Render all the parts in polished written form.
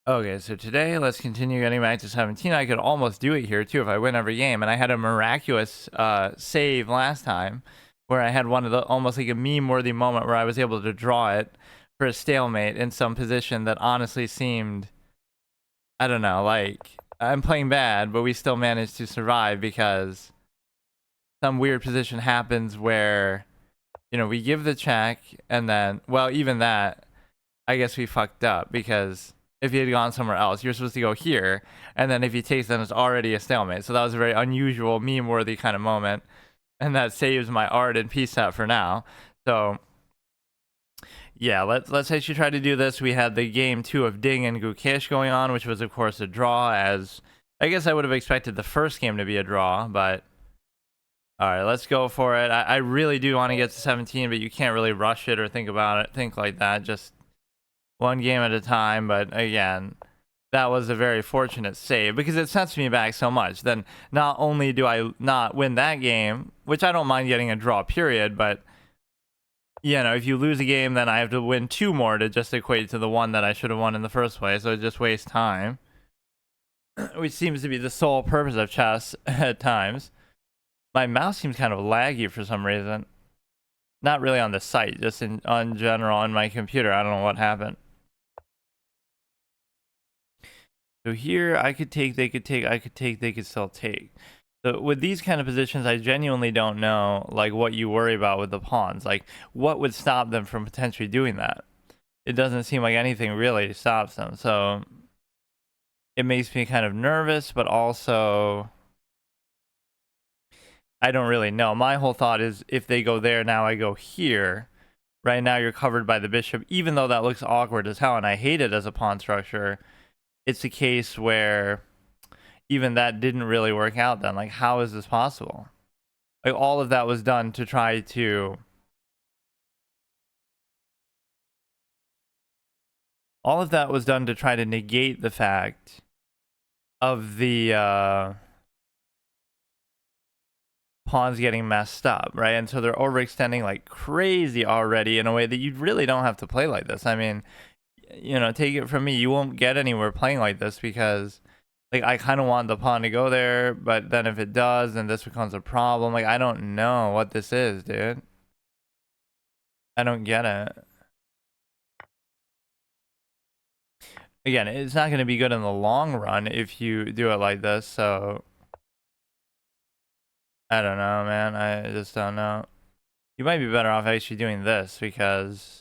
Okay, so today let's continue getting back to 17. I could almost do it here too if I win every game. And I had a miraculous save last time where I had one of the almost like a meme-worthy moment where I was able to draw it for a stalemate in some position that honestly seemed, I don't know, like I'm playing bad, but we still managed to survive because some weird position happens where, we give the check and then, well, even that, I guess we fucked up because if he had gone somewhere else, you're supposed to go here, and then if he takes, then it's already a stalemate. So that was a very unusual, meme-worthy kind of moment, and that saves my art and peace out for now. So yeah, let's actually try to do this. We had the game 2 of Ding and Gukesh going on, which was of course a draw. As I guess I would have expected the first game to be a draw, but all right, let's go for it. I really do want to get to 17, but you can't really rush it or think about it, think like that. Just one game at a time. But again, that was a very fortunate save because it sets me back so much. Then not only do I not win that game, which I don't mind getting a draw period, but if you lose a game, then I have to win 2 more to just equate to the one that I should have won in the first place. So it just wastes time, which seems to be the sole purpose of chess at times. My mouse seems kind of laggy for some reason. Not really on the site, just on general on my computer. I don't know what happened. So here I could take, they could take, I could take, they could still take. So with these kind of positions, I genuinely don't know like what you worry about with the pawns. Like what would stop them from potentially doing that? It doesn't seem like anything really stops them. So it makes me kind of nervous, but also I don't really know. My whole thought is if they go there, now I go here. Right now you're covered by the bishop, even though that looks awkward as hell, and I hate it as a pawn structure. It's a case where even that didn't really work out then. Like, how is this possible? Like, all of that was done to try to... All of that was done to try to negate the fact of the pawns getting messed up, right? And so they're overextending like crazy already in a way that you really don't have to play like this. I mean, take it from me, you won't get anywhere playing like this because like I kind of want the pawn to go there, but then if it does, then this becomes a problem. Like I don't know what this is, dude. I don't get it. Again, it's not going to be good in the long run if you do it like this, so I don't know, man. I just don't know. You might be better off actually doing this because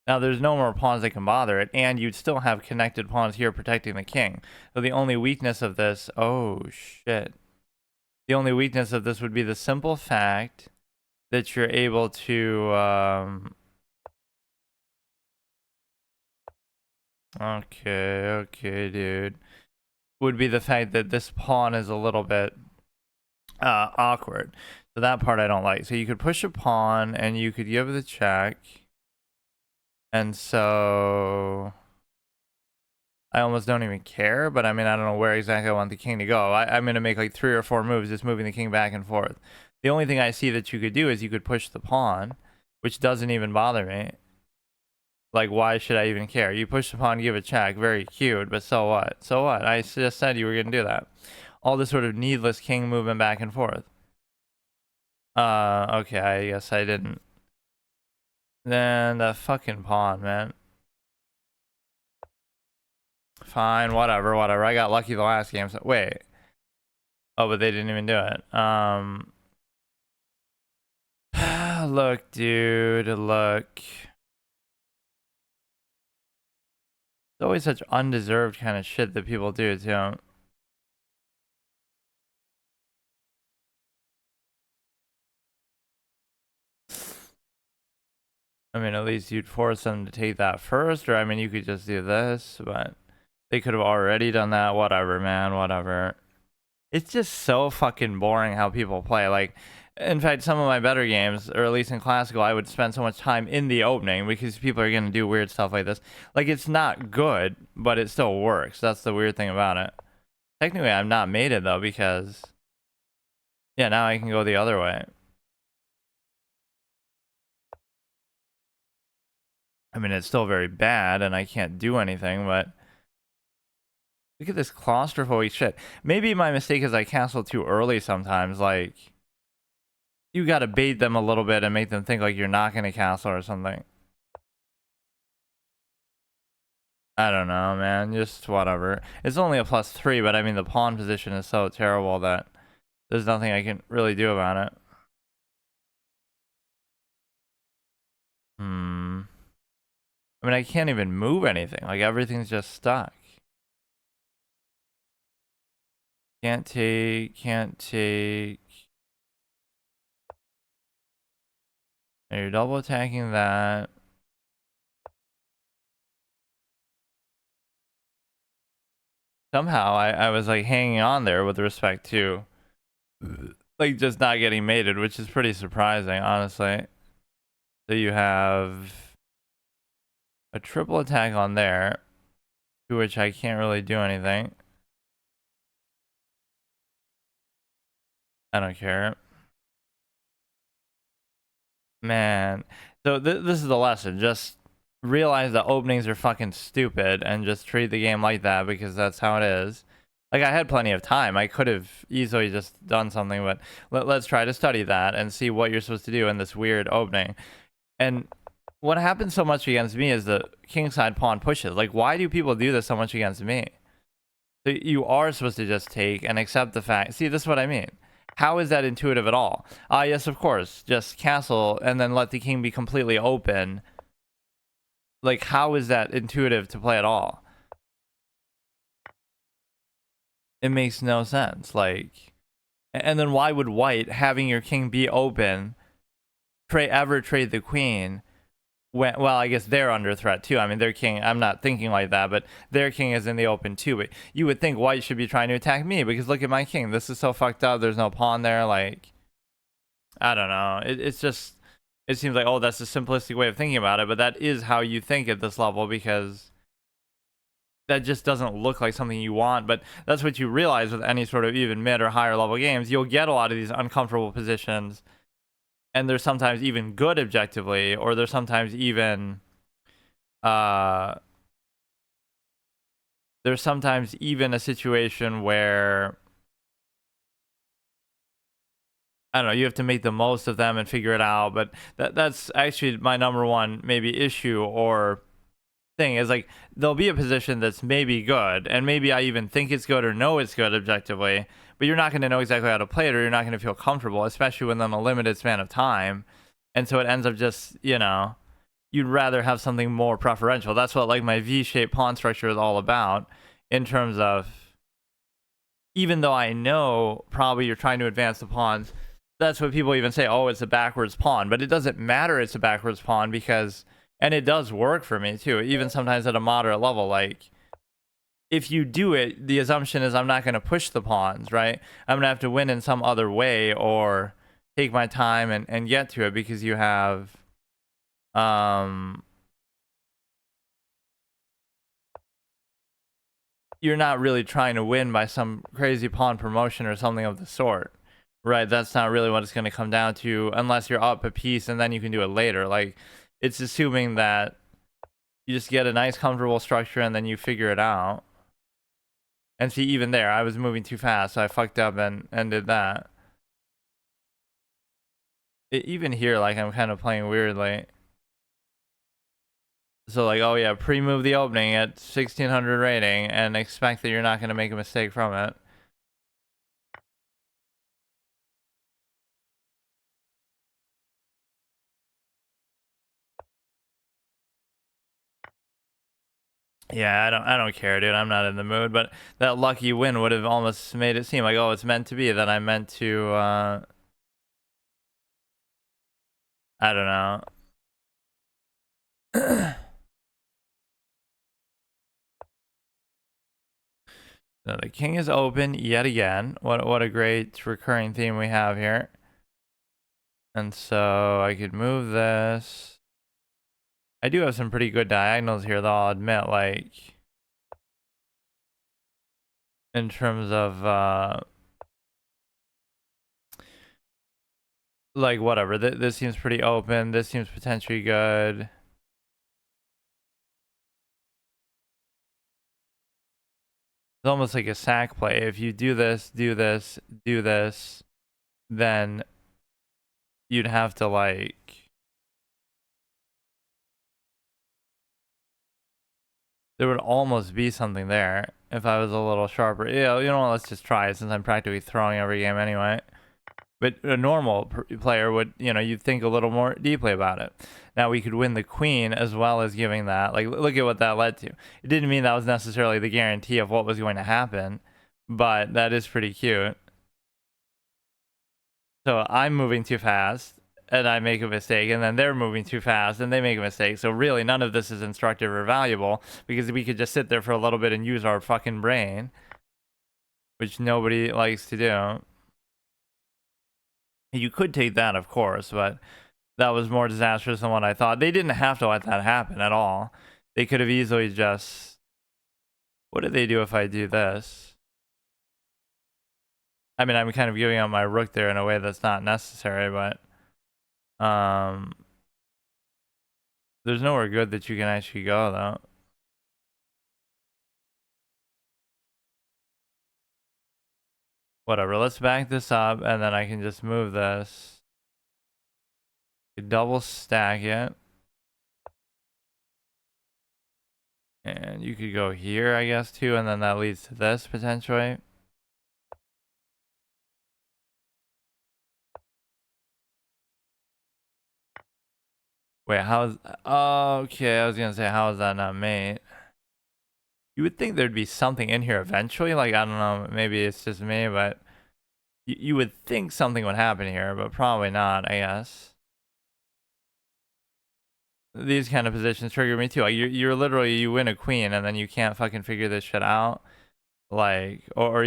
now there's no more pawns that can bother it, and you'd still have connected pawns here protecting the king. So the only weakness of this, oh shit. The only weakness of this would be the simple fact that you're able to, okay, dude. Would be the fact that this pawn is a little bit awkward. So that part I don't like. So you could push a pawn and you could give the check. And so I almost don't even care, but I mean, I don't know where exactly I want the king to go. I'm going to make like 3 or 4 moves just moving the king back and forth. The only thing I see that you could do is you could push the pawn, which doesn't even bother me. Like, why should I even care? You push the pawn, give a check, very cute, but so what? So what? I just said you were going to do that. All this sort of needless king movement back and forth. Okay, I guess I didn't. Then the fucking pawn, man. Fine, whatever. I got lucky the last game, so wait. Oh, but they didn't even do it. Look, dude, look. It's always such undeserved kind of shit that people do, too. I mean, at least you'd force them to take that first, or I mean, you could just do this, but they could have already done that. Whatever, man, whatever. It's just so fucking boring how people play. Like, in fact, some of my better games, or at least in classical, I would spend so much time in the opening because people are going to do weird stuff like this. Like, it's not good, but it still works. That's the weird thing about it. Technically, I'm not mated, though, because... Yeah, now I can go the other way. I mean, it's still very bad, and I can't do anything, but look at this claustrophobic shit. Maybe my mistake is I castle too early sometimes. Like, you gotta bait them a little bit and make them think like you're not gonna castle or something. I don't know, man. Just whatever. It's only a +3, but I mean, the pawn position is so terrible that there's nothing I can really do about it. I mean, I can't even move anything. Like, everything's just stuck. Can't take, can't take. And you're double attacking that. Somehow I was like hanging on there with respect to like just not getting mated, which is pretty surprising, honestly. So you have a triple attack on there, to which I can't really do anything. I don't care. Man. So this is the lesson. Just realize that openings are fucking stupid and just treat the game like that because that's how it is. Like, I had plenty of time. I could have easily just done something, but let's try to study that and see what you're supposed to do in this weird opening. And what happens so much against me is the kingside pawn pushes. Like, why do people do this so much against me? So you are supposed to just take and accept the fact. See, this is what I mean. How is that intuitive at all? Yes, of course. Just castle and then let the king be completely open. Like, how is that intuitive to play at all? It makes no sense. Like, and then why would white, having your king be open, ever trade the queen? Well, I guess they're under threat too. I mean, their king, I'm not thinking like that, but their king is in the open too. But you would think white should be trying to attack me because look at my king. This is so fucked up. There's no pawn there. Like, I don't know. It's just, it seems like, oh, that's a simplistic way of thinking about it. But that is how you think at this level because that just doesn't look like something you want. But that's what you realize with any sort of even mid or higher level games. You'll get a lot of these uncomfortable positions. And they're sometimes even good objectively, or they're sometimes even there's sometimes even a situation where I don't know, you have to make the most of them and figure it out. But that's actually my number one maybe issue or thing is like there'll be a position that's maybe good, and maybe I even think it's good or know it's good objectively, but you're not going to know exactly how to play it, or you're not going to feel comfortable, especially within a limited span of time. And so it ends up just, you know, you'd rather have something more preferential. That's what like my V-shaped pawn structure is all about in terms of, even though I know probably you're trying to advance the pawns, that's what people even say, oh, it's a backwards pawn. But it doesn't matter it's a backwards pawn because, and it does work for me too, even sometimes at a moderate level. Like, if you do it, the assumption is I'm not going to push the pawns, right? I'm going to have to win in some other way or take my time and get to it because you have you're not really trying to win by some crazy pawn promotion or something of the sort, right? That's not really what it's going to come down to unless you're up a piece and then you can do it later. Like, it's assuming that you just get a nice comfortable structure and then you figure it out. And see, even there I was moving too fast, so I fucked up and did that. Even here, like, I'm kind of playing weirdly. So like, oh yeah, pre-move the opening at 1600 rating and expect that you're not going to make a mistake from it. Yeah, I don't care, dude. I'm not in the mood, but that lucky win would have almost made it seem like, oh, it's meant to be, that I meant to I don't know. So the king is open yet again. What a great recurring theme we have here. And so I could move this. I do have some pretty good diagonals here, though, I'll admit, like, in terms of like, whatever. This seems pretty open. This seems potentially good. It's almost like a sack play. If you do this, do this, do this, then you'd have to like... There would almost be something there if I was a little sharper. Yeah, you know what, let's just try it since I'm practically throwing every game anyway. But a normal player would, you'd think a little more deeply about it. Now we could win the queen as well as giving that. Like, look at what that led to. It didn't mean that was necessarily the guarantee of what was going to happen, but that is pretty cute. So I'm moving too fast and I make a mistake, and then they're moving too fast and they make a mistake. So really none of this is instructive or valuable because we could just sit there for a little bit and use our fucking brain, which nobody likes to do. You could take that, of course, but that was more disastrous than what I thought. They didn't have to let that happen at all. They could have easily just... What do they do if I do this? I mean, I'm kind of giving up my rook there in a way that's not necessary, but... There's nowhere good that you can actually go, though. Whatever, let's back this up, and then I can just move this. Double stack it. And you could go here, I guess, too, and then that leads to this, potentially. Wait, how's... Oh, okay, I was gonna say, how is that not mate? You would think there'd be something in here eventually. Like, I don't know, maybe it's just me, but... You would think something would happen here, but probably not, I guess. These kind of positions trigger me too. Like, you're literally, you win a queen, and then you can't fucking figure this shit out. Like, or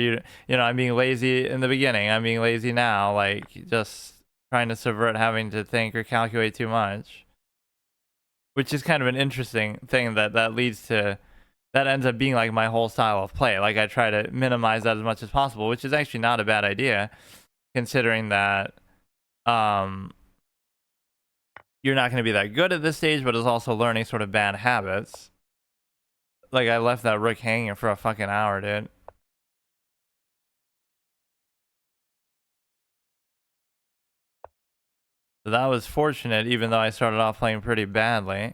I'm being lazy in the beginning. I'm being lazy now. Like, just trying to subvert having to think or calculate too much. Which is kind of an interesting thing that leads to... That ends up being like my whole style of play. Like, I try to minimize that as much as possible, which is actually not a bad idea, considering that you're not going to be that good at this stage, but is also learning sort of bad habits. Like, I left that rook hanging for a fucking hour, dude. So that was fortunate, even though I started off playing pretty badly.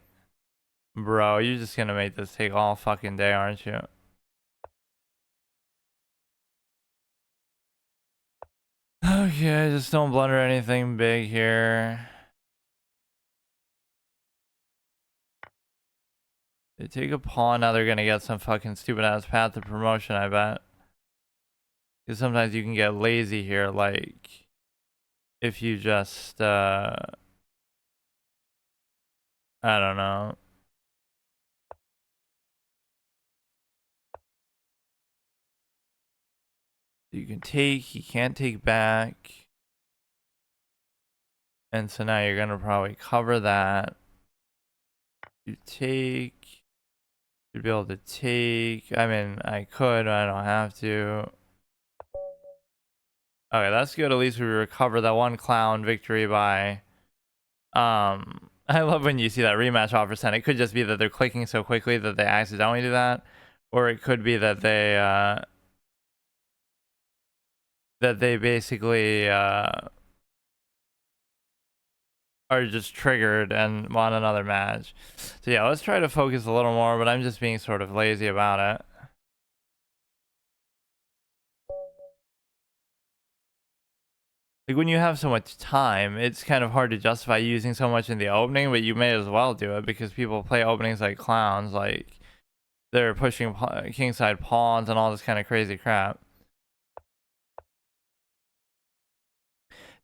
Bro, you're just gonna make this take all fucking day, aren't you? Okay, just don't blunder anything big here. They take a pawn, now they're gonna get some fucking stupid ass path to promotion, I bet. Because sometimes you can get lazy here, like... If you just, I don't know. You can take, he can't take back. And so now you're gonna probably cover that. You take, you'd be able to take, I mean, I could, but I don't have to. Okay, that's good. At least we recover that one clown victory by, I love when you see that rematch offer sent. It could just be that they're clicking so quickly that they accidentally do that. Or it could be that they basically are just triggered and want another match. So yeah, let's try to focus a little more, but I'm just being sort of lazy about it. Like, when you have so much time, it's kind of hard to justify using so much in the opening, but you may as well do it because people play openings like clowns. Like, they're pushing kingside pawns and all this kind of crazy crap.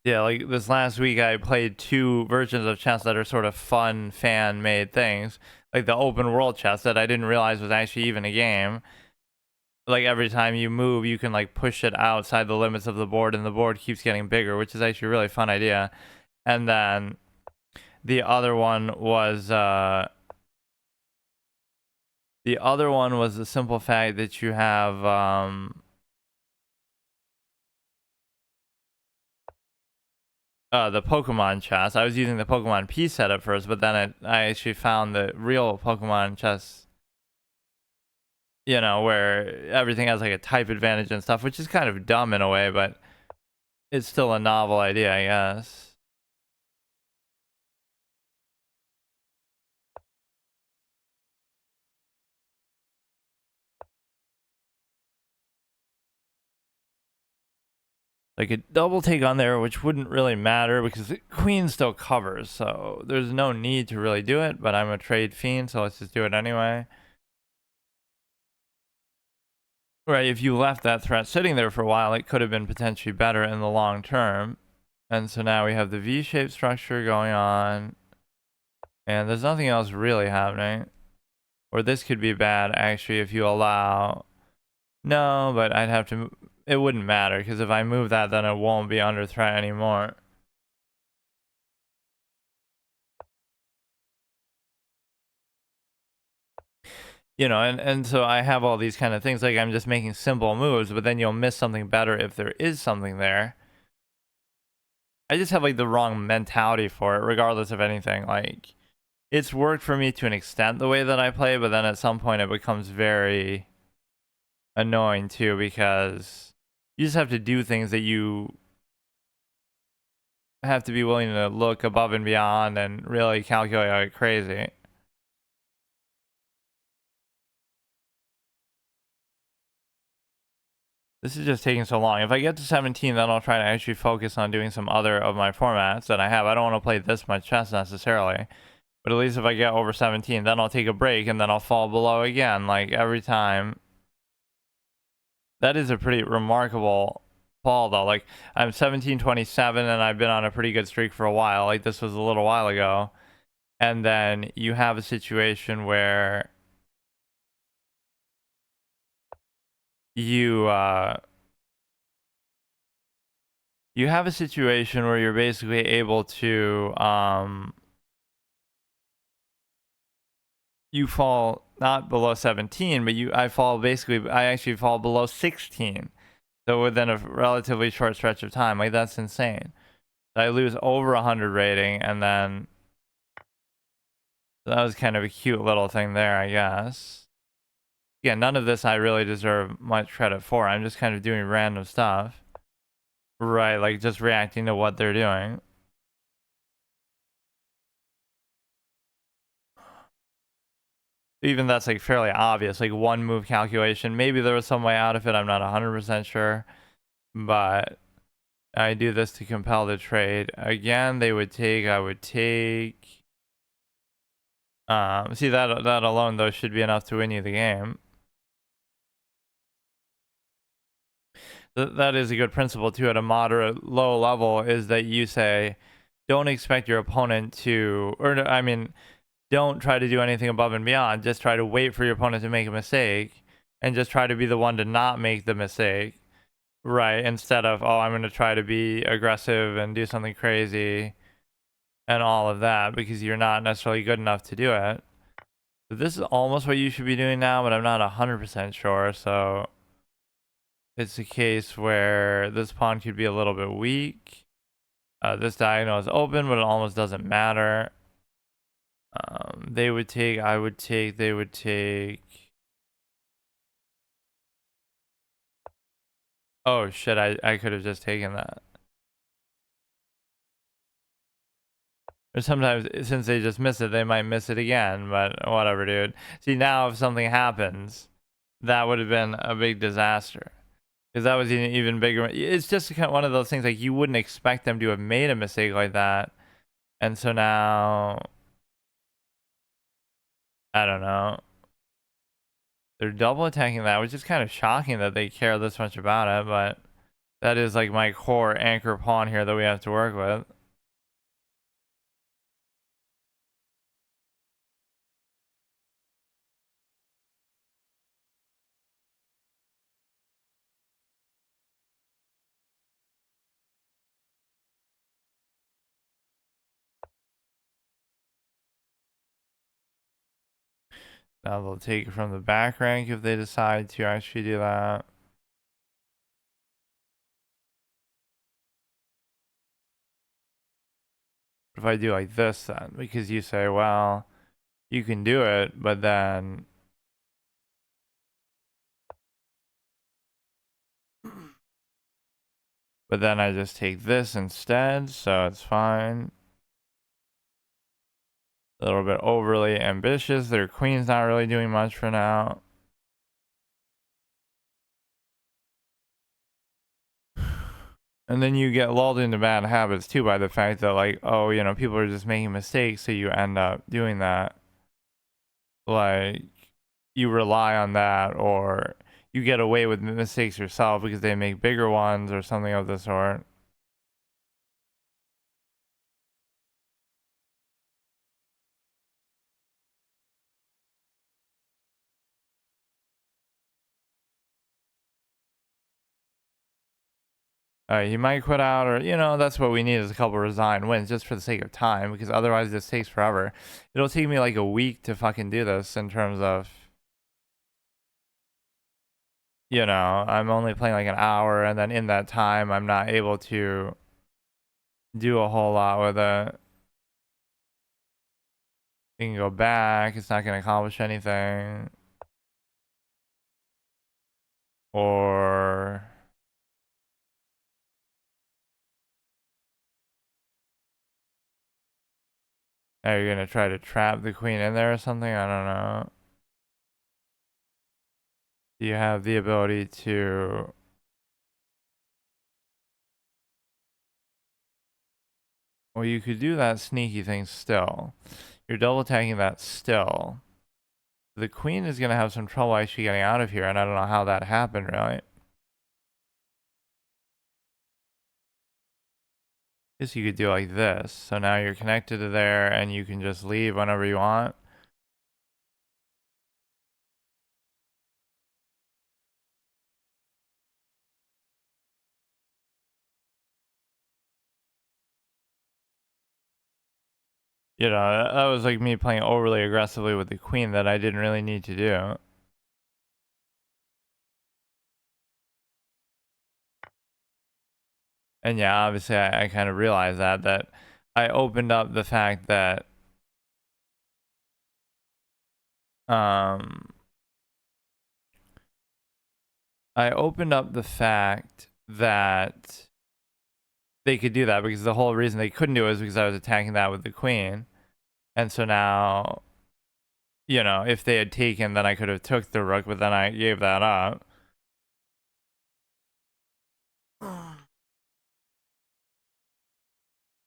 Yeah, like this last week I played 2 versions of chess that are sort of fun, fan-made things. Like the open world chess that I didn't realize was actually even a game. Like, every time you move, you can like push it outside the limits of the board, and the board keeps getting bigger, which is actually a really fun idea. And then the other one was the simple fact that you have the Pokemon chess. I was using the Pokemon P set at first, but then I actually found the real Pokemon chess you know, where everything has like a type advantage and stuff, which is kind of dumb in a way, but it's still a novel idea, I guess. Like a double take on there, which wouldn't really matter because the queen still covers, so there's no need to really do it, but I'm a trade fiend, so let's just do it anyway. Right, if you left that threat sitting there for a while, it could have been potentially better in the long term. And so now we have the V-shaped structure going on, and there's nothing else really happening. Or this could be bad, actually, if you allow... No, but I'd have to... It wouldn't matter, because if I move that, then it won't be under threat anymore. You know, and so I have all these kind of things, like I'm just making simple moves, but then you'll miss something better if there is something there. I just have, like, the wrong mentality for it, regardless of anything. Like, it's worked for me to an extent the way that I play, but then at some point it becomes very annoying too, because you just have to do things that you have to be willing to look above and beyond and really calculate like crazy. This is just taking so long. If I get to 17, then I'll try to actually focus on doing some other of my formats that I have. I don't want to play this much chess necessarily, but at least if I get over 17, then I'll take a break and then I'll fall below again, like every time. That is a pretty remarkable fall though. Like, I'm 1727 and I've been on a pretty good streak for a while. Like, this was a little while ago. And then you have a situation where you you have a situation where you're basically able to you fall not below 17, but I actually fall below 16. So within a relatively short stretch of time. Like, that's insane. I lose over 100 rating, and then that was kind of a cute little thing there, I guess. Yeah, none of this I really deserve much credit for. I'm just kind of doing random stuff. Right, like just reacting to what they're doing. Even that's like fairly obvious, like one move calculation. Maybe there was some way out of it, I'm not 100% sure. But I do this to compel the trade. Again, they would take, I would take. See, that alone though should be enough to win you the game. That is a good principle too at a moderate low level, is that you say, don't expect your opponent to, or I mean, don't try to do anything above and beyond. Just try to wait for your opponent to make a mistake and just try to be the one to not make the mistake. Right. Instead of, oh, I'm going to try to be aggressive and do something crazy and all of that, because you're not necessarily good enough to do it. So this is almost what you should be doing now, but I'm not 100% sure. So it's a case where this pawn could be a little bit weak. This diagonal is open, but it almost doesn't matter. They would take, I would take, they would take. Oh shit, I could have just taken that. Or sometimes, since they just miss it, they might miss it again, but whatever, dude. See, now if something happens, that would have been a big disaster. Because that was an even bigger. It's just kind of one of those things, like, you wouldn't expect them to have made a mistake like that. And so now, I don't know. They're double attacking that, which is kind of shocking that they care this much about it, but that is like my core anchor pawn here that we have to work with. Now they'll take it from the back rank if they decide to actually do that. If I do like this then, because you say, well, you can do it, but then But then I just take this instead, so it's fine. A little bit overly ambitious. Their queen's not really doing much for now. And then you get lulled into bad habits too by the fact that, like, oh, you know, people are just making mistakes, so you end up doing that. Like, you rely on that, or you get away with mistakes yourself because they make bigger ones or something of the sort. He might quit out, or, you know, that's what we need is a couple resign wins just for the sake of time, because otherwise this takes forever. It'll take me like a week to fucking do this in terms of, you know, I'm only playing like an hour, and then in that time I'm not able to do a whole lot with it. You can go back, it's not going to accomplish anything. Or are you going to try to trap the queen in there or something? I don't know. Do you have the ability to... Well, you could do that sneaky thing still. You're double attacking that still. The queen is going to have some trouble actually getting out of here, and I don't know how that happened, really. Guess you could do like this. So now you're connected to there, and you can just leave whenever you want. You know, that was like me playing overly aggressively with the queen that I didn't really need to do. And yeah, obviously I kind of realized that I opened up the fact that um I opened up the fact that they could do that, because the whole reason they couldn't do it was because I was attacking that with the queen. And so now, you know, if they had taken, then I could have took the rook, but then I gave that up.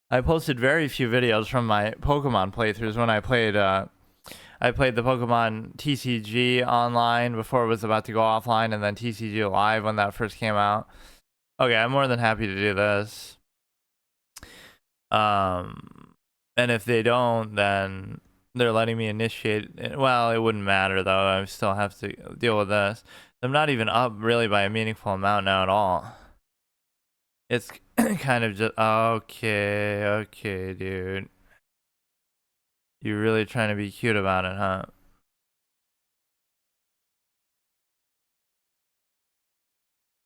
I posted very few videos from my Pokemon playthroughs when I played the Pokemon TCG online before it was about to go offline, and then TCG Live when that first came out. Okay, I'm more than happy to do this. And if they don't, then they're letting me initiate. Well, it wouldn't matter though. I still have to deal with this. I'm not even up really by a meaningful amount now at all. It's kind of just okay, dude. You're really trying to be cute about it, huh?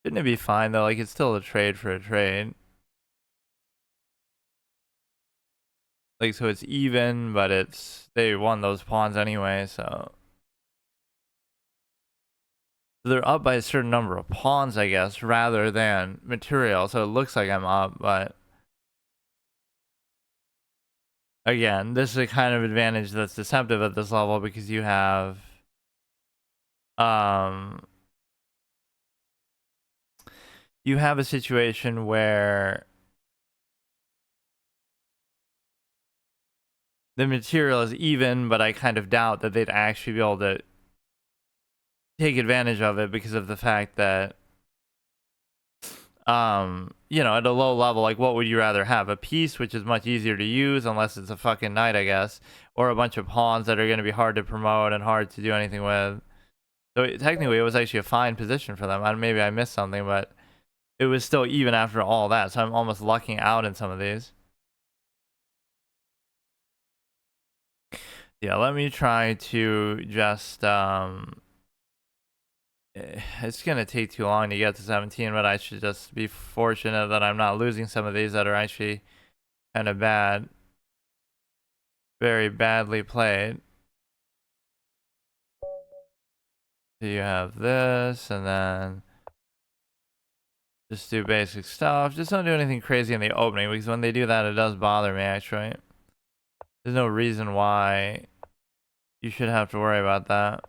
Shouldn't it be fine though? Like, it's still a trade for a trade. Like, so it's even, but they won those pawns anyway, so they're up by a certain number of pawns, I guess, rather than material. So it looks like I'm up, but again, this is a kind of advantage that's deceptive at this level, because you have a situation where the material is even, but I kind of doubt that they'd actually be able to take advantage of it, because of the fact that you know, at a low level, like, what would you rather have? A piece, which is much easier to use unless it's a fucking knight, I guess, or a bunch of pawns that are going to be hard to promote and hard to do anything with. So technically it was actually a fine position for them. Maybe I missed something, but it was still even after all that, so I'm almost lucking out in some of these. Yeah, let me try to just it's gonna take too long to get to 17, but I should just be fortunate that I'm not losing some of these that are actually kind of bad. Very badly played. So you have this, and then Just do basic stuff. Just don't do anything crazy in the opening, because when they do that, it does bother me, actually. There's no reason why you should have to worry about that.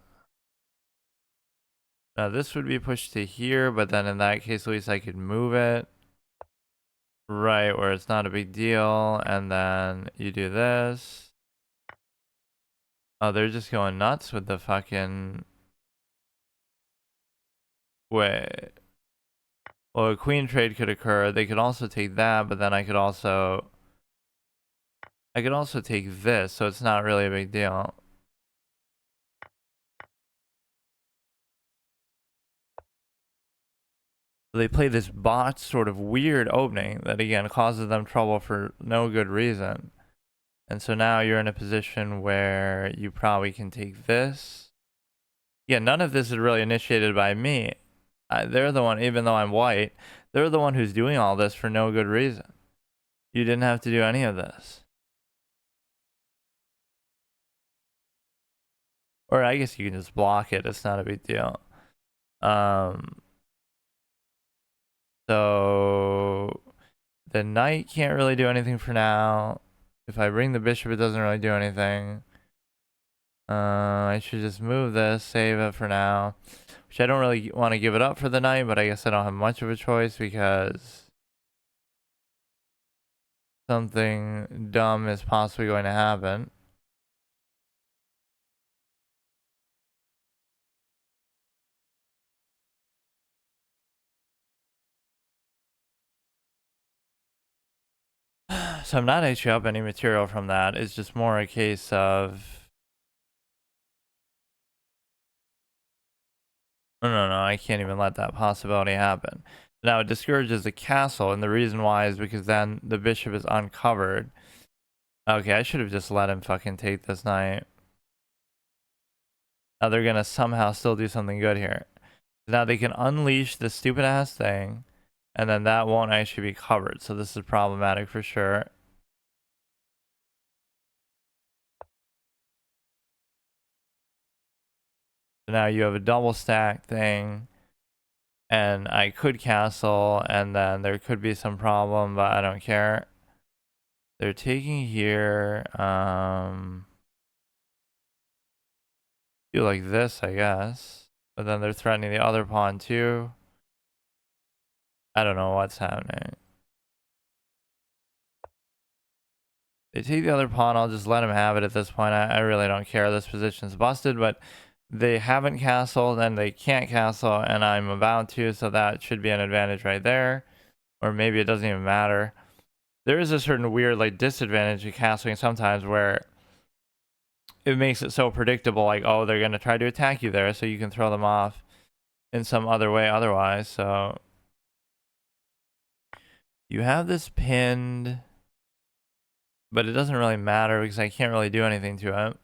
Now, this would be pushed to here, but then in that case, at least I could move it. Right, where it's not a big deal. And then you do this. Oh, they're just going nuts with the fucking... Wait. Well, a queen trade could occur. They could also take that, but then I could also take this, so it's not really a big deal. They play this bot sort of weird opening that again causes them trouble for no good reason. And so now you're in a position where you probably can take this. Yeah, none of this is really initiated by me. They're the one, even though I'm white, they're the one who's doing all this for no good reason. You didn't have to do any of this. Or I guess you can just block it. It's not a big deal. So the knight can't really do anything for now. If I bring the bishop, it doesn't really do anything. I should just move this, save it for now. Which I don't really want to give it up for the knight, but I guess I don't have much of a choice because something dumb is possibly going to happen. So I'm not actually up any material from that. It's just more a case of... No, I can't even let that possibility happen. Now, it discourages the castle, and the reason why is because then the bishop is uncovered. Okay, I should have just let him fucking take this knight. Now they're gonna somehow still do something good here. Now they can unleash this stupid ass thing, and then that won't actually be covered. So this is problematic for sure. So now you have a double stack thing, and I could castle, and then there could be some problem, but I don't care. They're taking here, do like this, I guess. But then they're threatening the other pawn too. I don't know what's happening. They take the other pawn, I'll just let him have it at this point. I really don't care. This position's busted, but they haven't castled and they can't castle, and I'm about to, so that should be an advantage right there. Or maybe it doesn't even matter. There is a certain weird like disadvantage of castling sometimes where it makes it so predictable, like, oh, they're going to try to attack you there, so you can throw them off in some other way otherwise. So you have this pinned, but it doesn't really matter because I can't really do anything to it.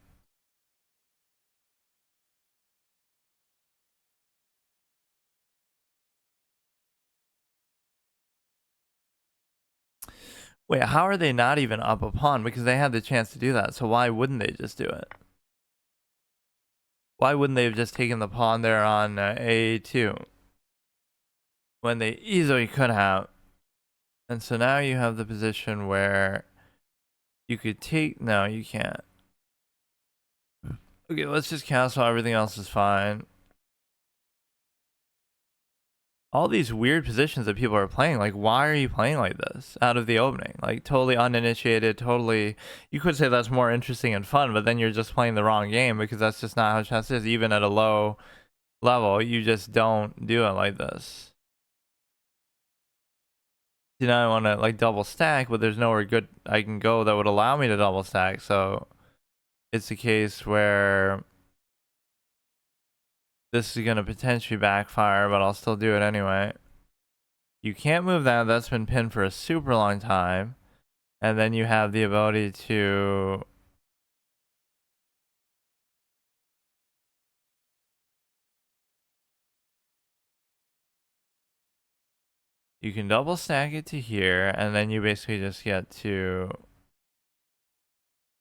Wait, how are they not even up a pawn? Because they had the chance to do that, so why wouldn't they just do it? Why wouldn't they have just taken the pawn there on A2? When they easily could have. And so now you have the position where you could take... No, you can't. Okay, let's just castle. Everything else is fine. All these weird positions that people are playing, like, why are you playing like this out of the opening? Like, totally uninitiated, totally... You could say that's more interesting and fun, but then you're just playing the wrong game because that's just not how chess is. Even at a low level, you just don't do it like this. You know, I want to, like, double stack, but there's nowhere good I can go that would allow me to double stack, so... It's a case where... This is going to potentially backfire, but I'll still do it anyway. You can't move that. That's been pinned for a super long time. And then you have the ability to... You can double stack it to here, and then you basically just get to...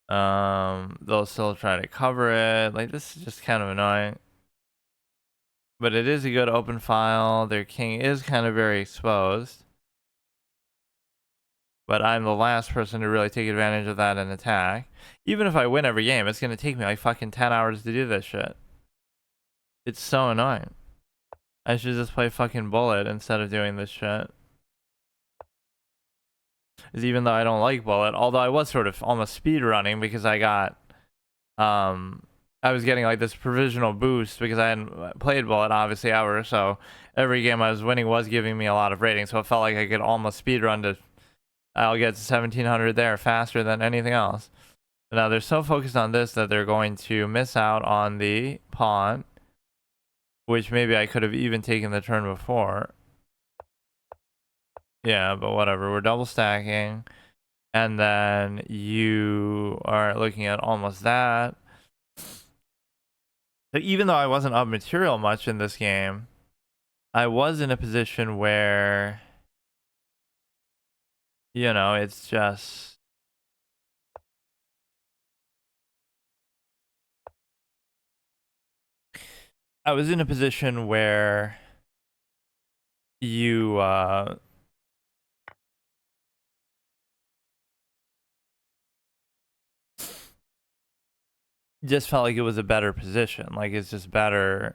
They'll still try to cover it. Like, this is just kind of annoying. But it is a good open file. Their king is kind of very exposed. But I'm the last person to really take advantage of that and attack. Even if I win every game, it's going to take me like fucking 10 hours to do this shit. It's so annoying. I should just play fucking Bullet instead of doing this shit. Is even though I don't like Bullet, although I was sort of almost speed running because I got I was getting like this provisional boost because I hadn't played Bullet obviously ever, so every game I was winning was giving me a lot of rating, so it felt like I could almost speed run to I'll get to 1700 there faster than anything else. Now they're so focused on this that they're going to miss out on the pawn, which maybe I could have even taken the turn before. Yeah, but whatever. We're double stacking. And then you are looking at almost that. So even though I wasn't up material much in this game, I was in a position where, you know, it's just... I was in a position where you, just felt like it was a better position. Like it's just better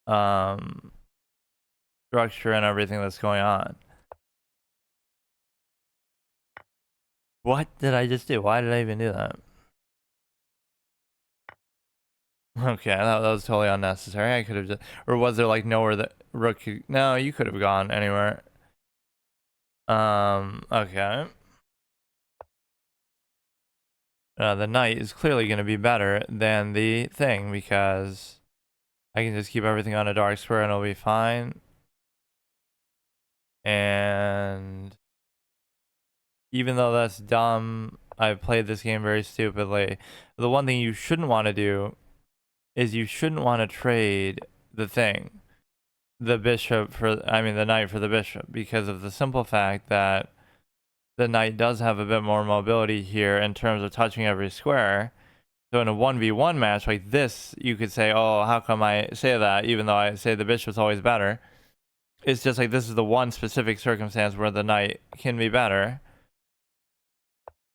structure and everything that's going on. What did I just do? Why did I even do that? Okay, that was totally unnecessary. I could have just... Or was there like nowhere that rook could... No, you could have gone anywhere. Okay. The knight is clearly going to be better than the thing because I can just keep everything on a dark square and it'll be fine. And even though that's dumb, I've played this game very stupidly. The one thing you shouldn't want to do is you shouldn't want to trade the thing, the bishop for, I mean the knight for the bishop, because of the simple fact that the knight does have a bit more mobility here in terms of touching every square. So in a 1v1 match like this, you could say, oh, how come I say that, even though I say the bishop's always better. It's just like this is the one specific circumstance where the knight can be better,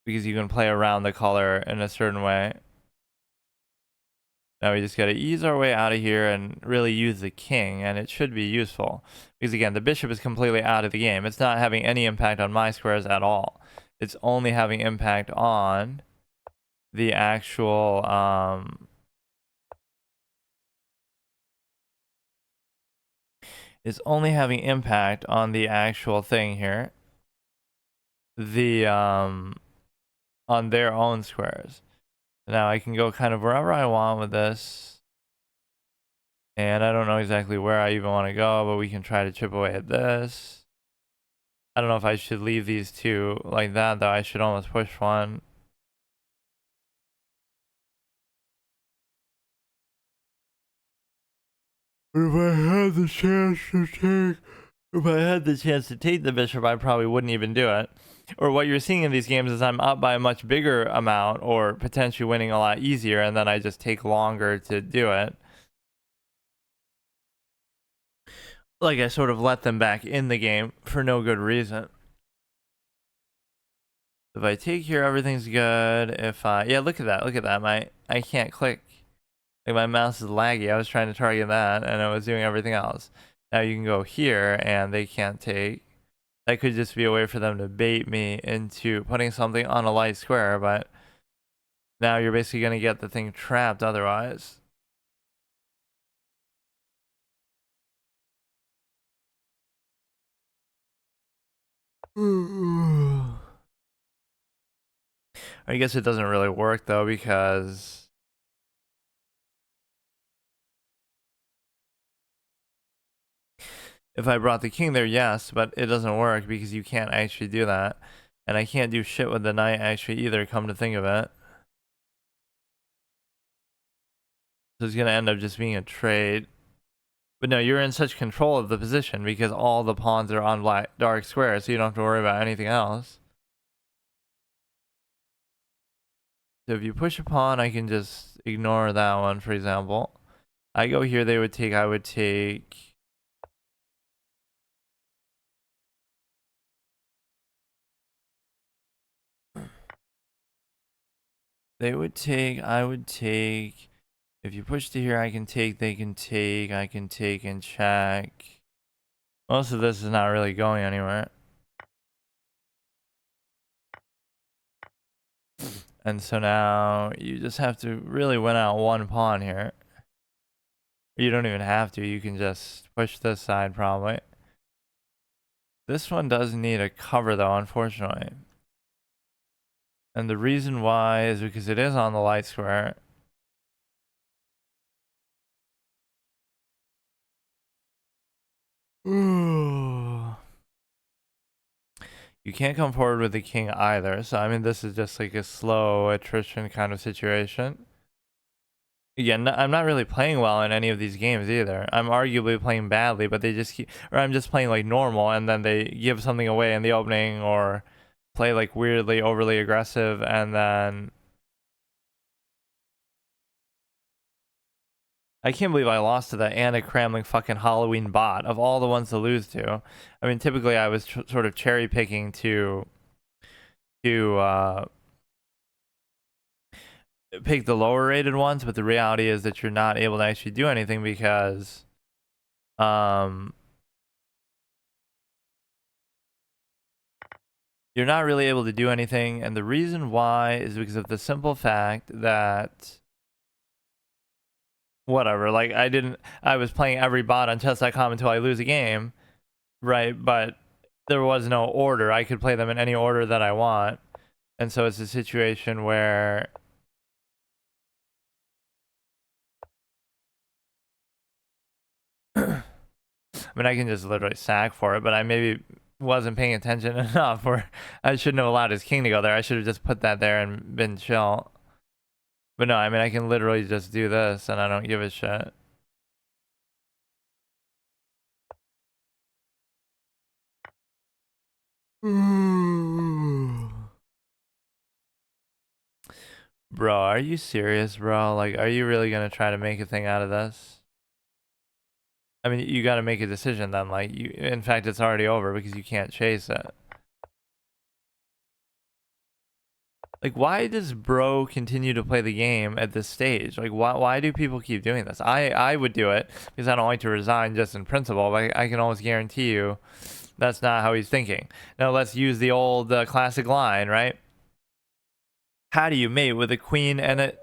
because you can play around the color in a certain way. Now we just got to ease our way out of here and really use the king, and it should be useful. Because again, the bishop is completely out of the game. It's not having any impact on my squares at all. It's only having impact on the actual... It's only having impact on the actual thing here. The, on their own squares. Now I can go kind of wherever I want with this. And I don't know exactly where I even want to go, but we can try to chip away at this. I don't know if I should leave these two like that, though. I should almost push one. If I had the chance to take... If I had the chance to take the bishop, I probably wouldn't even do it. Or what you're seeing in these games is I'm up by a much bigger amount, or potentially winning a lot easier, and then I just take longer to do it. Like I sort of let them back in the game for no good reason. If I take here, everything's good. If I... Yeah, look at that. Look at that. I can't click. Like my mouse is laggy. I was trying to target that, and I was doing everything else. Now you can go here, and they can't take. That could just be a way for them to bait me into putting something on a light square, but now you're basically going to get the thing trapped otherwise. I guess it doesn't really work though, because if I brought the king there, yes, but it doesn't work because you can't actually do that. And I can't do shit with the knight actually either, come to think of it. So it's going to end up just being a trade. But no, you're in such control of the position because all the pawns are on dark squares, so you don't have to worry about anything else. So if you push a pawn, I can just ignore that one, for example. I go here, they would take, I would take. They would take, I would take. If you push to here, I can take, they can take, I can take and check. Most of this is not really going anywhere. And so now you just have to really win out one pawn here. You don't even have to, you can just push this side probably. This one does need a cover though, unfortunately. And the reason why is because it is on the light square. Ooh. You can't come forward with the king either. So, I mean, this is just like a slow attrition kind of situation. Again, I'm not really playing well in any of these games either. I'm arguably playing badly, but they just keep, or I'm just playing like normal and then they give something away in the opening or play like weirdly overly aggressive and then I can't believe I lost to that Anna Cramling fucking Halloween bot of all the ones to lose to. I mean, typically I was sort of cherry picking to pick the lower rated ones, but the reality is that you're not able to actually do anything because you're not really able to do anything, and the reason why is because of the simple fact that whatever, like I was playing every bot on chess.com until I lose a game, right? But there was no order. I could play them in any order that I want. And so it's a situation where I mean, I can just literally sack for it, but I maybe wasn't paying attention enough, or I shouldn't have allowed his king to go there. I should have just put that there and been chill. But no, I mean, I can literally just do this and I don't give a shit. Bro, are you serious, bro? Like, are you really gonna try to make a thing out of this? I mean, you gotta make a decision then. Like, in fact, it's already over because you can't chase it. Like, why does bro continue to play the game at this stage? Like, why do people keep doing this? I would do it because I don't like to resign just in principle, but I can almost guarantee you that's not how he's thinking. Now, let's use the old classic line, right? How do you mate with a queen and a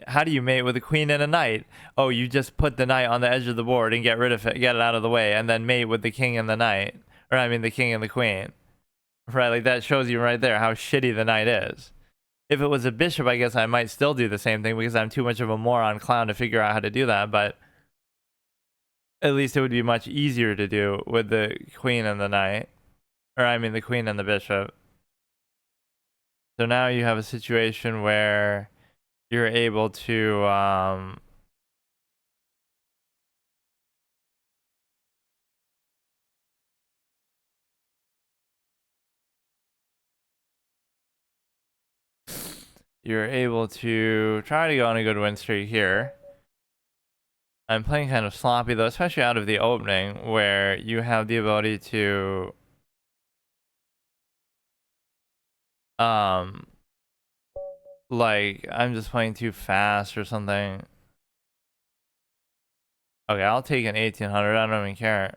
how do you mate with a queen and a knight? Oh, you just put the knight on the edge of the board and get rid of it, get it out of the way, and then mate with the king and the knight. Or I mean the king and the queen. Right, like that shows you right there how shitty the knight is. If it was a bishop, I guess I might still do the same thing because I'm too much of a moron clown to figure out how to do that, but at least it would be much easier to do with the queen and the knight. Or I mean the queen and the bishop. So now you have a situation where you're able to you're able to try to go on a good win streak here. I'm playing kind of sloppy though, especially out of the opening where you have the ability to like I'm just playing too fast or something. Okay, I'll take an 1800. I don't even care.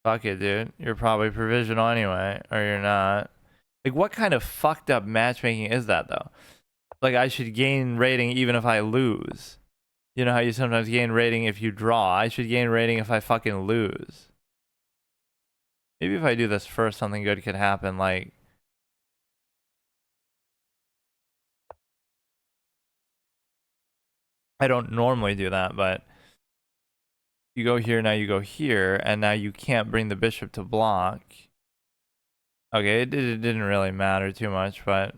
Fuck it, dude. You're probably provisional anyway, or you're not. Like, what kind of fucked up matchmaking is that, though? Like, I should gain rating even if I lose. You know how you sometimes gain rating if you draw? I should gain rating if I fucking lose. Maybe if I do this first, something good could happen. Like, I don't normally do that, but you go here, now you go here, and now you can't bring the bishop to block. Okay, it didn't really matter too much, but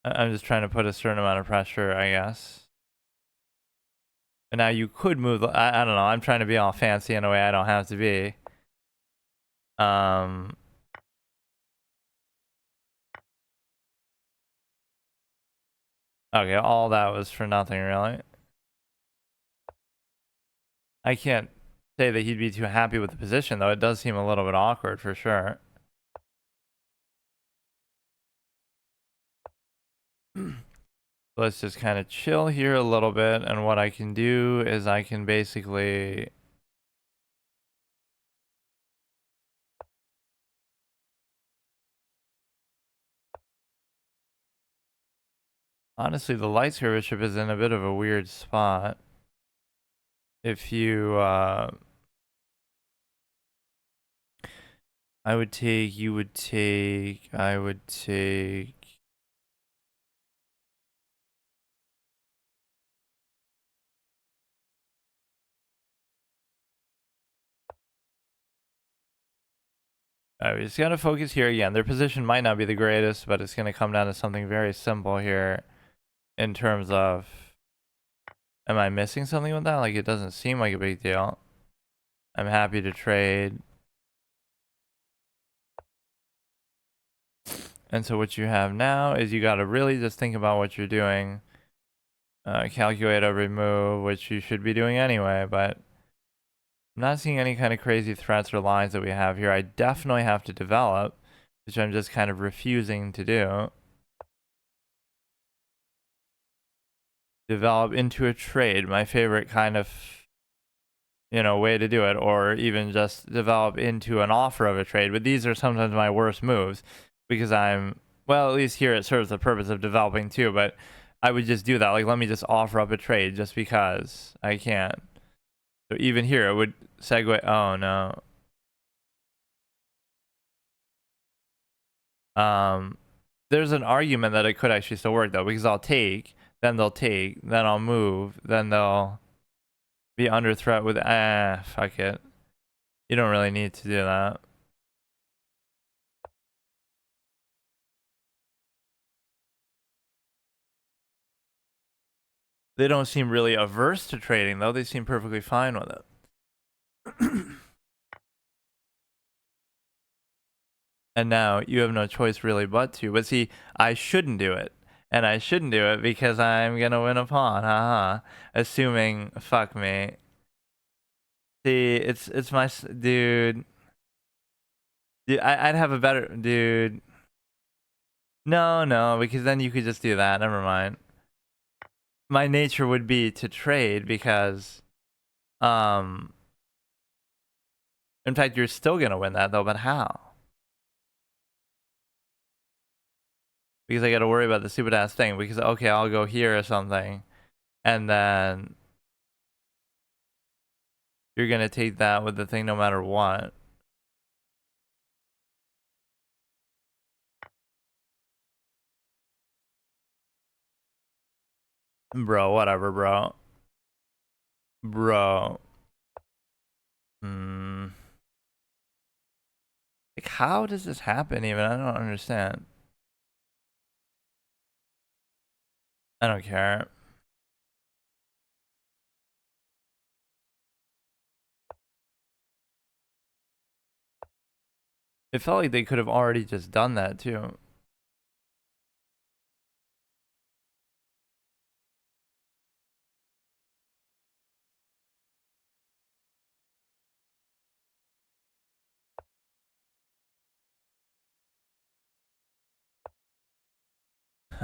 I'm just trying to put a certain amount of pressure, I guess. And now you could move, I don't know, I'm trying to be all fancy in a way I don't have to be. Okay, all that was for nothing, really. I can't say that he'd be too happy with the position, though. It does seem a little bit awkward for sure. Let's just kind of chill here a little bit, and what I can do is I can basically... Honestly, the light service ship is in a bit of a weird spot. If you, I would take, you would take, I would take... Alright, we just gotta focus here again. Their position might not be the greatest, but it's gonna come down to something very simple here in terms of... Am I missing something with that? Like, it doesn't seem like a big deal. I'm happy to trade. And so what you have now is you gotta really just think about what you're doing. Calculate every move, which you should be doing anyway, but... I'm not seeing any kind of crazy threats or lines that we have here. I definitely have to develop, which I'm just kind of refusing to do. Develop into a trade, my favorite kind of, way to do it, or even just develop into an offer of a trade. But these are sometimes my worst moves because well, at least here it serves the purpose of developing too, but I would just do that. Like, let me just offer up a trade just because I can. So even here, it would segue. Oh no. There's an argument that it could actually still work though, because I'll take, then they'll take, then I'll move, then they'll be under threat with, fuck it. You don't really need to do that. They don't seem really averse to trading though. They seem perfectly fine with it. And now you have no choice really but to. But see, I shouldn't do it. And I shouldn't do it because I'm gonna win a pawn, haha. Assuming, fuck me. See, it's my, dude. Dude, I'd have a better, dude. No, because then you could just do that. Never mind. My nature would be to trade because, in fact, you're still gonna win that though, but how? Because I gotta worry about the stupid ass thing. Because, okay, I'll go here or something, and then you're gonna take that with the thing no matter what. Bro, whatever, bro. Bro. Like, how does this happen even? I don't understand. I don't care. It felt like they could have already just done that too.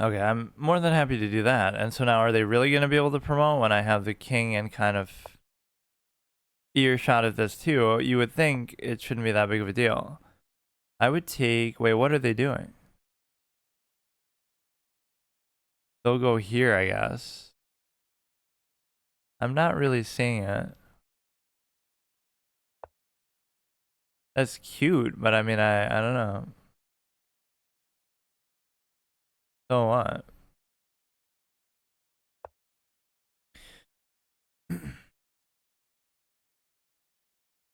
Okay, I'm more than happy to do that. And so now, are they really going to be able to promote when I have the king and kind of earshot of this too? You would think it shouldn't be that big of a deal. I would take... Wait, what are they doing? They'll go here, I guess. I'm not really seeing it. That's cute, but I mean, I don't know. So what?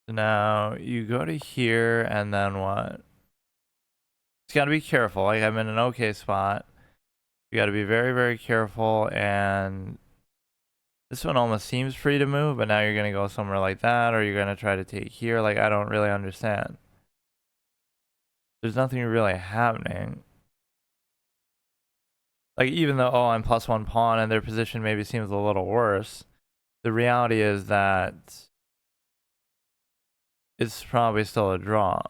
So now you go to here and then what? You gotta be careful. Like, I'm in an okay spot. You gotta be very, very careful. And this one almost seems free to move, but now you're gonna go somewhere like that, or you're gonna try to take here. Like, I don't really understand. There's nothing really happening. Like, even though, oh, I'm +1 pawn and their position maybe seems a little worse, the reality is that it's probably still a draw.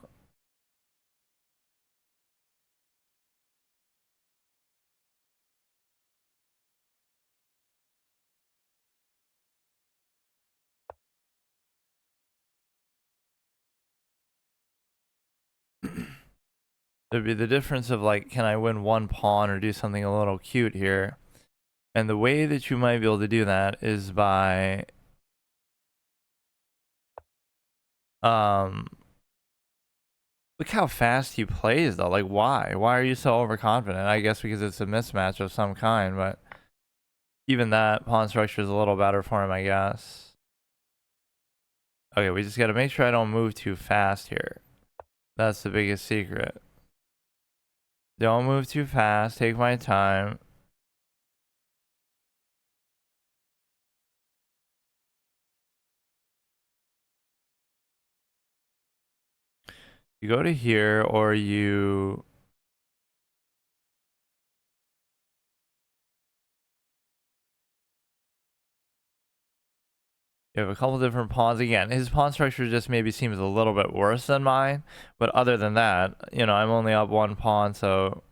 There'd be the difference of like, can I win one pawn or do something a little cute here? And the way that you might be able to do that is by look how fast he plays though. Like why? Why are you so overconfident? I guess because it's a mismatch of some kind, but even that pawn structure is a little better for him, I guess. Okay, we just gotta make sure I don't move too fast here. That's the biggest secret. Don't move too fast, take my time. You go to here or you have a couple different pawns. Again, his pawn structure just maybe seems a little bit worse than mine. But other than that, you know, I'm only up one pawn. So,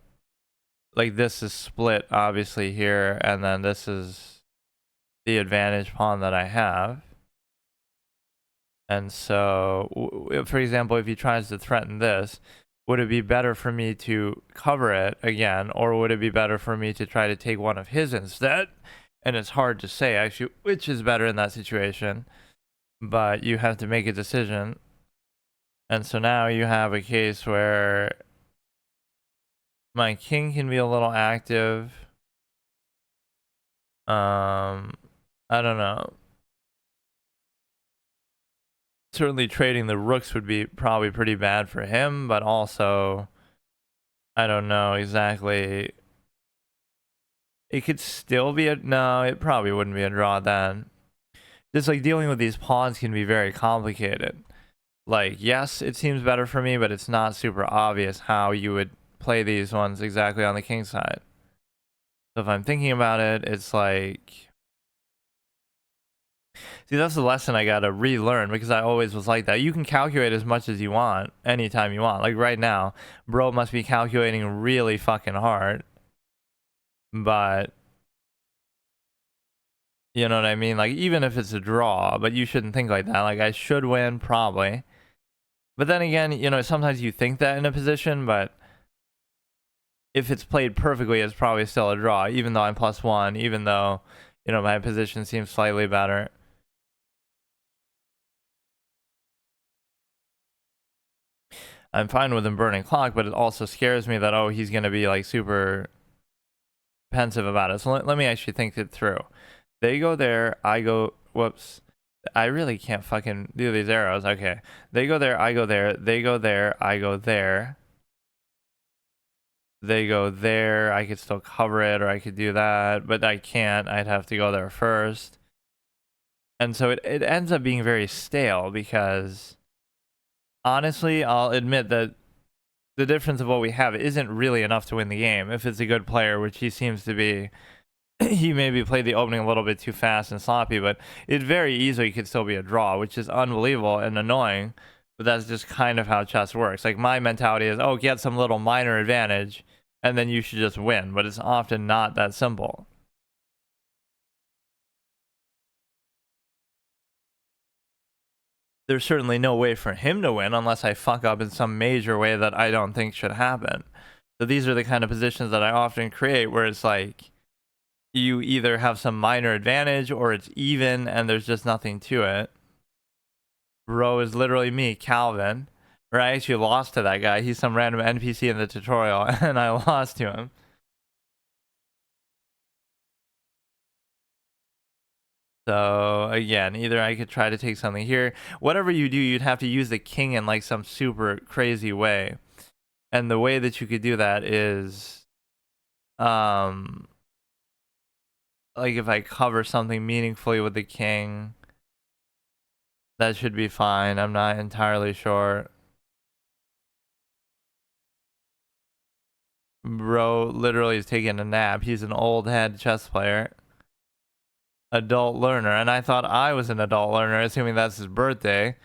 like, this is split, obviously, here. And then this is the advantage pawn that I have. And so, for example, if he tries to threaten this, would it be better for me to cover it again? Or would it be better for me to try to take one of his instead? And it's hard to say, actually, which is better in that situation. But you have to make a decision. And so now you have a case where my king can be a little active. I don't know. Certainly trading the rooks would be probably pretty bad for him, but also I don't know exactly. It could still be a no, it probably wouldn't be a draw then. Just like dealing with these pawns can be very complicated. Like, yes, it seems better for me, but it's not super obvious how you would play these ones exactly on the king side. So if I'm thinking about it, it's like, see, that's the lesson I gotta relearn because I always was like that. You can calculate as much as you want anytime you want. Like right now, bro must be calculating really fucking hard. But you know what I mean? Like even if it's a draw, but you shouldn't think like that. Like I should win probably. But then again, you know, sometimes you think that in a position, but if it's played perfectly, it's probably still a draw, even though I'm +1, even though, you know, my position seems slightly better. I'm fine with him burning clock, but it also scares me that, oh, he's going to be like super pensive about it. So let me actually think it through. They go there, I go, whoops. I really can't fucking do these arrows. Okay. They go there, I go there. They go there, I go there. They go there, I could still cover it or I could do that, but I can't. I'd have to go there first. And so it ends up being very stale because honestly, I'll admit that the difference of what we have isn't really enough to win the game if it's a good player, which he seems to be. He maybe played the opening a little bit too fast and sloppy, but it very easily could still be a draw, which is unbelievable and annoying. But that's just kind of how chess works. Like my mentality is, oh, get some little minor advantage, and then you should just win. But it's often not that simple. There's certainly no way for him to win unless I fuck up in some major way that I don't think should happen. So these are the kind of positions that I often create where it's like you either have some minor advantage or it's even and there's just nothing to it. Bro is literally me, Calvin. Or I actually lost to that guy. He's some random NPC in the tutorial and I lost to him. So again, either I could try to take something here. Whatever you do, you'd have to use the king in like some super crazy way. And the way that you could do that is like if I cover something meaningfully with the king, that should be fine. I'm not entirely sure. Bro literally is taking a nap. He's an old head chess player. Adult learner. And I thought I was an adult learner, assuming that's his birthday.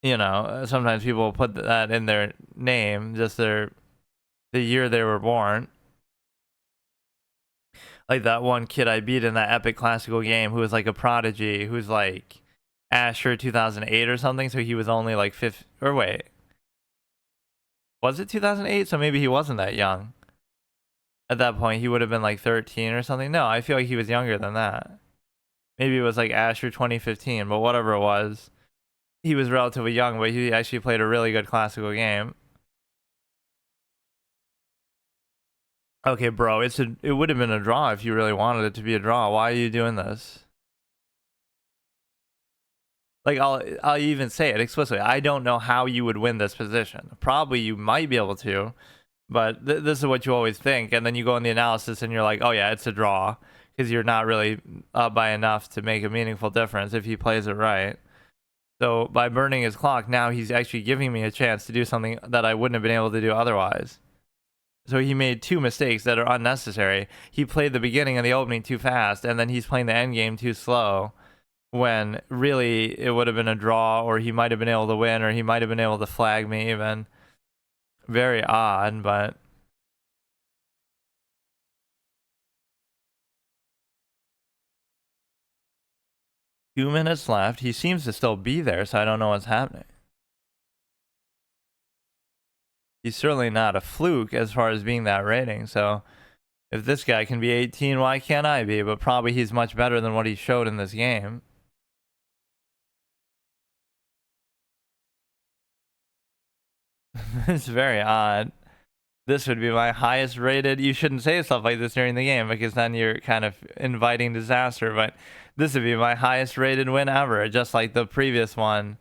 You know, sometimes people will put that in their name, just the year they were born. Like that one kid I beat in that epic classical game who was like a prodigy, who's like Asher 2008 or something, so he was only like 5, or wait, was it 2008? So maybe he wasn't that young. At that point, he would have been like 13 or something. No, I feel like he was younger than that. Maybe it was like Asher 2015, but whatever it was, he was relatively young, but he actually played a really good classical game. Okay, bro, it would have been a draw if you really wanted it to be a draw. Why are you doing this? Like I'll even say it explicitly. I don't know how you would win this position. Probably you might be able to, but this is what you always think, and then you go in the analysis and you're like, oh yeah, it's a draw because you're not really up by enough to make a meaningful difference if he plays it right. So by burning his clock, now he's actually giving me a chance to do something that I wouldn't have been able to do otherwise. So he made 2 mistakes that are unnecessary. He played the beginning and the opening too fast, and then he's playing the end game too slow, when really it would have been a draw, or he might have been able to win, or he might have been able to flag me even. Very odd, but... Two minutes left. He seems to still be there, so I don't know what's happening. He's certainly not a fluke as far as being that rating, so if this guy can be 18, why can't I be? But probably he's much better than what he showed in this game. It's very odd. This would be my highest rated. You shouldn't say stuff like this during the game because then you're kind of inviting disaster, but this would be my highest rated win ever, just like the previous one.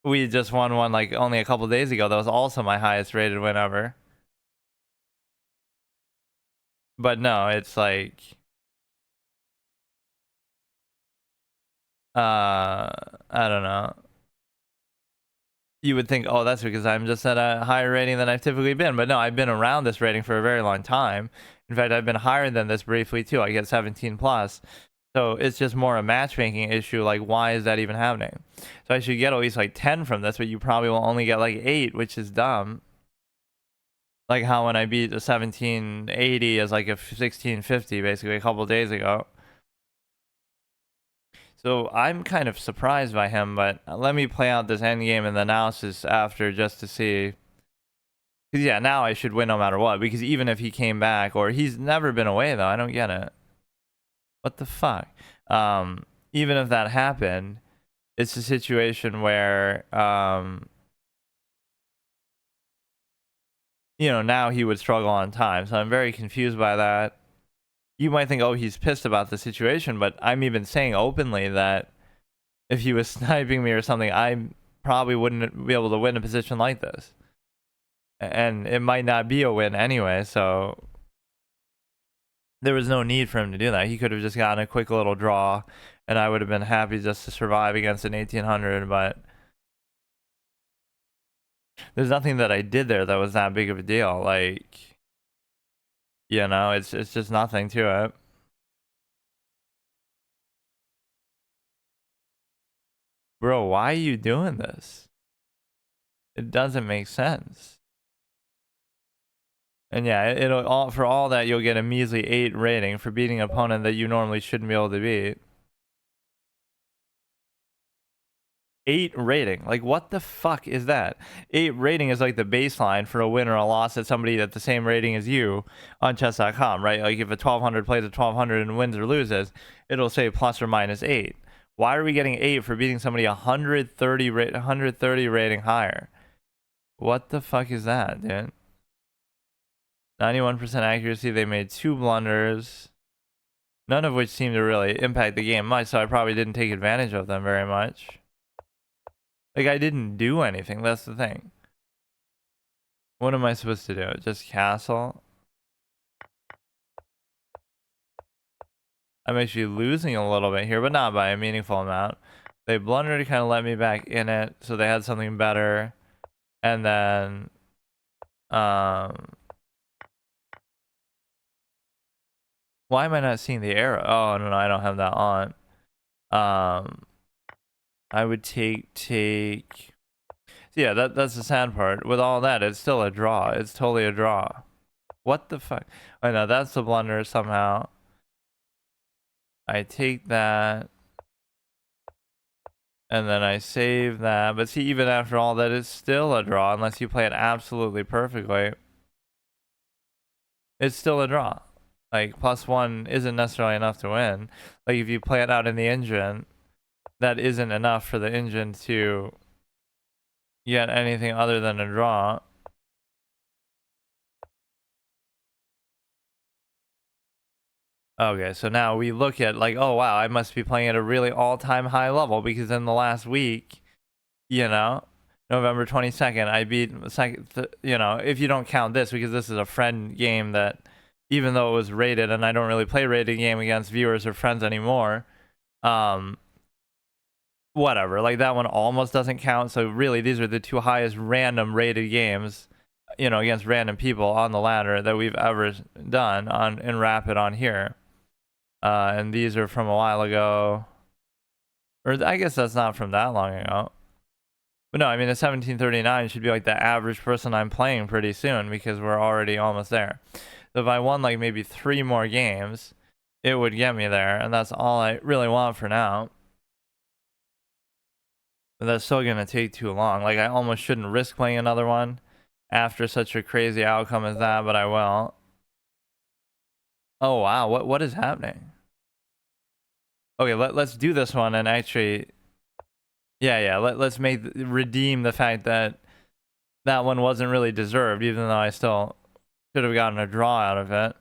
We just won one like only a couple days ago. That was also my highest rated win ever. But no, it's like I don't know. You would think, oh, that's because I'm just at a higher rating than I've typically been. But no, I've been around this rating for a very long time. In fact, I've been higher than this briefly too. I get 17 plus. So it's just more a matchmaking issue. Like, why is that even happening? So I should get at least like 10 from this, but you probably will only get like 8, which is dumb. Like how when I beat the 1780 as like a 1650 basically a couple days ago. So I'm kind of surprised by him, but let me play out this endgame and the analysis after just to see. Because yeah, now I should win no matter what, because even if he came back, or he's never been away though, I don't get it. What the fuck? Even if that happened, it's a situation where, you know, now he would struggle on time. So I'm very confused by that. You might think, oh, he's pissed about the situation, but I'm even saying openly that if he was sniping me or something, I probably wouldn't be able to win a position like this. And it might not be a win anyway, so there was no need for him to do that. He could have just gotten a quick little draw, and I would have been happy just to survive against an 1800, but there's nothing that I did there that was that big of a deal. Like, you know, it's just nothing to it. Bro, why are you doing this? It doesn't make sense. And yeah, it'll all for all that you'll get a measly 8 rating for beating an opponent that you normally shouldn't be able to beat. 8 rating. Like, what the fuck is that? 8 rating is like the baseline for a win or a loss at somebody at the same rating as you on chess.com, right? Like, if a 1200 plays a 1200 and wins or loses, it'll say plus or minus 8. Why are we getting 8 for beating somebody 130 rating higher? What the fuck is that, dude? 91% accuracy. They made 2 blunders, none of which seemed to really impact the game much, so I probably didn't take advantage of them very much. Like, I didn't do anything, that's the thing. What am I supposed to do? Just castle? I'm actually losing a little bit here, but not by a meaningful amount. They blundered to kind of let me back in it, so they had something better. And then, why am I not seeing the arrow? Oh, no, I don't have that on. I would take Yeah, that's the sad part. With all that, it's still a draw. It's totally a draw. What the fuck? I know, that's the blunder somehow. I take that. And then I save that. But see, even after all that, it's still a draw unless you play it absolutely perfectly. It's still a draw. Like, +1 isn't necessarily enough to win. Like, if you play it out in the engine, that isn't enough for the engine to get anything other than a draw. Okay, so now we look at like, oh wow, I must be playing at a really all-time high level because in the last week, you know, November 22nd, I beat you know, if you don't count this because this is a friend game that even though it was rated and I don't really play rated game against viewers or friends anymore, whatever, like that one almost doesn't count. So really these are the two highest random rated games, you know, against random people on the ladder that we've ever done on in Rapid on here. And these are from a while ago, or I guess that's not from that long ago. But no, I mean, the 1739 should be like the average person I'm playing pretty soon because we're already almost there. So if I won like maybe 3 more games, it would get me there, and that's all I really want for now. But that's still gonna take too long. Like, I almost shouldn't risk playing another one after such a crazy outcome as that, but I will. Oh wow, what is happening? Okay, let's do this one and actually, yeah, let's redeem the fact that that one wasn't really deserved, even though I still should have gotten a draw out of it.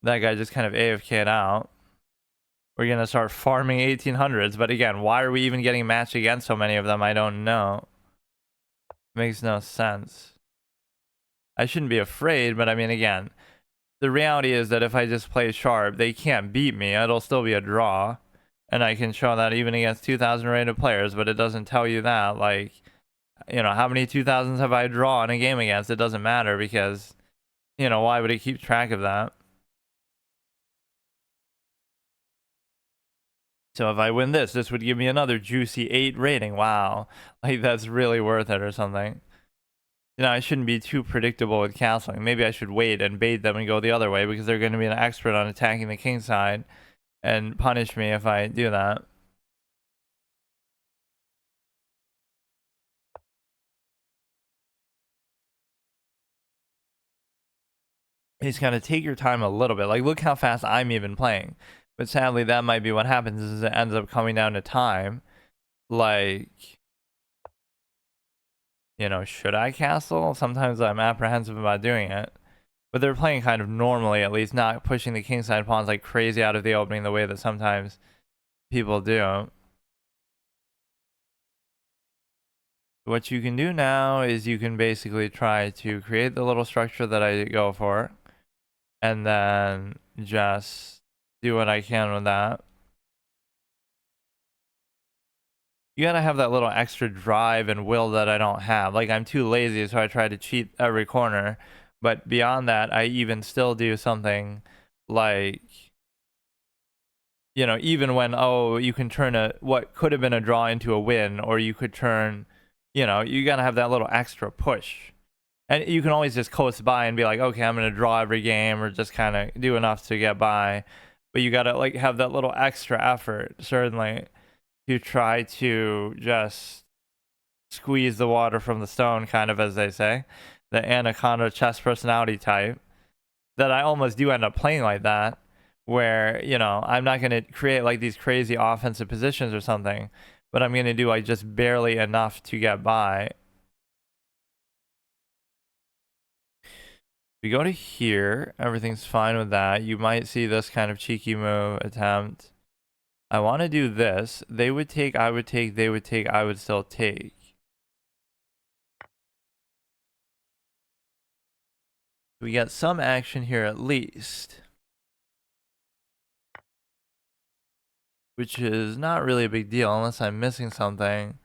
That guy just kind of AFK'd out. We're gonna start farming 1800s, but again, why are we even getting matched against so many of them? I don't know. Makes no sense. I shouldn't be afraid, but I mean, again, the reality is that if I just play sharp, they can't beat me. It'll still be a draw. And I can show that even against 2,000 rated players, but it doesn't tell you that. Like, you know, how many 2000s have I drawn in a game against? It doesn't matter because, you know, why would it keep track of that? So if I win this would give me another juicy 8 rating. Wow. Like, that's really worth it or something. You know, I shouldn't be too predictable with castling. Maybe I should wait and bait them and go the other way because they're going to be an expert on attacking the king side and punish me if I do that. You just gotta take your time a little bit. Like, look how fast I'm even playing. But sadly, that might be what happens is it ends up coming down to time. Like, you know, should I castle? Sometimes I'm apprehensive about doing it. But they're playing kind of normally, at least, not pushing the kingside pawns like crazy out of the opening the way that sometimes people do. What you can do now is you can basically try to create the little structure that I go for. And then just do what I can with that. You gotta have that little extra drive and will that I don't have. Like, I'm too lazy, so I try to cheat every corner. But beyond that, I even still do something like, you know, even when, oh, you can turn what could have been a draw into a win, or you could turn, you know, you gotta have that little extra push. And you can always just coast by and be like, okay, I'm gonna draw every game, or just kind of do enough to get by. But you gotta, like, have that little extra effort, certainly, to try to just squeeze the water from the stone, kind of, as they say, the anaconda chess personality type, that I almost do end up playing like that, where, you know, I'm not going to create like these crazy offensive positions or something, but I'm going to do like just barely enough to get by. We go to here, everything's fine with that. You might see this kind of cheeky move attempt. I want to do this. They would take, I would take, they would take, I would still take. We got some action here at least, which is not really a big deal unless I'm missing something.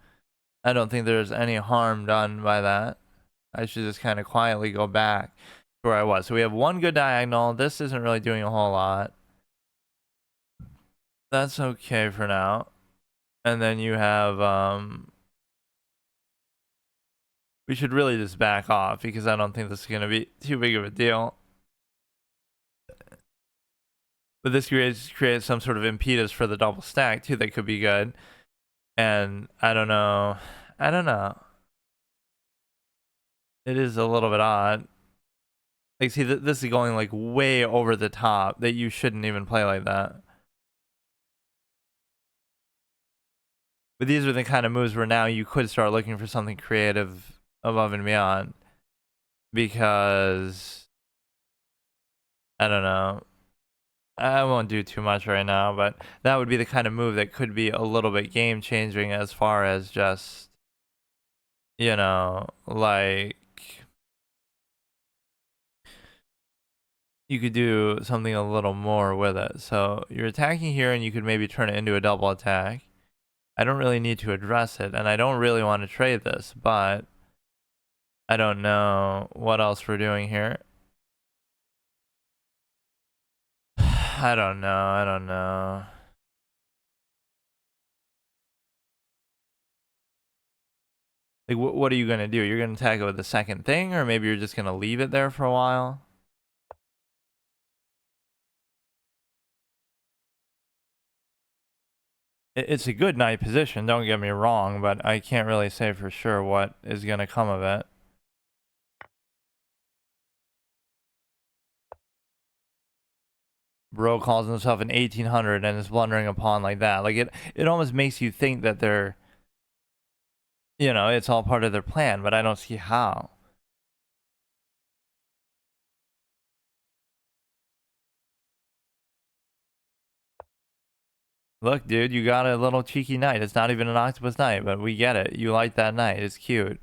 I don't think there's any harm done by that. I should just kind of quietly go back to where I was. So we have one good diagonal. This isn't really doing a whole lot. That's okay for now. And then you have we should really just back off because I don't think this is going to be too big of a deal. But this creates some sort of impetus for the double stack too that could be good. And I don't know. I don't know. It is a little bit odd. Like, see, this is going like way over the top that you shouldn't even play like that. But these are the kind of moves where now you could start looking for something creative above and beyond. Because, I don't know. I won't do too much right now, but that would be the kind of move that could be a little bit game changing as far as just, you know, like, you could do something a little more with it. So you're attacking here and you could maybe turn it into a double attack. I don't really need to address it, and I don't really want to trade this, but I don't know what else we're doing here. I don't know. Like, what are you going to do? You're going to attack it with the second thing, or maybe you're just going to leave it there for a while? It's a good knight position, don't get me wrong, but I can't really say for sure what is going to come of it. Bro calls himself an 1800 and is blundering a pawn like that. Like, it almost makes you think that they're, you know, it's all part of their plan, but I don't see how. Look, dude, you got a little cheeky knight. It's not even an octopus knight, but we get it. You like that knight. It's cute.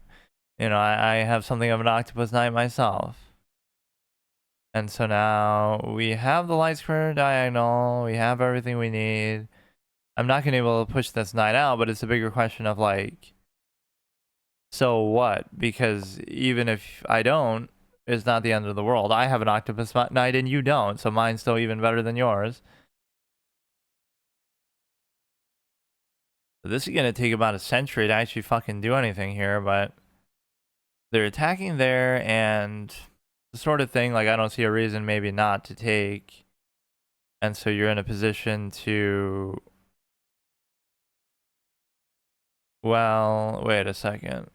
You know, I have something of an octopus knight myself. And so now we have the light square diagonal. We have everything we need. I'm not going to be able to push this knight out, but it's a bigger question of like, so what? Because even if I don't, it's not the end of the world. I have an octopus knight and you don't, so mine's still even better than yours. So this is going to take about a century to actually fucking do anything here, but they're attacking there, and the sort of thing, like, I don't see a reason maybe not to take. And so you're in a position to, well, wait a second.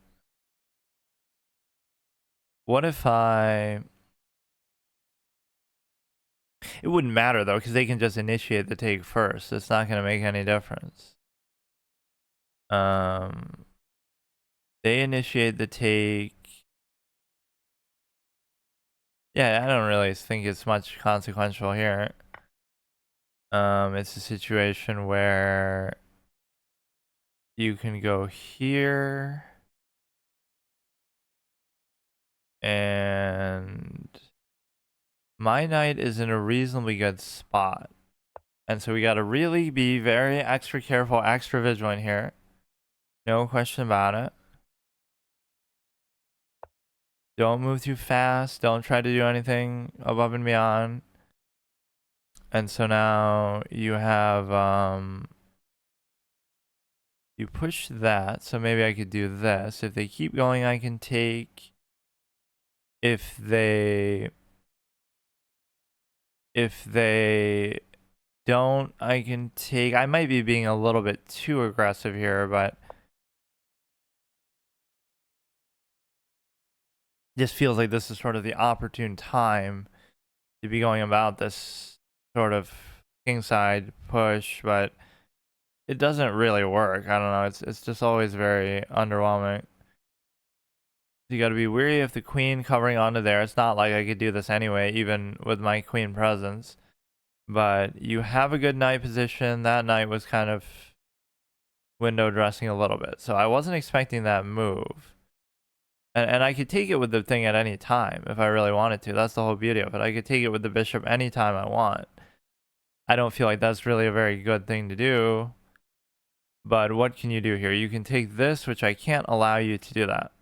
What if it wouldn't matter though, because they can just initiate the take first. It's not going to make any difference. They initiate the take. Yeah, I don't really think it's much consequential here. It's a situation where you can go here and my knight is in a reasonably good spot. And so we got to really be very extra careful, extra vigilant here. No question about it. Don't move too fast. Don't try to do anything above and beyond. And so now you have, you push that. So maybe I could do this. If they keep going, I can take, if they don't, I can take, I might be being a little bit too aggressive here, but just feels like this is sort of the opportune time to be going about this sort of kingside push, but it doesn't really work. I don't know. It's just always very underwhelming. You got to be wary of the queen covering onto there. It's not like I could do this anyway, even with my queen presence. But you have a good knight position. That knight was kind of window dressing a little bit. So I wasn't expecting that move. And I could take it with the thing at any time if I really wanted to. That's the whole beauty of it. I could take it with the bishop anytime I want. I don't feel like that's really a very good thing to do. But what can you do here? You can take this, which I can't allow you to do that.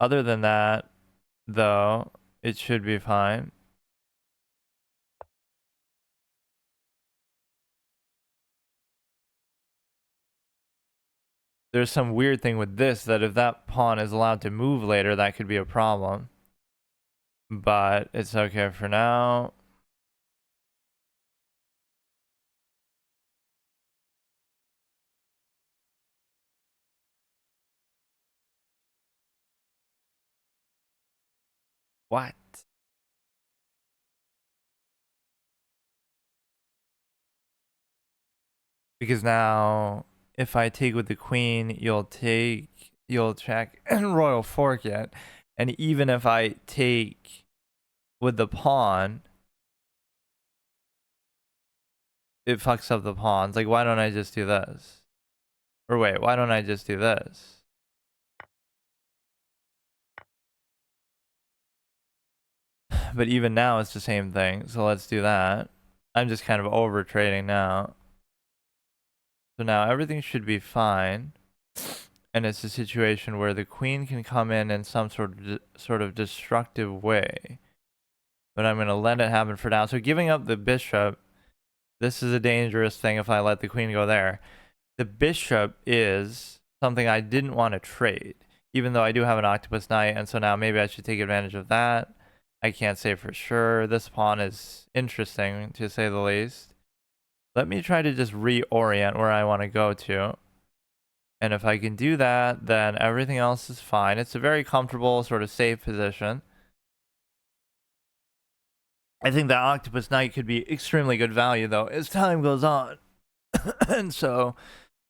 Other than that, though, it should be fine. there's some weird thing with this that if that pawn is allowed to move later, that could be a problem. But it's okay for now. What? Because now, if I take with the queen, you'll check and royal fork it. And even if I take with the pawn, it fucks up the pawns. Like, why don't I just do this? Or wait, why don't I just do this? But even now, it's the same thing. So let's do that. I'm just kind of over trading now. So now everything should be fine. And it's a situation where the queen can come in some sort of destructive way. But I'm going to let it happen for now. So giving up the bishop, this is a dangerous thing if I let the queen go there. The bishop is something I didn't want to trade, even though I do have an octopus knight. And so now maybe I should take advantage of that. I can't say for sure. This pawn is interesting, to say the least. Let me try to just reorient where I want to go to. And if I can do that, then everything else is fine. It's a very comfortable, sort of safe position. I think that octopus knight could be extremely good value, though, as time goes on. And so,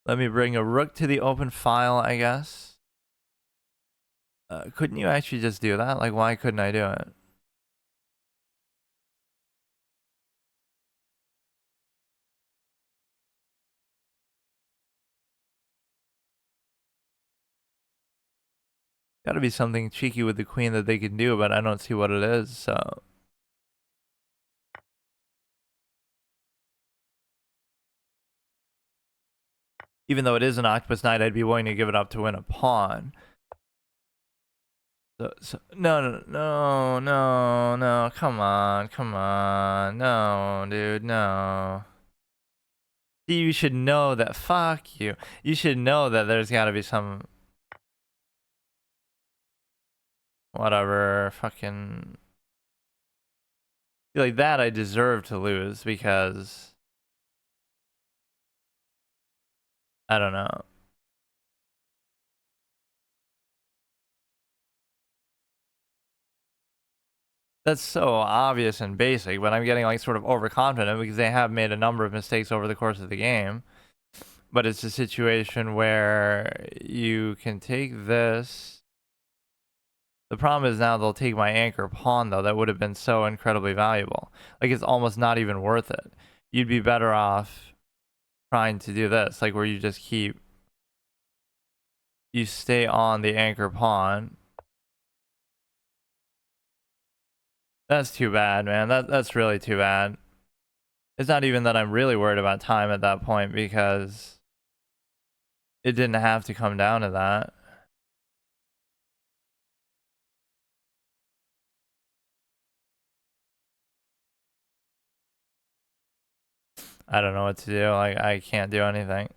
let me bring a rook to the open file, I guess. Couldn't you actually just do that? Like, why couldn't I do it? Gotta be something cheeky with the queen that they can do, but I don't see what it is, so. Even though it is an octopus knight, I'd be willing to give it up to win a pawn. No, come on, no, dude, no. See, you should know that, fuck you. You should know that there's gotta be some, whatever, fucking, like that I deserve to lose because, I don't know. That's so obvious and basic, but I'm getting like sort of overconfident because they have made a number of mistakes over the course of the game. But it's a situation where you can take this. The problem is now they'll take my anchor pawn, though. That would have been so incredibly valuable. Like, it's almost not even worth it. You'd be better off trying to do this, like where you just keep, you stay on the anchor pawn. That's too bad, man. That's really too bad. It's not even that I'm really worried about time at that point because it didn't have to come down to that. I don't know what to do. Like, I can't do anything.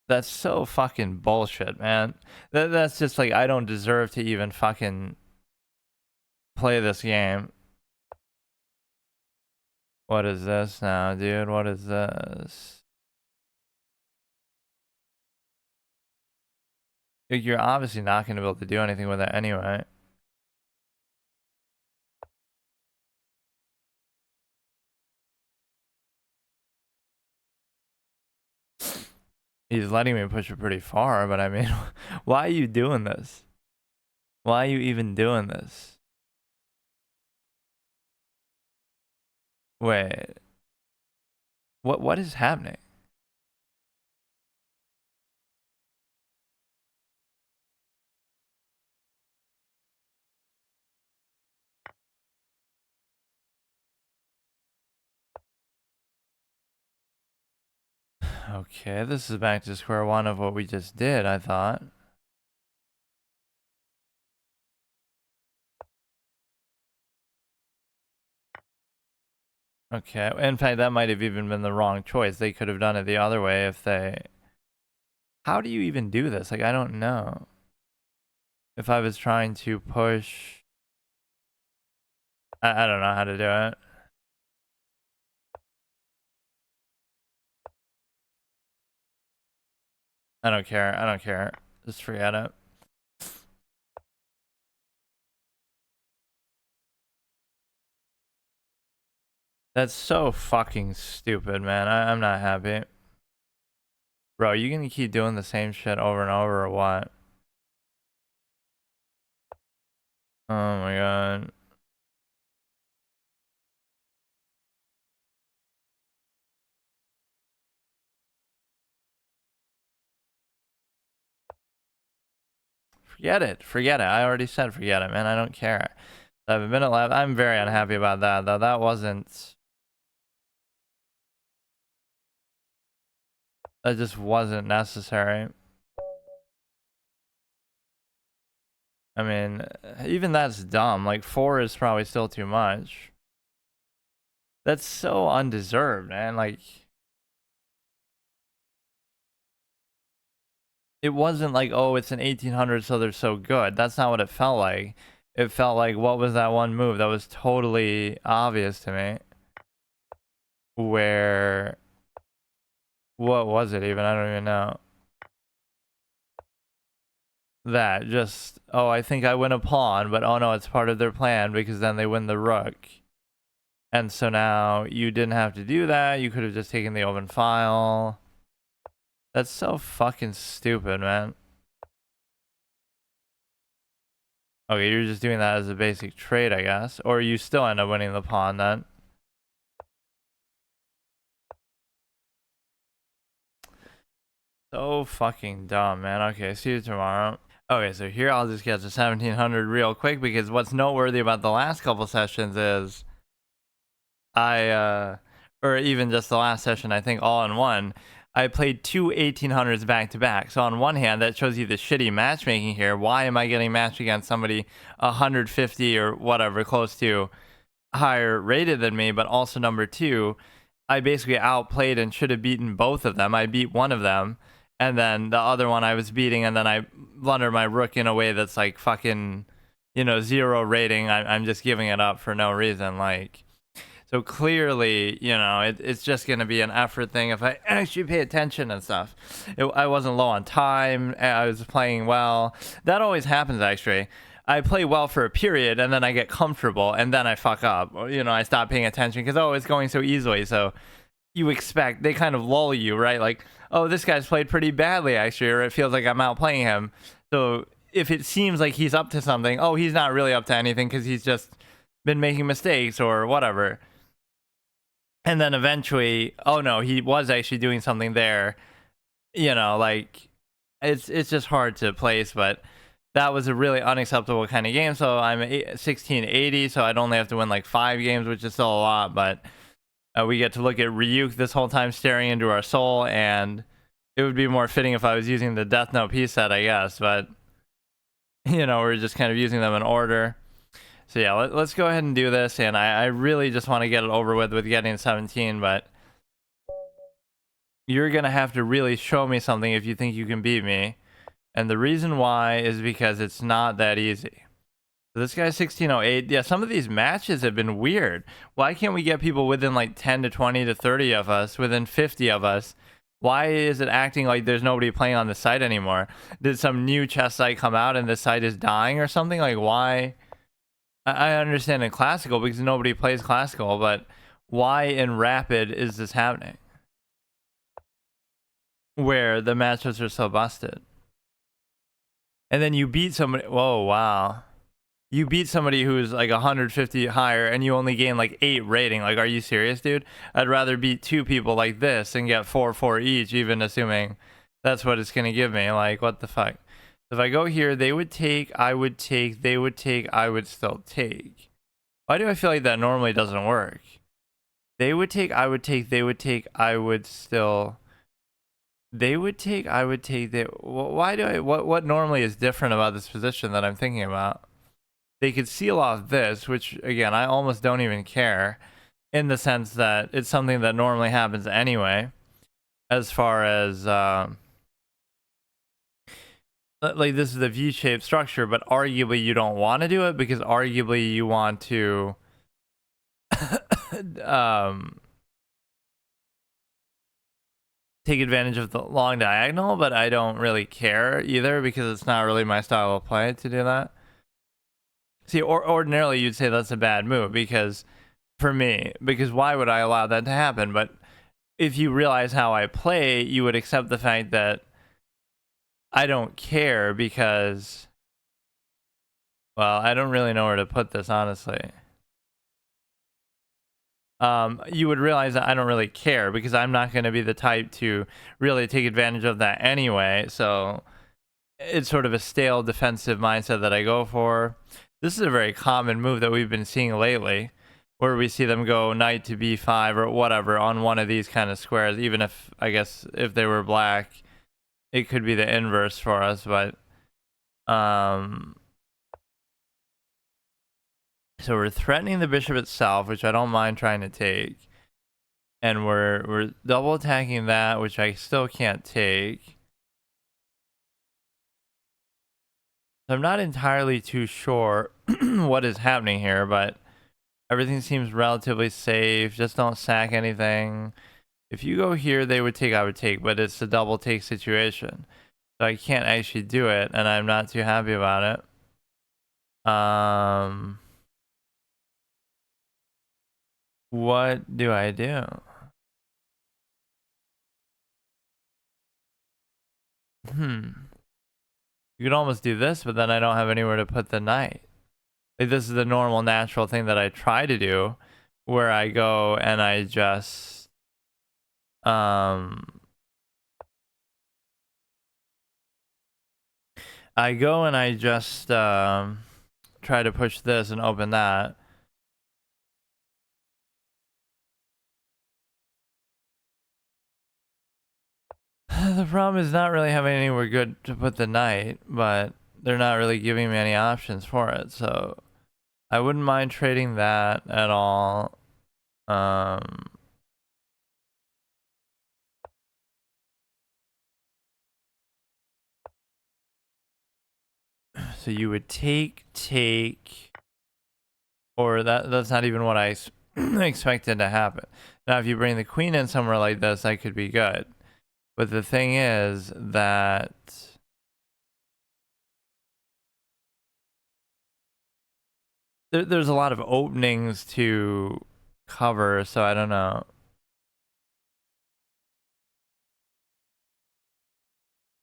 That's so fucking bullshit, man. That's just like, I don't deserve to even fucking play this game. What is this now, dude? What is this? You're obviously not going to be able to do anything with it anyway. He's letting me push it pretty far, but I mean, why are you doing this? Why are you even doing this? Wait. What is happening? Okay, this is back to square one of what we just did, I thought. Okay, in fact, that might have even been the wrong choice. They could have done it the other way if they... How do you even do this? Like, I don't know. If I was trying to push... I don't know how to do it. I don't care. I don't care. Just forget it. That's so fucking stupid, man. I'm not happy. Bro, you gonna keep doing the same shit over and over or what? Oh my god. Forget it. Forget it. I already said forget it, man. I don't care. I have a minute left. I'm very unhappy about that, though. That wasn't... That just wasn't necessary. I mean, even that's dumb. Like, 4 is probably still too much. That's so undeserved, man. Like... It wasn't like, oh, it's an 1800, so they're so good. That's not what it felt like. It felt like, what was that one move that was totally obvious to me? Where... What was it even? I don't even know. That, just, oh, I think I win a pawn, but oh no, it's part of their plan because then they win the rook. And so now you didn't have to do that. You could have just taken the open file. That's so fucking stupid, man. Okay, you're just doing that as a basic trade, I guess. Or you still end up winning the pawn then. So fucking dumb, man. Okay, see you tomorrow. Okay, so here I'll just get to 1700 real quick because what's noteworthy about the last couple sessions is or even just the last session, I think all in one, I played two 1800s back to back. So on one hand, that shows you the shitty matchmaking here. Why am I getting matched against somebody 150 or whatever, close to higher rated than me? But also number two, I basically outplayed and should have beaten both of them. I beat one of them, and then the other one I was beating, and then I blundered my rook in a way that's like fucking, 0 rating. I'm just giving it up for no reason. Like, so clearly, it's just going to be an effort thing if I actually pay attention and stuff. I wasn't low on time. I was playing well. That always happens, actually. I play well for a period, and then I get comfortable, and then I fuck up. I stop paying attention because, oh, it's going so easily. So you expect, they kind of lull you, right? Like, oh, this guy's played pretty badly, actually, or it feels like I'm outplaying him. So if it seems like he's up to something, oh, he's not really up to anything because he's just been making mistakes or whatever. And then eventually, oh no, he was actually doing something there. Like, it's just hard to place, but that was a really unacceptable kind of game. So I'm 1680, so I'd only have to win like 5 games, which is still a lot, but we get to look at Ryuk this whole time staring into our soul, and it would be more fitting if I was using the Death Note piece set, I guess, but we're just kind of using them in order. So yeah, let's go ahead and do this, and I really just want to get it over with getting 17, but you're going to have to really show me something if you think you can beat me, and the reason why is because it's not that easy. So this guy's 1608. Yeah, some of these matches have been weird. Why can't we get people within like 10 to 20 to 30 of us, within 50 of us? Why is it acting like there's nobody playing on the site anymore? Did some new chess site come out and the site is dying or something? Like, why? I understand in classical because nobody plays classical, but why in rapid is this happening? Where the matchups are so busted. And then you beat somebody. Whoa, wow. You beat somebody who's like 150 higher and you only gain like 8 rating. Like, are you serious, dude? I'd rather beat 2 people like this and get 4 each, even assuming that's what it's going to give me. Like, what the fuck? If I go here, they would take, I would take, they would take, I would still take. Why do I feel like that normally doesn't work? They would take, I would take, they would take, I would still... They would take, I would take, they... Why do I... What normally is different about this position that I'm thinking about? They could seal off this, which, again, I almost don't even care. in the sense that it's something that normally happens anyway, as far as like this is a V-shaped structure, but arguably you don't want to do it because arguably you want to take advantage of the long diagonal, but I don't really care either because it's not really my style of play to do that. See, ordinarily you'd say that's a bad move because for me, because why would I allow that to happen? But if you realize how I play, you would accept the fact that I don't care because, well, I don't really know where to put this, honestly. You would realize that I don't really care because I'm not going to be the type to really take advantage of that anyway. So it's sort of a stale defensive mindset that I go for. This is a very common move that we've been seeing lately, where we see them go knight to b5 or whatever on one of these kind of squares. Even if, I guess, if they were black, it could be the inverse for us. But so we're threatening the bishop itself, which I don't mind trying to take. And we're double attacking that, which I still can't take. I'm not entirely too sure what is happening here, but everything seems relatively safe. Just don't sack anything. If you go here, they would take, I would take, but it's a double take situation. So I can't actually do it, and I'm not too happy about it. What do I do? You could almost do this, but then I don't have anywhere to put the knight. Like, this is the normal, natural thing that I try to do, where I go and I just try to push this and open that. The problem is not really having anywhere good to put the knight, but they're not really giving me any options for it, so I wouldn't mind trading that at all. So you would take, or that's not even what I expected to happen. Now, if you bring the queen in somewhere like this, that could be good. But the thing is that there's a lot of openings to cover, so I don't know.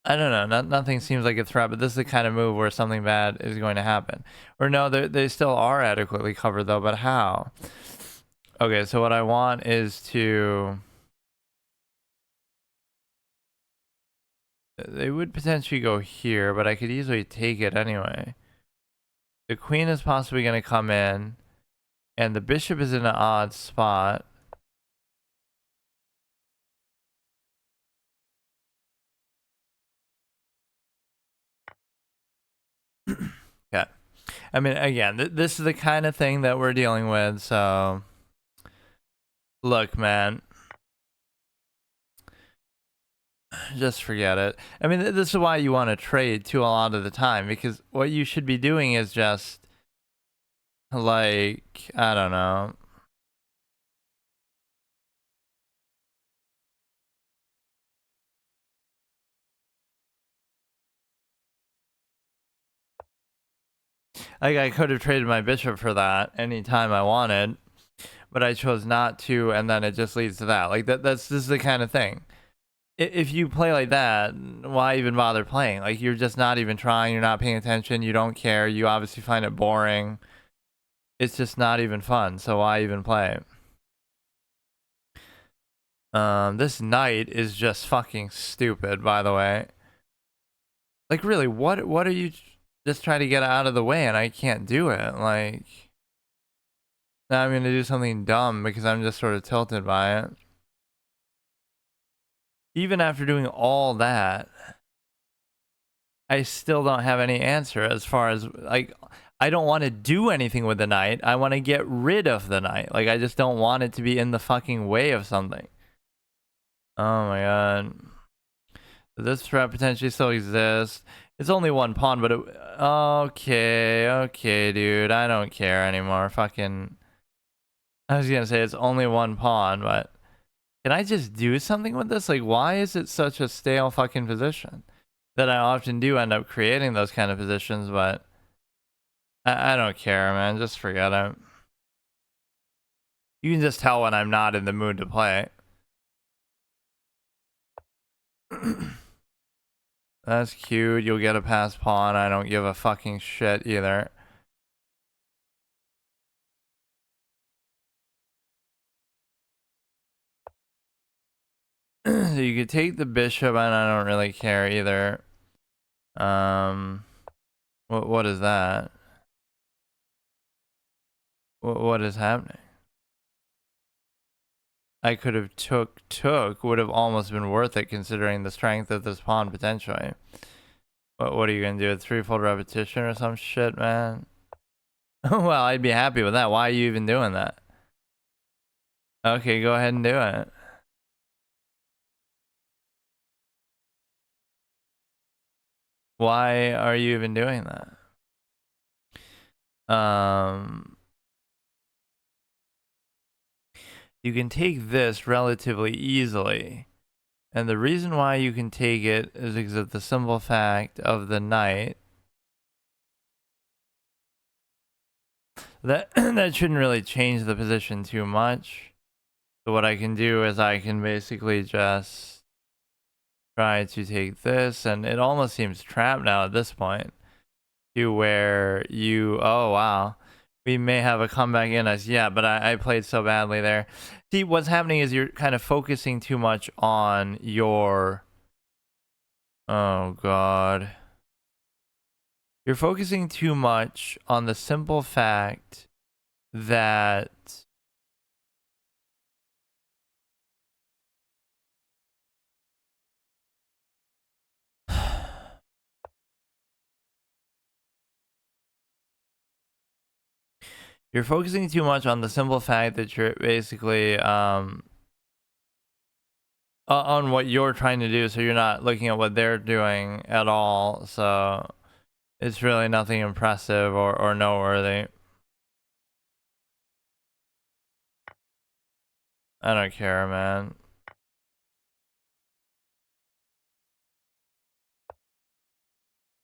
I don't know. Nothing seems like a threat, but this is the kind of move where something bad is going to happen. Or no, they still are adequately covered though, but how? Okay, so what I want is to... They would potentially go here, but I could easily take it anyway. The queen is possibly going to come in, and the bishop is in an odd spot. Yeah. I mean, again, this is the kind of thing that we're dealing with, so... Look, man. Just forget it. I mean, this is why you want to trade too a lot of the time, because what you should be doing is just... Like, I don't know... Like, I could have traded my bishop for that anytime I wanted, but I chose not to, and then it just leads to that. Like, this is the kind of thing. If you play like that, why even bother playing? Like, you're just not even trying, you're not paying attention, you don't care, you obviously find it boring. It's just not even fun, so why even play? This knight is just fucking stupid, by the way. Like, really, what are you just trying to get out of the way and I can't do it? Like, now I'm gonna do something dumb because I'm just sort of tilted by it. Even after doing all that, I still don't have any answer as far as, like, I don't want to do anything with the knight. I want to get rid of the knight. Like, I just don't want it to be in the fucking way of something. Oh my god. This threat potentially still exists. It's only one pawn, but okay, dude. I don't care anymore. Fucking... I was gonna say it's only one pawn, but... Can I just do something with this? Like, why is it such a stale fucking position? That I often do end up creating those kind of positions, but... I don't care, man. Just forget it. You can just tell when I'm not in the mood to play. That's cute. You'll get a pass pawn. I don't give a fucking shit either. So you could take the bishop, and I don't really care either. What is that? What is happening? I could have took would have almost been worth it considering the strength of this pawn potentially. What are you gonna do? A threefold repetition or some shit, man? Well, I'd be happy with that. Why are you even doing that? Okay, go ahead and do it. Why are you even doing that? You can take this relatively easily. And the reason why you can take it is because of the simple fact of the knight. That shouldn't really change the position too much. So what I can do is I can basically just try to take this, and it almost seems trapped now at this point. To where you, oh wow, we may have a comeback in us. Yeah, but I played so badly there. See, what's happening is you're kind of focusing too much on your... Oh, God. You're focusing too much on the simple fact that... You're focusing too much on the simple fact that you're basically... on what you're trying to do, so you're not looking at what they're doing at all, so it's really nothing impressive or noteworthy. I don't care, man.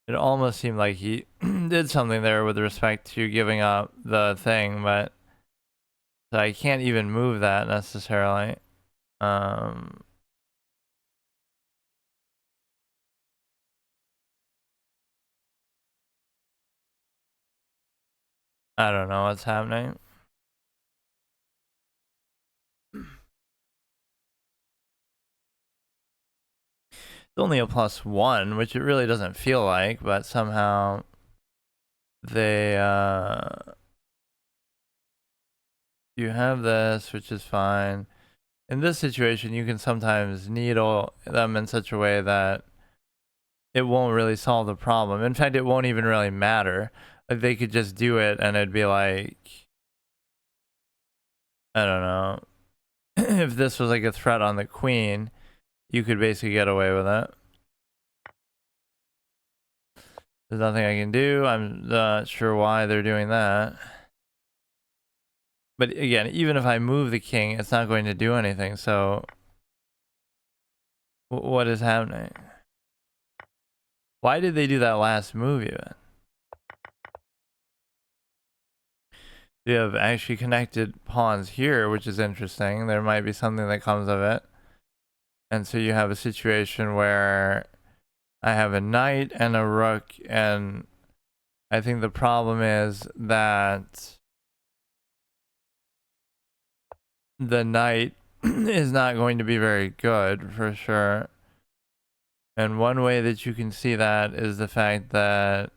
It almost seemed like he did something there with respect to giving up the thing, but so I can't even move that necessarily. I don't know what's happening. It's only a +1, which it really doesn't feel like, but somehow they you have this, which is fine. In this situation, you can sometimes needle them in such a way that it won't really solve the problem. In fact, it won't even really matter. Like, they could just do it and it'd be like, I don't know. If this was like a threat on the queen, you could basically get away with it. There's nothing I can do. I'm not sure why they're doing that. But again, even if I move the king, it's not going to do anything. So what is happening? Why did they do that last move even? You have actually connected pawns here, which is interesting. There might be something that comes of it. And so you have a situation where I have a knight and a rook, and I think the problem is that the knight is not going to be very good for sure. And one way that you can see that is the fact that,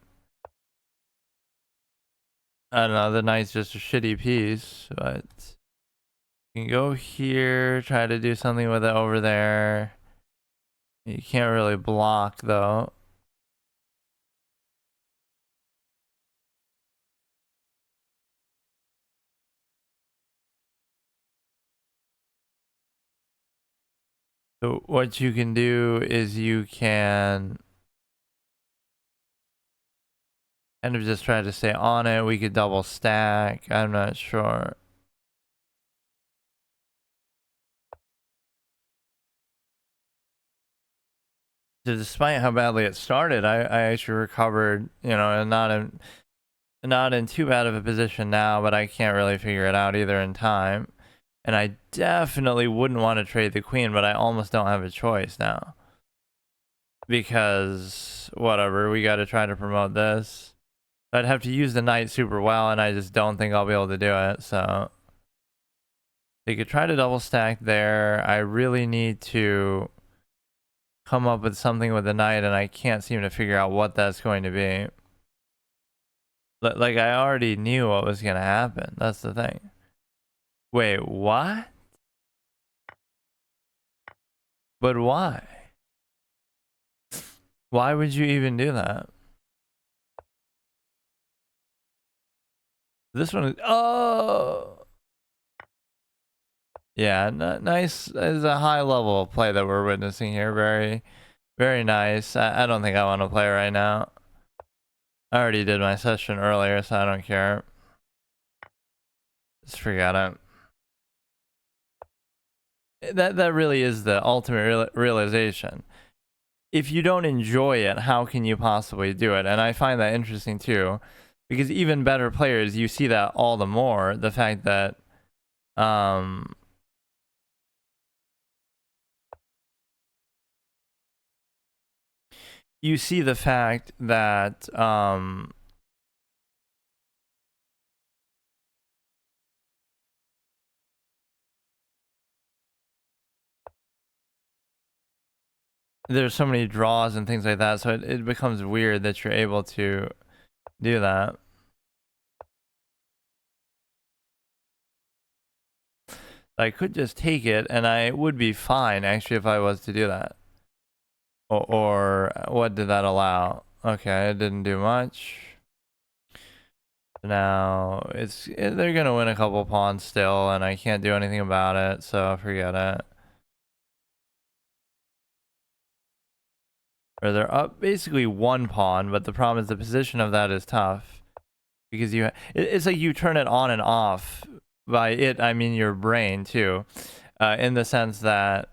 I don't know, the knight's just a shitty piece, but you can go here, try to do something with it over there. You can't really block though. So what you can do is you can kind of just try to stay on it. We could double stack. I'm not sure. So despite how badly it started, I actually recovered, you know, and not in too bad of a position now, but I can't really figure it out either in time. And I definitely wouldn't want to trade the queen, but I almost don't have a choice now. Because, whatever, we got to try to promote this. I'd have to use the knight super well, and I just don't think I'll be able to do it, so... They could try to double stack there. I really need to come up with something with the knight, and I can't seem to figure out what that's going to be. Like, I already knew what was going to happen. That's the thing. Wait, what? But why? Why would you even do that? This one is... Oh! Yeah, nice. Is a high level of play that we're witnessing here. Very, very nice. I don't think I want to play right now. I already did my session earlier, so I don't care. Just forget it. That really is the ultimate realization. If you don't enjoy it, how can you possibly do it? And I find that interesting too, because even better players, you see that all the more. The fact that, you see the fact that, there's so many draws and things like that, so it becomes weird that you're able to do that. I could just take it, and I would be fine, actually, if I was to do that. Or what did that allow? Okay, it didn't do much. Now, they're going to win a couple pawns still, and I can't do anything about it, so forget it. Or they're up basically one pawn, but the problem is the position of that is tough. Because it's like you turn it on and off. By it, I mean your brain, too. In the sense that,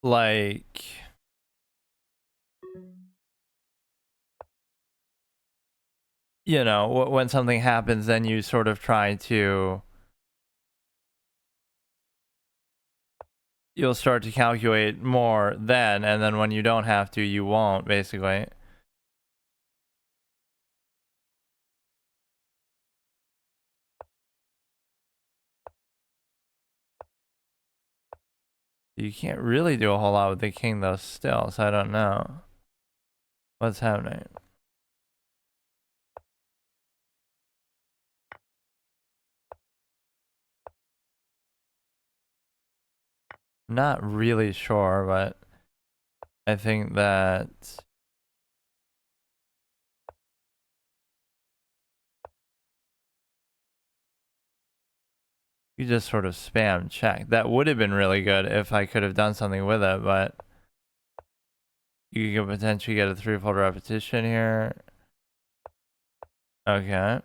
like... You know, when something happens, then you sort of try to... You'll start to calculate more then, and then when you don't have to, you won't, basically. You can't really do a whole lot with the king, though, still, so I don't know what's happening. Not really sure, but I think that... You just sort of spam check. That would have been really good if I could have done something with it, but... You could potentially get a threefold repetition here. Okay.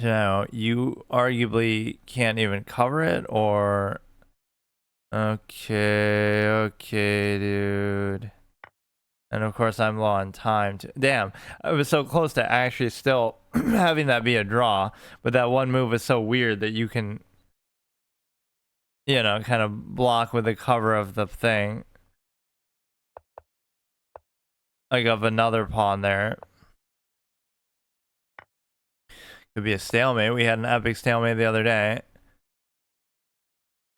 So, you arguably can't even cover it, or... Okay, dude. And of course, I'm low on time. Damn, I was so close to actually still having that be a draw, but that one move is so weird that you can, you know, kind of block with the cover of the thing. Like of another pawn there. Could be a stalemate. We had an epic stalemate the other day.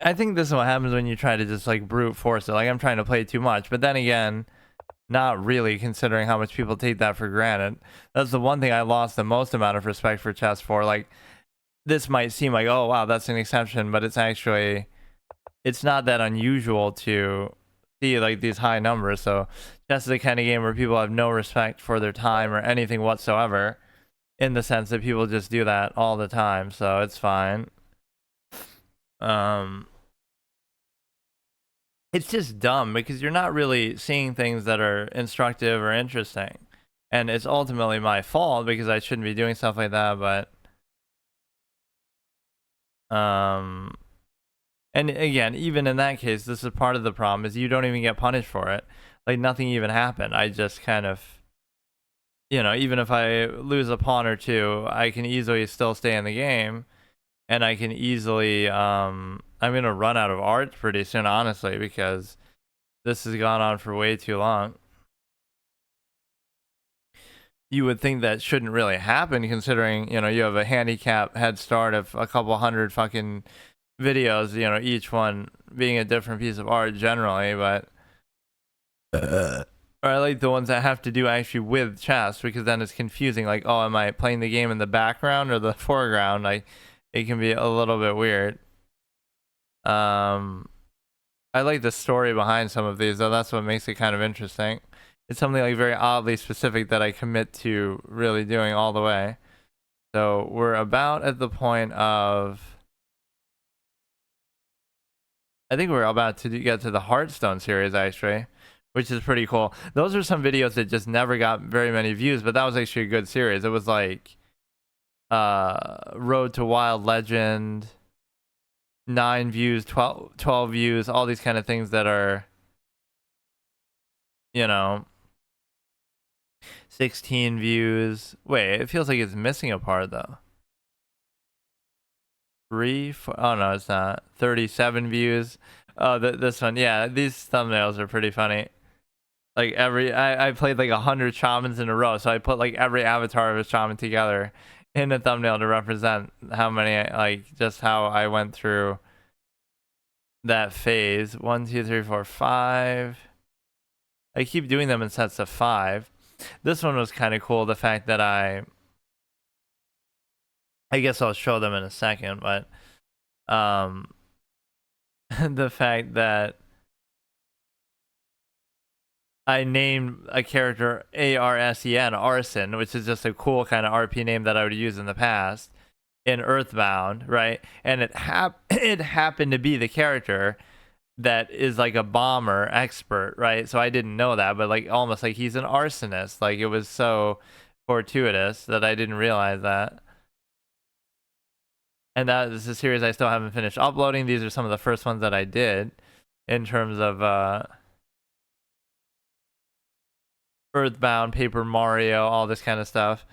I think this is what happens when you try to just like brute force it. Like I'm trying to play too much, but then again, not really, considering how much people take that for granted. That's the one thing I lost the most amount of respect for chess for. Like, this might seem like, oh wow, that's an exception, but it's actually, it's not that unusual to see like these high numbers. So That's the kind of game where people have no respect for their time or anything whatsoever, in the sense that people just do that all the time, so it's fine. It's just dumb because you're not really seeing things that are instructive or interesting. And it's ultimately my fault because I shouldn't be doing stuff like that, but and again, even in that case, this is part of the problem is you don't even get punished for it. Like nothing even happened. I just kind of, even if I lose a pawn or two, I can easily still stay in the game, and I can easily I'm gonna run out of art pretty soon, honestly, because this has gone on for way too long. You would think that shouldn't really happen, considering you have a handicap head start of a couple hundred fucking videos, each one being a different piece of art generally, but or I like the ones that have to do actually with chess, because then it's confusing, like, oh, am I playing the game in the background or the foreground? Like, it can be a little bit weird. I like the story behind some of these, though. That's what makes it kind of interesting. It's something like very oddly specific that I commit to really doing all the way. So we're about at the point of, I think we're about to get to the Hearthstone series, actually, which is pretty cool. Those are some videos that just never got very many views, but that was actually a good series. It was like Road to Wild Legend, 9 views, 12 views, all these kind of things that are, 16 views. Wait, it feels like it's missing a part, though. 3, 4, oh no, it's not. 37 views. Oh, this one, yeah, these thumbnails are pretty funny. Like I played like 100 shamans in a row, so I put like every avatar of a shaman together in a thumbnail to represent how many, like, just how I went through that phase. 1, 2, 3, 4, 5. I keep doing them in sets of 5. This one was kind of cool. The fact that I guess I'll show them in a second, but the fact that I named a character Arsen, Arson, which is just a cool kind of RP name that I would use in the past in Earthbound, right? And it happened to be the character that is like a bomber expert, right? So I didn't know that, but like almost like he's an arsonist. Like it was so fortuitous that I didn't realize that. And that is a series I still haven't finished uploading. These are some of the first ones that I did in terms of Earthbound, Paper Mario, all this kind of stuff.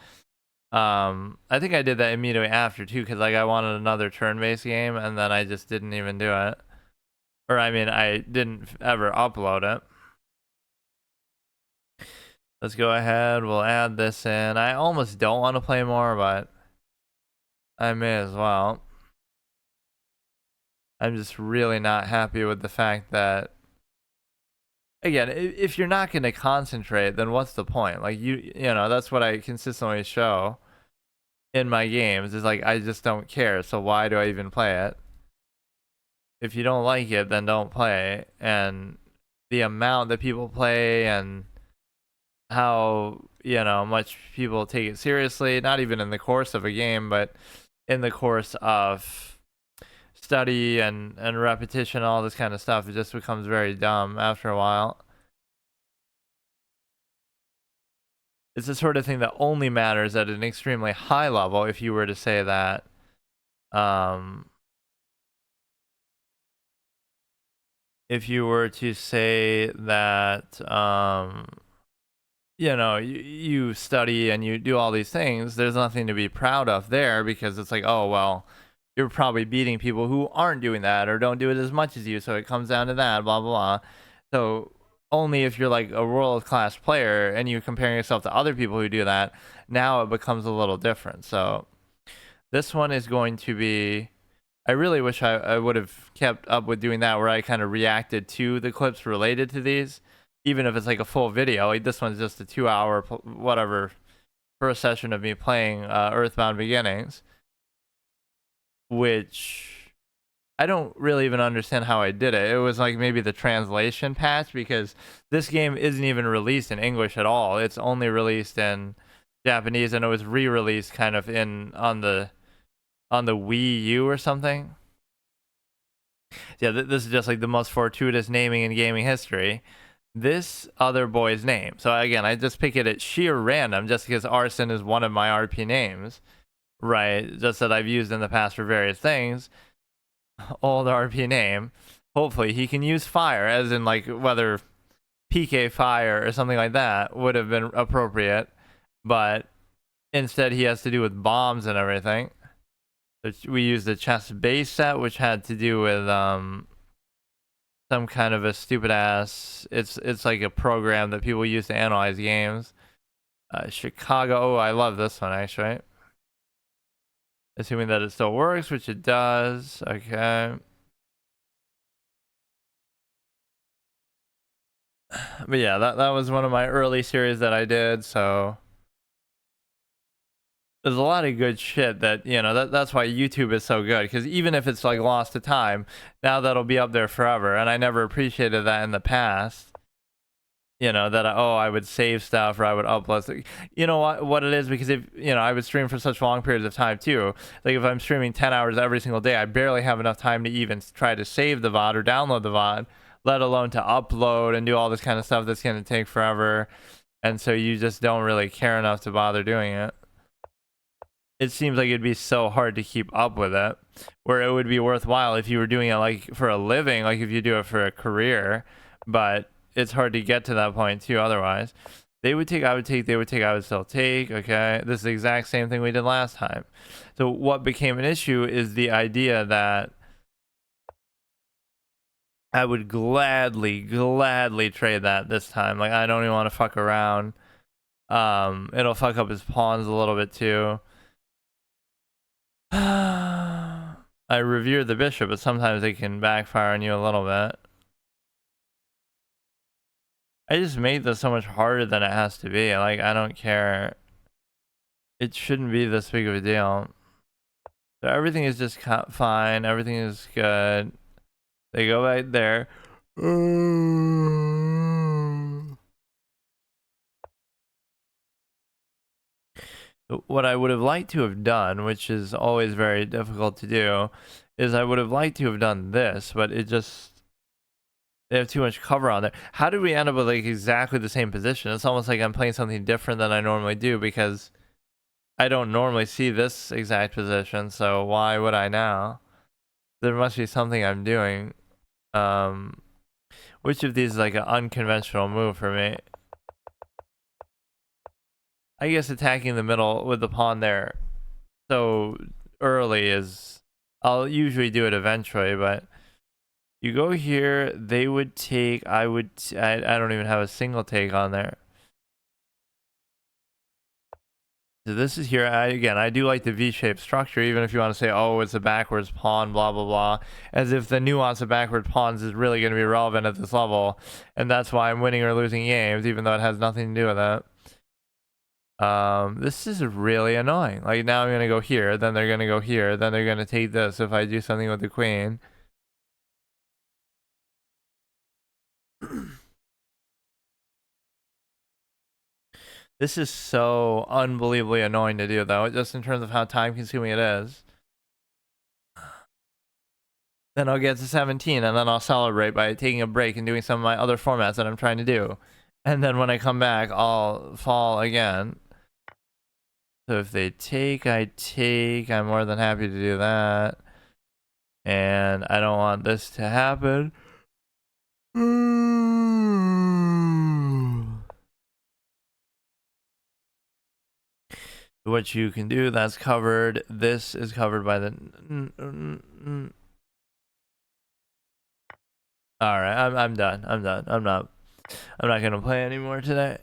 I think I did that immediately after too, because like I wanted another turn-based game, and then I just didn't even do it. Or I mean, I didn't ever upload it. Let's go ahead. We'll add this in. I almost don't want to play more, but I may as well. I'm just really not happy with the fact that, again, if you're not going to concentrate, then what's the point? Like that's what I consistently show in my games, is like I just don't care. So why do I even play it? If you don't like it, then don't play. And the amount that people play and how much people take it seriously, not even in the course of a game, but in the course of study and repetition, all this kind of stuff, it just becomes very dumb after a while. It's the sort of thing that only matters at an extremely high level. If you were to say that you study and you do all these things, there's nothing to be proud of there, because it's like, oh, well, you're probably beating people who aren't doing that or don't do it as much as you, so it comes down to that, blah, blah, blah. So only if you're like a world-class player and you're comparing yourself to other people who do that, now it becomes a little different. So this one is going to be, I really wish I would have kept up with doing that, where I kind of reacted to the clips related to these, even if it's like a full video. Like this one's just a 2-hour whatever first session of me playing Earthbound Beginnings, which I don't really even understand how I did it. It was like maybe the translation patch, because this game isn't even released in English at all. It's only released in Japanese, and it was re-released kind of on the Wii U or something. Yeah, this is just like the most fortuitous naming in gaming history. This other boy's name. So again, I just pick it at sheer random just because Arson is one of my RP names, right? Just that I've used in the past for various things. Old RP name. Hopefully he can use fire, as in like whether PK fire or something like that would have been appropriate, but instead he has to do with bombs and everything. We used the chest base set, which had to do with some kind of a stupid ass. It's like a program that people use to analyze games. Chicago. Oh, I love this one actually. Assuming that it still works, which it does. Okay. But yeah, that was one of my early series that I did. So there's a lot of good shit that, you know, that's why YouTube is so good, because even if it's like lost to time, now that'll be up there forever. And I never appreciated that in the past, you know, that I would save stuff or I would upload. You know what it is, because if, you know, I would stream for such long periods of time too. Like if I'm streaming 10 hours every single day, I barely have enough time to even try to save the VOD or download the VOD, let alone to upload and do all this kind of stuff that's going to take forever. And so you just don't really care enough to bother doing it. It seems like it'd be so hard to keep up with it, where it would be worthwhile if you were doing it like for a living, like if you do it for a career, but it's hard to get to that point too otherwise. They would take, I would take, they would take, I would still take. Okay, this is the exact same thing we did last time. So what became an issue is the idea that I would gladly trade that this time. Like I don't even want to fuck around. It'll fuck up his pawns a little bit too. I revere the bishop, but sometimes it can backfire on you a little bit. I just made this so much harder than it has to be. Like, I don't care. It shouldn't be this big of a deal. So everything is just fine. Everything is good. They go right there. What I would have liked to have done, which is always very difficult to do, is I would have liked to have done this, but it just, they have too much cover on there. How did we end up with like exactly the same position? It's almost like I'm playing something different than I normally do, because I don't normally see this exact position, so why would I now? There must be something I'm doing. Which of these is like an unconventional move for me? I guess attacking the middle with the pawn there so early is, I'll usually do it eventually, but you go here, they would take, I don't even have a single take on there. So this is here. Again, I do like the V-shaped structure, even if you want to say, oh, it's a backwards pawn, blah, blah, blah. As if the nuance of backwards pawns is really going to be relevant at this level. And that's why I'm winning or losing games, even though it has nothing to do with that. This is really annoying. Like, now I'm going to go here, then they're going to go here, then they're going to take this if I do something with the queen. This is so unbelievably annoying to do, though, just in terms of how time-consuming it is. Then I'll get to 17, and then I'll celebrate by taking a break and doing some of my other formats that I'm trying to do. And then when I come back, I'll fall again. So if they take, I take. I'm more than happy to do that. And I don't want this to happen. What you can do, that's covered. This is covered by the... Alright, I'm done. I'm done. I'm not gonna play anymore today.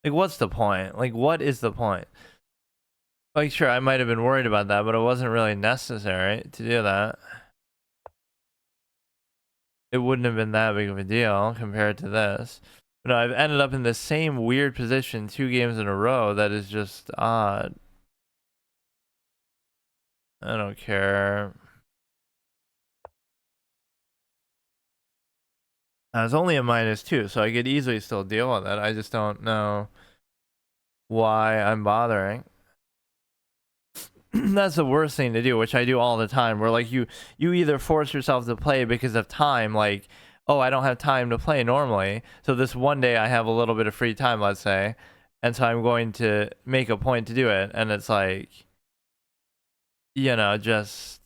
Like, what's the point? Like, what is the point? Like, sure, I might have been worried about that, but it wasn't really necessary to do that. It wouldn't have been that big of a deal compared to this. But no, I've ended up in the same weird position 2 games in a row that is just odd. I don't care. It's only a -2, so I could easily still deal with it. I just don't know why I'm bothering. That's the worst thing to do, which I do all the time, where like you either force yourself to play because of time, like, oh, I don't have time to play normally, so this one day I have a little bit of free time, let's say, and so I'm going to make a point to do it, and it's like, just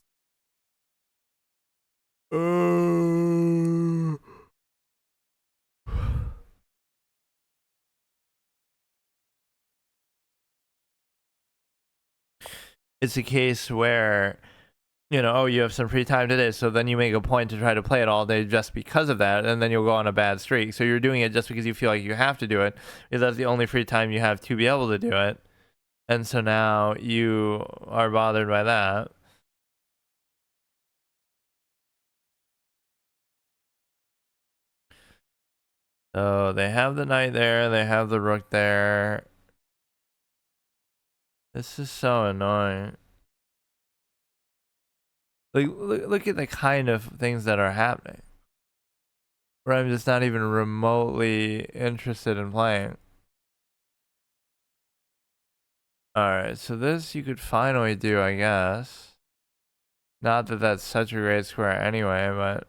it's a case where, oh, you have some free time today, so then you make a point to try to play it all day just because of that, and then you'll go on a bad streak. So you're doing it just because you feel like you have to do it, because that's the only free time you have to be able to do it. And so now you are bothered by that. So they have the knight there, they have the rook there. This is so annoying. Like, look at the kind of things that are happening, where I'm just not even remotely interested in playing. Alright, so this you could finally do, I guess. Not that that's such a great square anyway, but...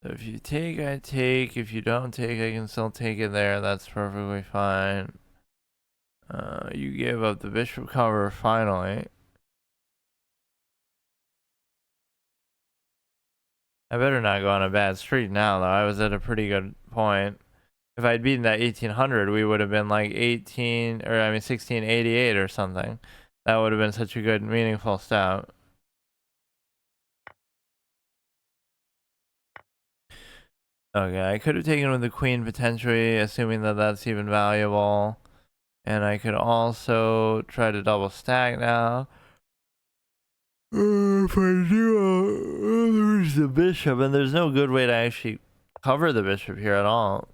So if you take, I take. If you don't take, I can still take it there. That's perfectly fine. You gave up the bishop cover finally. I better not go on a bad streak now, though. I was at a pretty good point. If I'd beaten that 1800, we would have been like 1688 or something. That would have been such a good, meaningful step. Okay, I could have taken with the queen potentially, assuming that that's even valuable. And I could also try to double stack now. If I do, there's the bishop, and there's no good way to actually cover the bishop here at all.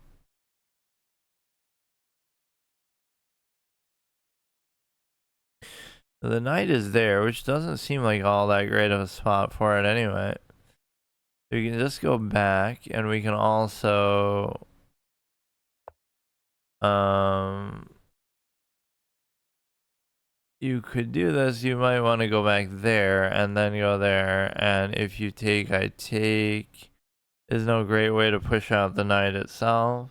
The knight is there, which doesn't seem like all that great of a spot for it anyway. We can just go back, and we can also... You could do this. You might want to go back there, and then go there, and if you take, I take... There's no great way to push out the knight itself.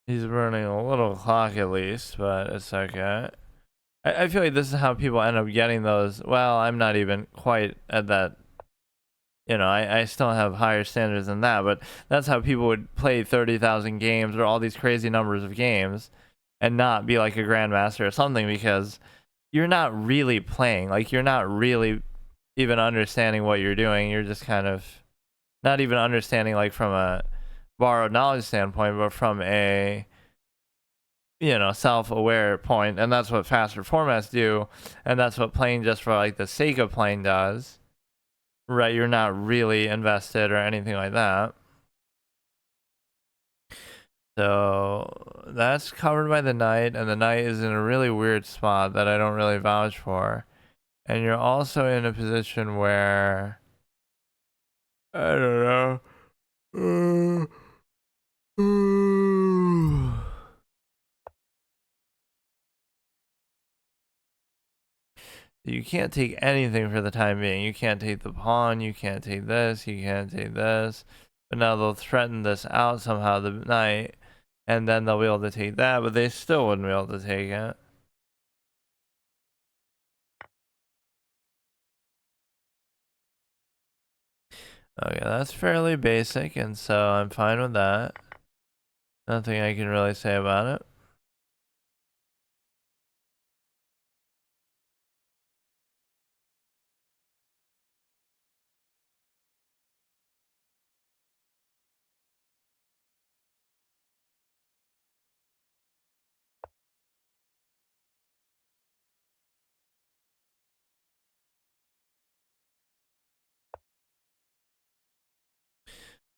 He's burning a little clock at least, but it's okay. I feel like this is how people end up getting those. Well, I'm not even quite at that. I still have higher standards than that, but that's how people would play 30,000 games or all these crazy numbers of games and not be like a grandmaster or something, because you're not really playing. Like, you're not really even understanding what you're doing. You're just kind of not even understanding, like, from a borrowed knowledge standpoint, but from a self-aware point. And that's what faster formats do, and that's what playing just for like the sake of playing does, right? You're not really invested or anything like that. So that's covered by the knight, and the knight is in a really weird spot that I don't really vouch for. And you're also in a position where I don't know. You can't take anything for the time being. You can't take the pawn, you can't take this, you can't take this. But now they'll threaten this out somehow, the knight, and then they'll be able to take that, but they still wouldn't be able to take it. Okay, that's fairly basic, and so I'm fine with that. Nothing I can really say about it.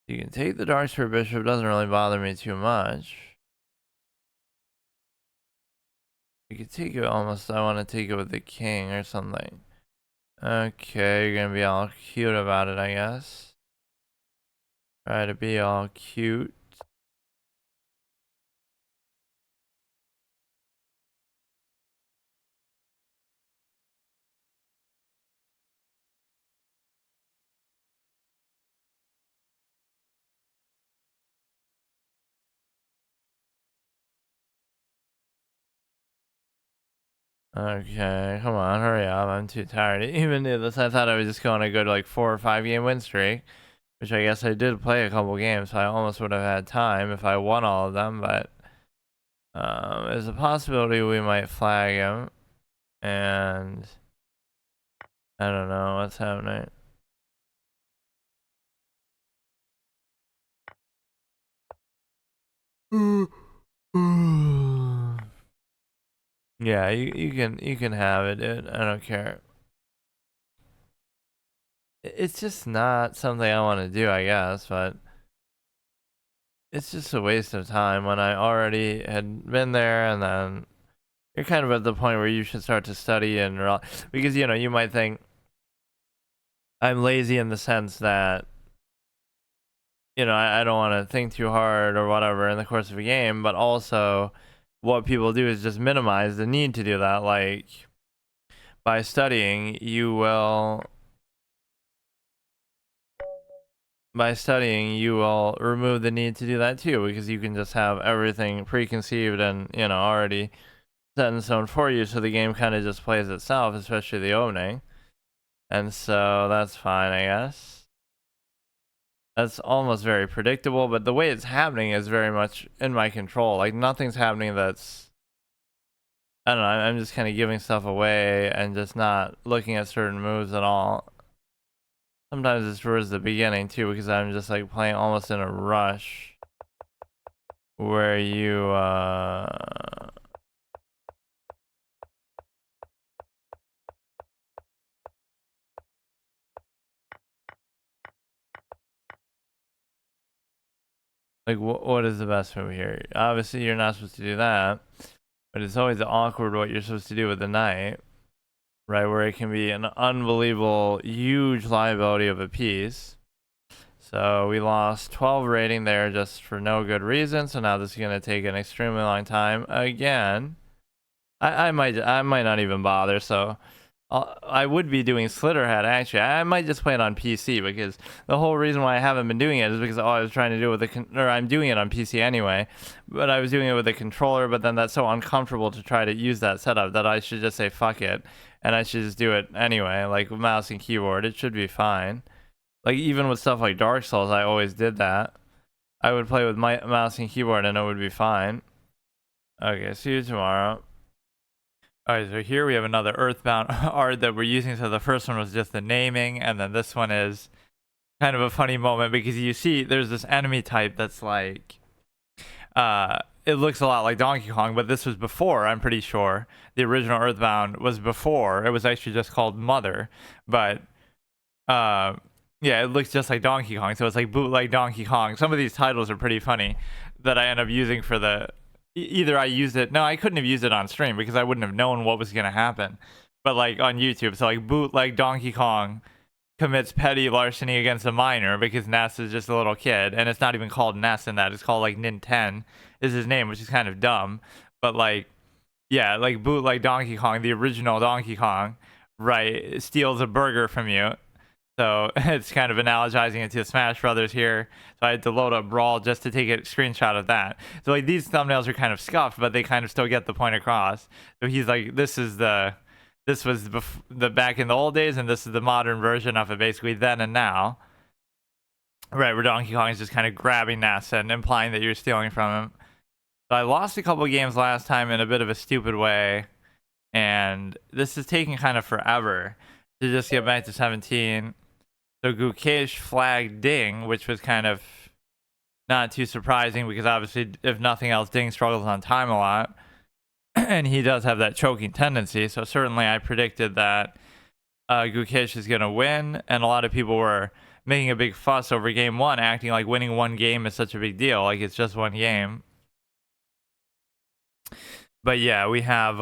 You can take the Darkspear Bishop, doesn't really bother me too much. You could take it almost, I want to take it with the king or something. Okay, you're gonna be all cute about it, I guess. Try to be all cute. Okay, come on, hurry up. I'm too tired. Even this, I thought I was just going to go to like 4 or 5 game win streak, which I guess I did play a couple games, so I almost would have had time if I won all of them, but there's a possibility we might flag him, and I don't know what's happening. Yeah, you can have it, dude. I don't care. It's just not something I want to do, I guess, but it's just a waste of time when I already had been there, and then you're kind of at the point where you should start to study and because you might think I'm lazy in the sense that I don't want to think too hard or whatever in the course of a game, but also what people do is just minimize the need to do that. Like by studying, you will remove the need to do that too, because you can just have everything preconceived and already set in stone for you, so the game kind of just plays itself, especially the opening. And so that's fine, I guess. That's almost very predictable, but the way it's happening is very much in my control. Like nothing's happening that's, I don't know, I'm just kind of giving stuff away and just not looking at certain moves at all. Sometimes it's towards the beginning too, because I'm just like playing almost in a rush where you like what is the best move here? Obviously you're not supposed to do that, but it's always awkward what you're supposed to do with the knight, right? Where it can be an unbelievable huge liability of a piece. So we lost 12 rating there just for no good reason. So now this is gonna take an extremely long time again. I might not even bother. So I would be doing Slitterhead actually. I might just play it on PC, because the whole reason why I haven't been doing it is because I was trying to do it with or I'm doing it on PC anyway, but I was doing it with a controller. But then that's so uncomfortable to try to use that setup that I should just say fuck it, and I should just do it anyway, like with mouse and keyboard. It should be fine. Like even with stuff like Dark Souls, I always did that. I would play with my mouse and keyboard and it would be fine. Okay, see you tomorrow. Alright, so here we have another Earthbound art that we're using. So the first one was just the naming, and then this one is kind of a funny moment because you see there's this enemy type that's like it looks a lot like Donkey Kong, but this was before, I'm pretty sure. The original Earthbound was before. It was actually just called Mother, but yeah, it looks just like Donkey Kong, so it's like bootleg Donkey Kong. Some of these titles are pretty funny that I end up using for the either I used it. No, I couldn't have used it on stream because I wouldn't have known what was gonna happen. But like on YouTube, so like bootleg Donkey Kong commits petty larceny against a minor because Ness is just a little kid, and it's not even called Ness in that. It's called like Ninten is his name, which is kind of dumb. But like, yeah, like bootleg Donkey Kong, the original Donkey Kong, right, steals a burger from you. So it's kind of analogizing it to Smash Brothers here. So I had to load up Brawl just to take a screenshot of that. So like these thumbnails are kind of scuffed, but they kind of still get the point across. So he's like, this was the back in the old days, and this is the modern version of it, basically then and now. Right, where Donkey Kong is just kind of grabbing Ness and implying that you're stealing from him. So I lost a couple games last time in a bit of a stupid way, and this is taking kind of forever to just get back to 17. So Gukesh flagged Ding, which was kind of not too surprising because obviously, if nothing else, Ding struggles on time a lot. And he does have that choking tendency. So certainly I predicted that Gukesh is going to win. And a lot of people were making a big fuss over game one, acting like winning one game is such a big deal. Like it's just one game. But yeah, we have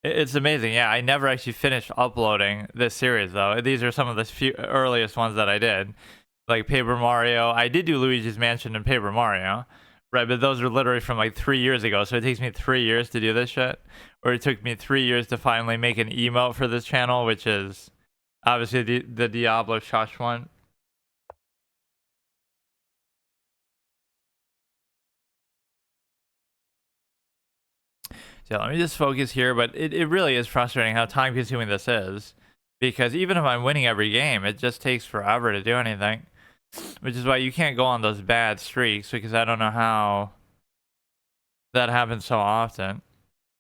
it's amazing. Yeah, I never actually finished uploading this series though. These are some of the few earliest ones that I did. Like Paper Mario. I did do Luigi's Mansion and Paper Mario. Right, but those are literally from like 3 years ago. So it takes me 3 years to do this shit. Or it took me 3 years to finally make an emote for this channel, which is obviously the Diablo Shush one. So let me just focus here, but it really is frustrating how time consuming this is. Because even if I'm winning every game, it just takes forever to do anything. Which is why you can't go on those bad streaks, because I don't know how that happens so often.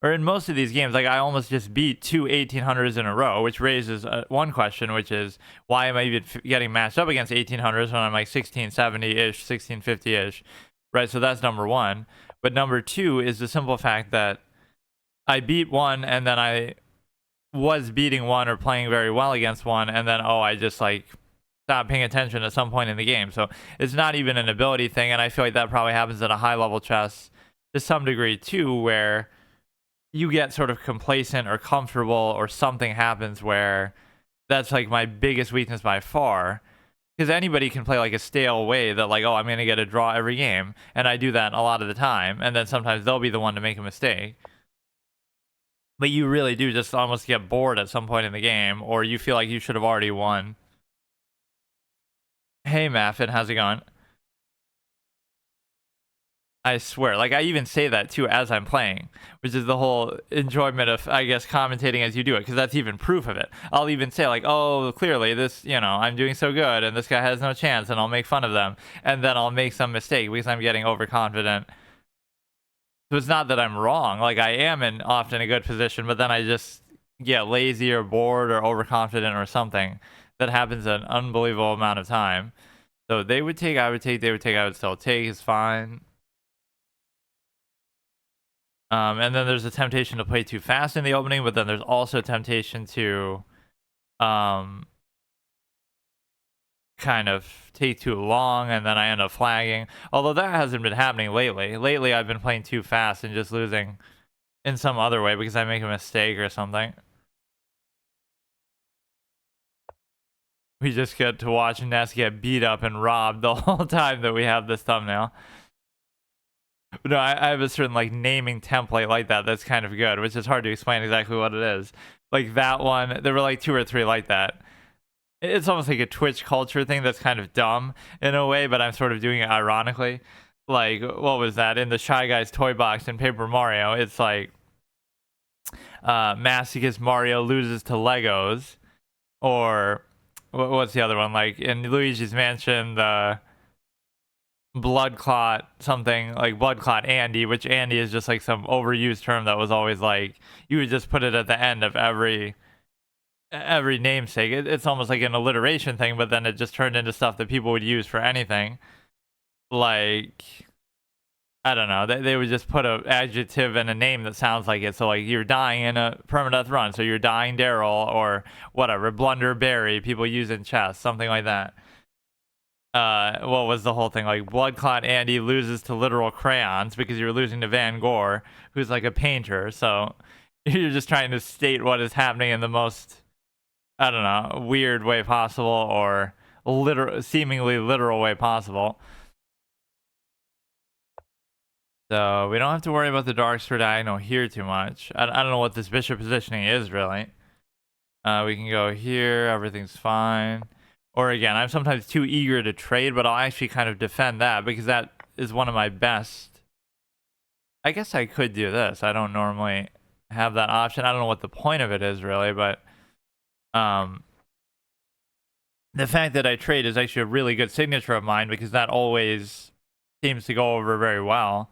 Or in most of these games, like I almost just beat two 1800s in a row, which raises one question, which is why am I even getting matched up against 1800s when I'm like 1670-ish, 1650-ish, right? So that's number one. But number two is the simple fact that I beat one and then I was beating one or playing very well against one, and then, I just like stopped paying attention at some point in the game. So it's not even an ability thing, and I feel like that probably happens at a high level chess to some degree too, where you get sort of complacent or comfortable or something happens where that's like my biggest weakness by far, because anybody can play like a stale way that like, I'm gonna get a draw every game, and I do that a lot of the time, and then sometimes they'll be the one to make a mistake, but you really do just almost get bored at some point in the game, or you feel like you should have already won. Hey Maffin, how's it going? I swear, like I even say that too as I'm playing, which is the whole enjoyment of, I guess, commentating as you do it, because that's even proof of it. I'll even say like, clearly this, I'm doing so good and this guy has no chance, and I'll make fun of them, and then I'll make some mistake because I'm getting overconfident. So it's not that I'm wrong, like I am in often a good position, but then I just get lazy or bored or overconfident or something. That happens an unbelievable amount of time. So they would take, I would take, they would take, I would still take is fine. And then there's a temptation to play too fast in the opening, but then there's also a temptation to kind of take too long, and then I end up flagging. Although that hasn't been happening lately. Lately, I've been playing too fast and just losing in some other way because I make a mistake or something. We just get to watch Ness get beat up and robbed the whole time that we have this thumbnail. No, I have a certain like naming template like that that's kind of good, which is hard to explain exactly what it is. Like that one, there were like 2 or 3 like that. It's almost like a Twitch culture thing that's kind of dumb in a way, but I'm sort of doing it ironically. Like, what was that? In the Shy Guys toy box in Paper Mario, it's like Masochist Mario loses to Legos. Or what's the other one? Like in Luigi's Mansion, the blood clot something, like blood clot Andy, which Andy is just like some overused term that was always like, you would just put it at the end of every namesake. It's almost like an alliteration thing, but then it just turned into stuff that people would use for anything. Like, I don't know, they would just put an adjective and a name that sounds like it. So like, you're dying in a permadeath run, so you're dying Daryl, or whatever, Blunderberry, people use in chess, something like that. What was the whole thing? Like, blood clot Andy loses to literal crayons because you're losing to Van Gogh, who's like a painter. So you're just trying to state what is happening in the most, I don't know, weird way possible, or seemingly literal way possible. So we don't have to worry about the Darkster diagonal here too much. I don't know what this bishop positioning is really. We can go here, everything's fine. Or again, I'm sometimes too eager to trade, but I'll actually kind of defend that because that is one of my best. I guess I could do this. I don't normally have that option. I don't know what the point of it is really, but the fact that I trade is actually a really good signature of mine because that always seems to go over very well.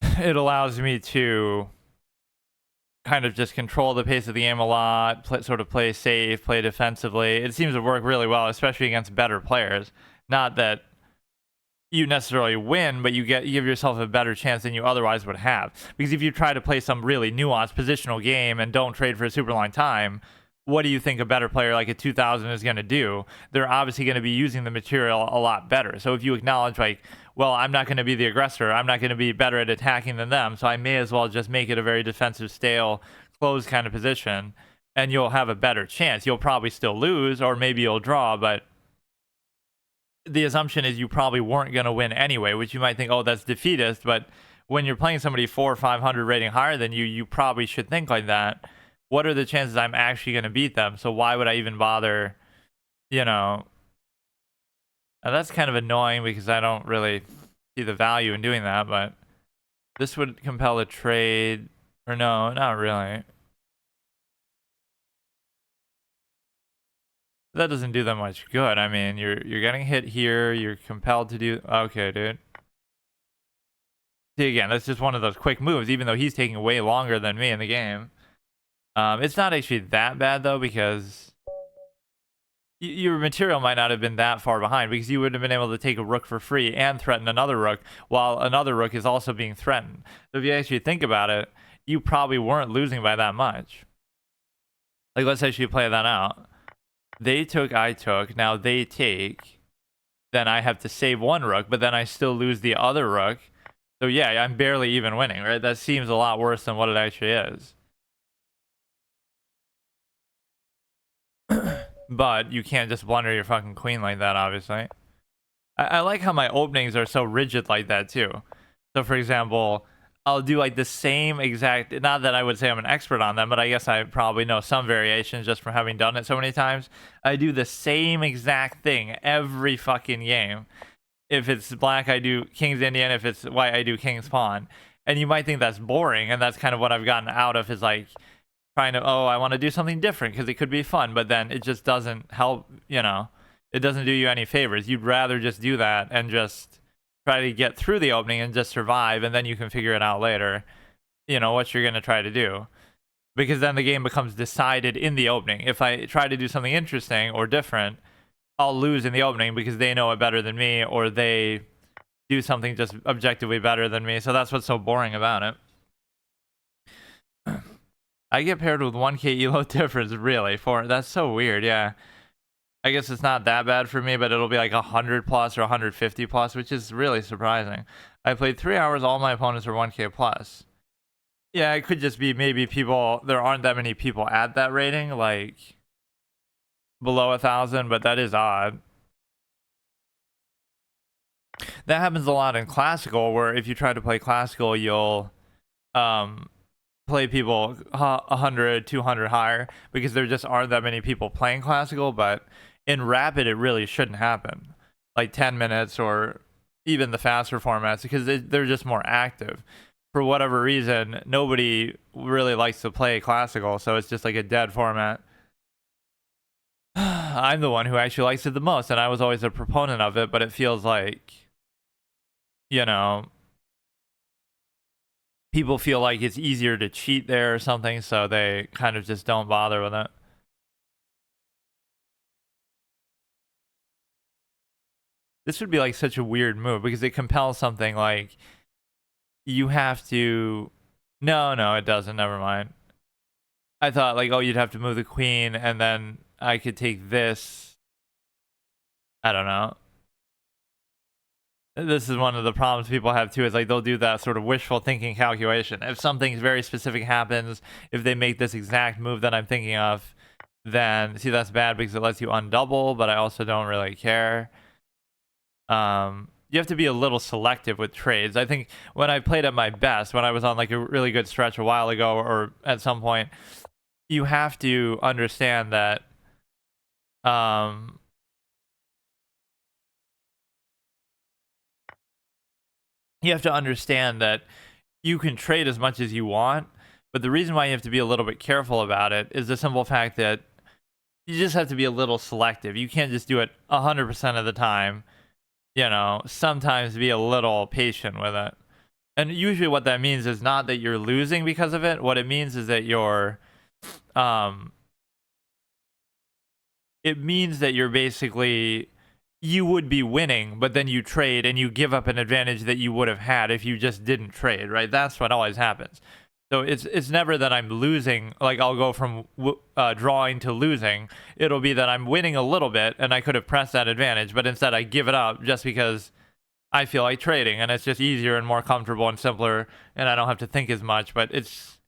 It allows me to kind of just control the pace of the game a lot, sort of play safe, play defensively. It seems to work really well, especially against better players. Not that you necessarily win, but you give yourself a better chance than you otherwise would have. Because if you try to play some really nuanced positional game and don't trade for a super long time, what do you think a better player like a 2000 is going to do? They're obviously going to be using the material a lot better. So if you acknowledge, like, well, I'm not going to be the aggressor, I'm not going to be better at attacking than them, so I may as well just make it a very defensive, stale, closed kind of position, and you'll have a better chance. You'll probably still lose, or maybe you'll draw, but the assumption is you probably weren't going to win anyway, which you might think, oh, that's defeatist, but when you're playing somebody 400 or 500 rating higher than you, you probably should think like that. What are the chances I'm actually going to beat them? So why would I even bother, you know? Now that's kind of annoying because I don't really see the value in doing that, but this would compel a trade, or no, not really. That doesn't do that much good. I mean, you're getting hit here, you're compelled to do, okay, dude. See, again, that's just one of those quick moves, even though he's taking way longer than me in the game. It's not actually that bad, though, because your material might not have been that far behind, because you would have been able to take a rook for free and threaten another rook, while another rook is also being threatened. So if you actually think about it, you probably weren't losing by that much. Like, let's actually play that out. They took, I took, now they take, then I have to save one rook, but then I still lose the other rook. So yeah, I'm barely even winning, right? That seems a lot worse than what it actually is. But you can't just blunder your fucking queen like that, obviously. I like how my openings are so rigid like that, too. So, for example, I'll do like the same exact... Not that I would say I'm an expert on them, but I guess I probably know some variations just from having done it so many times. I do the same exact thing every fucking game. If it's black, I do King's Indian. If it's white, I do King's Pawn. And you might think that's boring, and that's kind of what I've gotten out of is like... trying to, oh, I want to do something different because it could be fun, but then it just doesn't help, you know, it doesn't do you any favors. You'd rather just do that and just try to get through the opening and just survive, and then you can figure it out later, you know, what you're going to try to do. Because then the game becomes decided in the opening. If I try to do something interesting or different, I'll lose in the opening because they know it better than me, or they do something just objectively better than me. So that's what's so boring about it. I get paired with 1k elo difference, really. That's so weird, yeah. I guess it's not that bad for me, but it'll be like 100 plus or 150 plus, which is really surprising. I played 3 hours, all my opponents are 1k plus. Yeah, it could just be maybe there aren't that many people at that rating, like below 1,000, but that is odd. That happens a lot in classical, where if you try to play classical, you'll play people 100, 200 higher because there just aren't that many people playing classical. But in rapid, it really shouldn't happen, like 10 minutes or even the faster formats, because they're just more active. For whatever reason, nobody really likes to play classical, so it's just like a dead format. I'm the one who actually likes it the most, and I was always a proponent of it, but it feels like, you know, people feel like it's easier to cheat there or something, so they kind of just don't bother with it. This would be like such a weird move because it compels something like you have to... No, it doesn't. Never mind. I thought like, oh, you'd have to move the queen and then I could take this. I don't know. This is one of the problems people have too, is like they'll do that sort of wishful thinking calculation. If something very specific happens, if they make this exact move that I'm thinking of, then see, that's bad because it lets you undouble, but I also don't really care. You have to be a little selective with trades. I think when I played at my best, when I was on like a really good stretch a while ago or at some point, you have to understand that you can trade as much as you want, but the reason why you have to be a little bit careful about it is the simple fact that you just have to be a little selective. You can't just do it 100% of the time. You know, sometimes be a little patient with it. And usually what that means is not that you're losing because of it. What it means is that it means that you're basically, you would be winning, but then you trade and you give up an advantage that you would have had if you just didn't trade, right? That's what always happens. So it's never that I'm losing, like I'll go from drawing to losing. It'll be that I'm winning a little bit and I could have pressed that advantage, but instead I give it up just because I feel like trading, and it's just easier and more comfortable and simpler, and I don't have to think as much. But it's,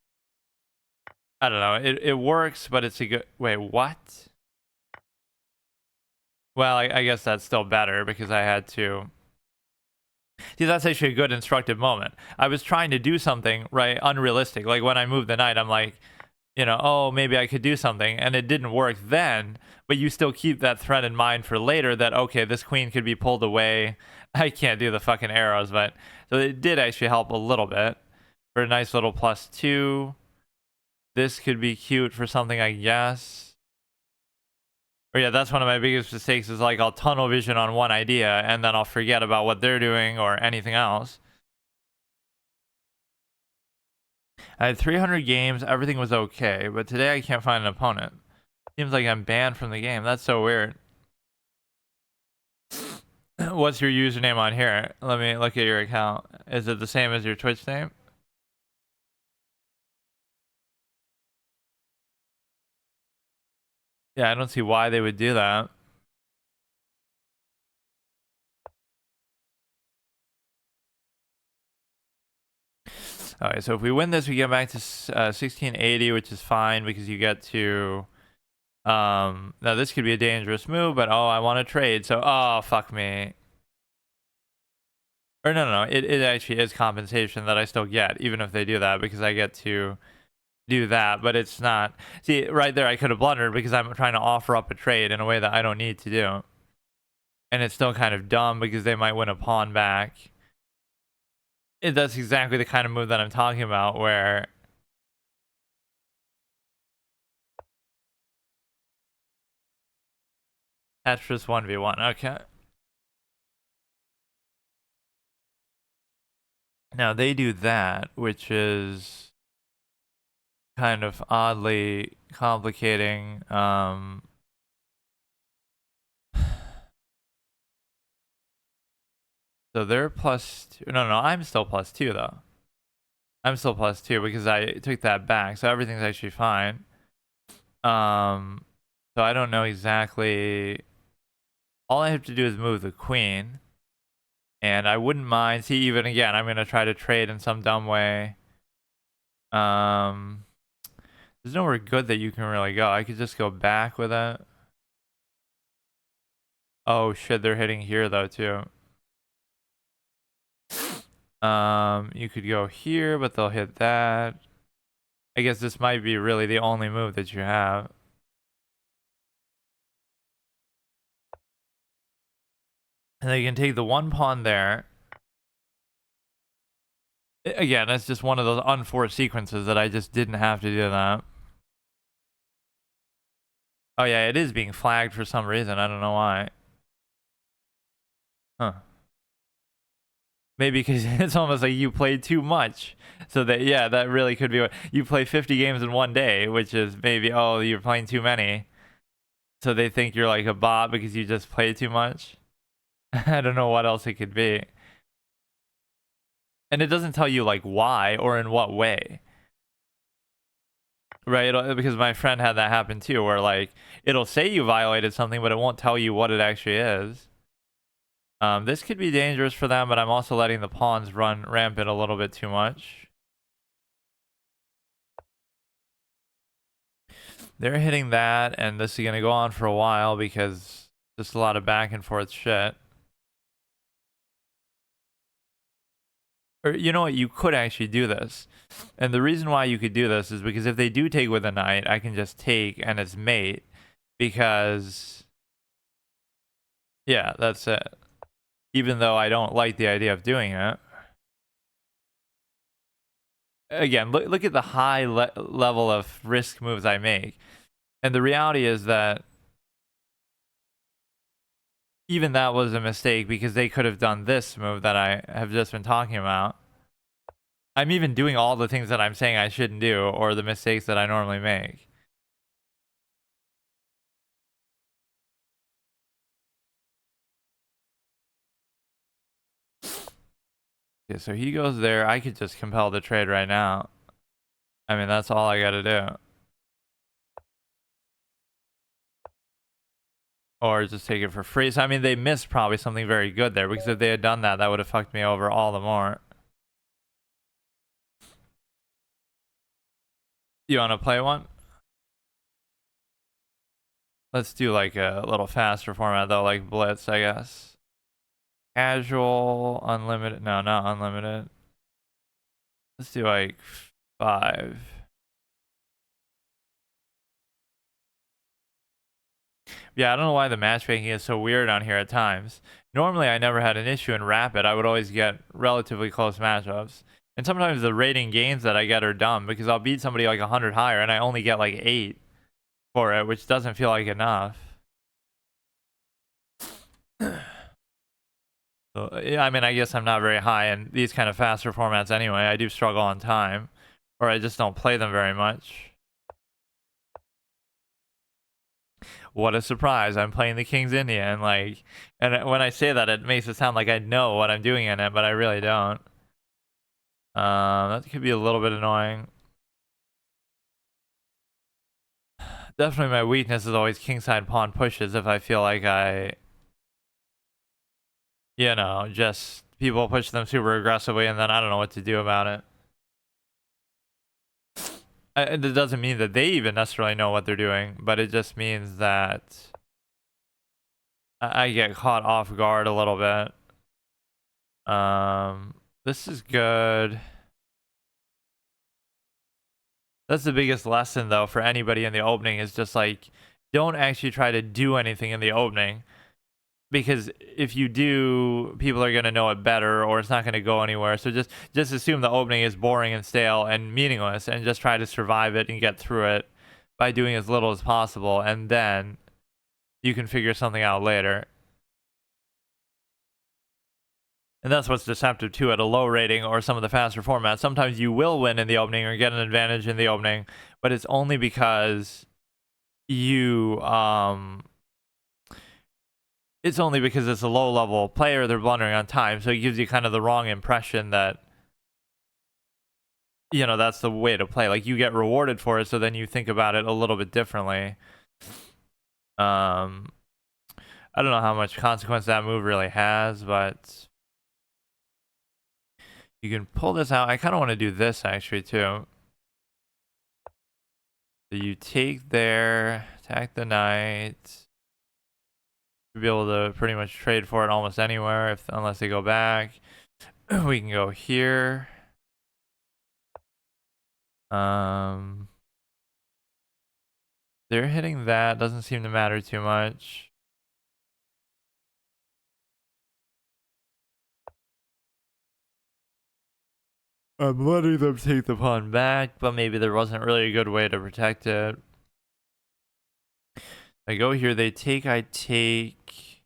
I don't know, it works, but it's a good, wait, what? Well, I guess that's still better because I had to. See, that's actually a good instructive moment. I was trying to do something, right, unrealistic. Like when I moved the knight, I'm like, you know, oh, maybe I could do something. And it didn't work then, but you still keep that threat in mind for later that, okay, this queen could be pulled away. I can't do the fucking arrows, but so it did actually help a little bit for a nice little +2. This could be cute for something, I guess. Or yeah, that's one of my biggest mistakes is like I'll tunnel vision on one idea and then I'll forget about what they're doing or anything else. I had 300 games, everything was okay, but today I can't find an opponent. Seems like I'm banned from the game. That's so weird. What's your username on here? Let me look at your account. Is it the same as your Twitch name? Yeah, I don't see why they would do that. Alright, so if we win this, we get back to 1680, which is fine because you get to... now this could be a dangerous move, but oh, I want to trade, so oh, fuck me. Or no, it actually is compensation that I still get, even if they do that, because I get to do that, but it's not... See, right there, I could have blundered because I'm trying to offer up a trade in a way that I don't need to do. And it's still kind of dumb because they might win a pawn back. That's exactly the kind of move that I'm talking about, where... Tetris 1v1, okay. Now they do that, which is kind of oddly complicating. So they're +2. No, I'm still +2 though. I'm still +2 because I took that back, so everything's actually fine. So I don't know exactly. All I have to do is move the queen, and I wouldn't mind. See, even again, I'm gonna try to trade in some dumb way. There's nowhere good that you can really go. I could just go back with it. Oh shit, they're hitting here though too. You could go here, but they'll hit that. I guess this might be really the only move that you have. And they can take the one pawn there. Again, that's just one of those unforced sequences that I just didn't have to do that. Oh yeah, it is being flagged for some reason. I don't know why. Huh. Maybe because it's almost like you played too much. So that, yeah, that really could be what you play 50 games in one day, which is maybe, oh, you're playing too many. So they think you're like a bot because you just play too much. I don't know what else it could be. And it doesn't tell you like why or in what way. Right? Because my friend had that happen too, where like it'll say you violated something, but it won't tell you what it actually is. This could be dangerous for them, but I'm also letting the pawns run rampant a little bit too much. They're hitting that, and this is going to go on for a while because just a lot of back and forth shit. Or you know what, you could actually do this. And the reason why you could do this is because if they do take with a knight, I can just take and it's mate. Because, yeah, that's it. Even though I don't like the idea of doing it. Again, look at the high level of risk moves I make. And the reality is that even that was a mistake because they could have done this move that I have just been talking about. I'm even doing all the things that I'm saying I shouldn't do, or the mistakes that I normally make. Okay, so he goes there. I could just compel the trade right now. I mean, that's all I gotta do. Or just take it for free. So, I mean, they missed probably something very good there, because if they had done that, that would have fucked me over all the more. You want to play one? Let's do like a little faster format though, like Blitz, I guess. Casual, unlimited. No, not unlimited. Let's do like 5. Yeah, I don't know why the matchmaking is so weird on here at times. Normally, I never had an issue in Rapid. I would always get relatively close matchups. And sometimes the rating gains that I get are dumb, because I'll beat somebody like 100 higher and I only get like 8 for it, which doesn't feel like enough. So, yeah, I mean, I guess I'm not very high in these kind of faster formats anyway. I do struggle on time, or I just don't play them very much. What a surprise. I'm playing the King's India, and like, and when I say that, it makes it sound like I know what I'm doing in it, but I really don't. That could be a little bit annoying. Definitely my weakness is always kingside pawn pushes if I feel like you know, just people push them super aggressively and then I don't know what to do about it. It doesn't mean that they even necessarily know what they're doing, but it just means that I get caught off guard a little bit. This is good. That's the biggest lesson though for anybody in the opening, is just like, don't actually try to do anything in the opening, because if you do, people are going to know it better, or it's not going to go anywhere. So just assume the opening is boring and stale and meaningless, and just try to survive it and get through it by doing as little as possible, and then you can figure something out later. And that's what's deceptive too at a low rating or some of the faster formats. Sometimes you will win in the opening or get an advantage in the opening, but it's only because you it's only because it's a low level player, they're blundering on time, so it gives you kind of the wrong impression that, you know, that's the way to play. Like, you get rewarded for it, so then you think about it a little bit differently. I don't know how much consequence that move really has, but you can pull this out. I kind of want to do this actually too. So you take there, attack the knight. You'll be able to pretty much trade for it almost anywhere, unless they go back. We can go here. They're hitting that. Doesn't seem to matter too much. I'm letting them take the pawn back, but maybe there wasn't really a good way to protect it. I go here, they take, I take.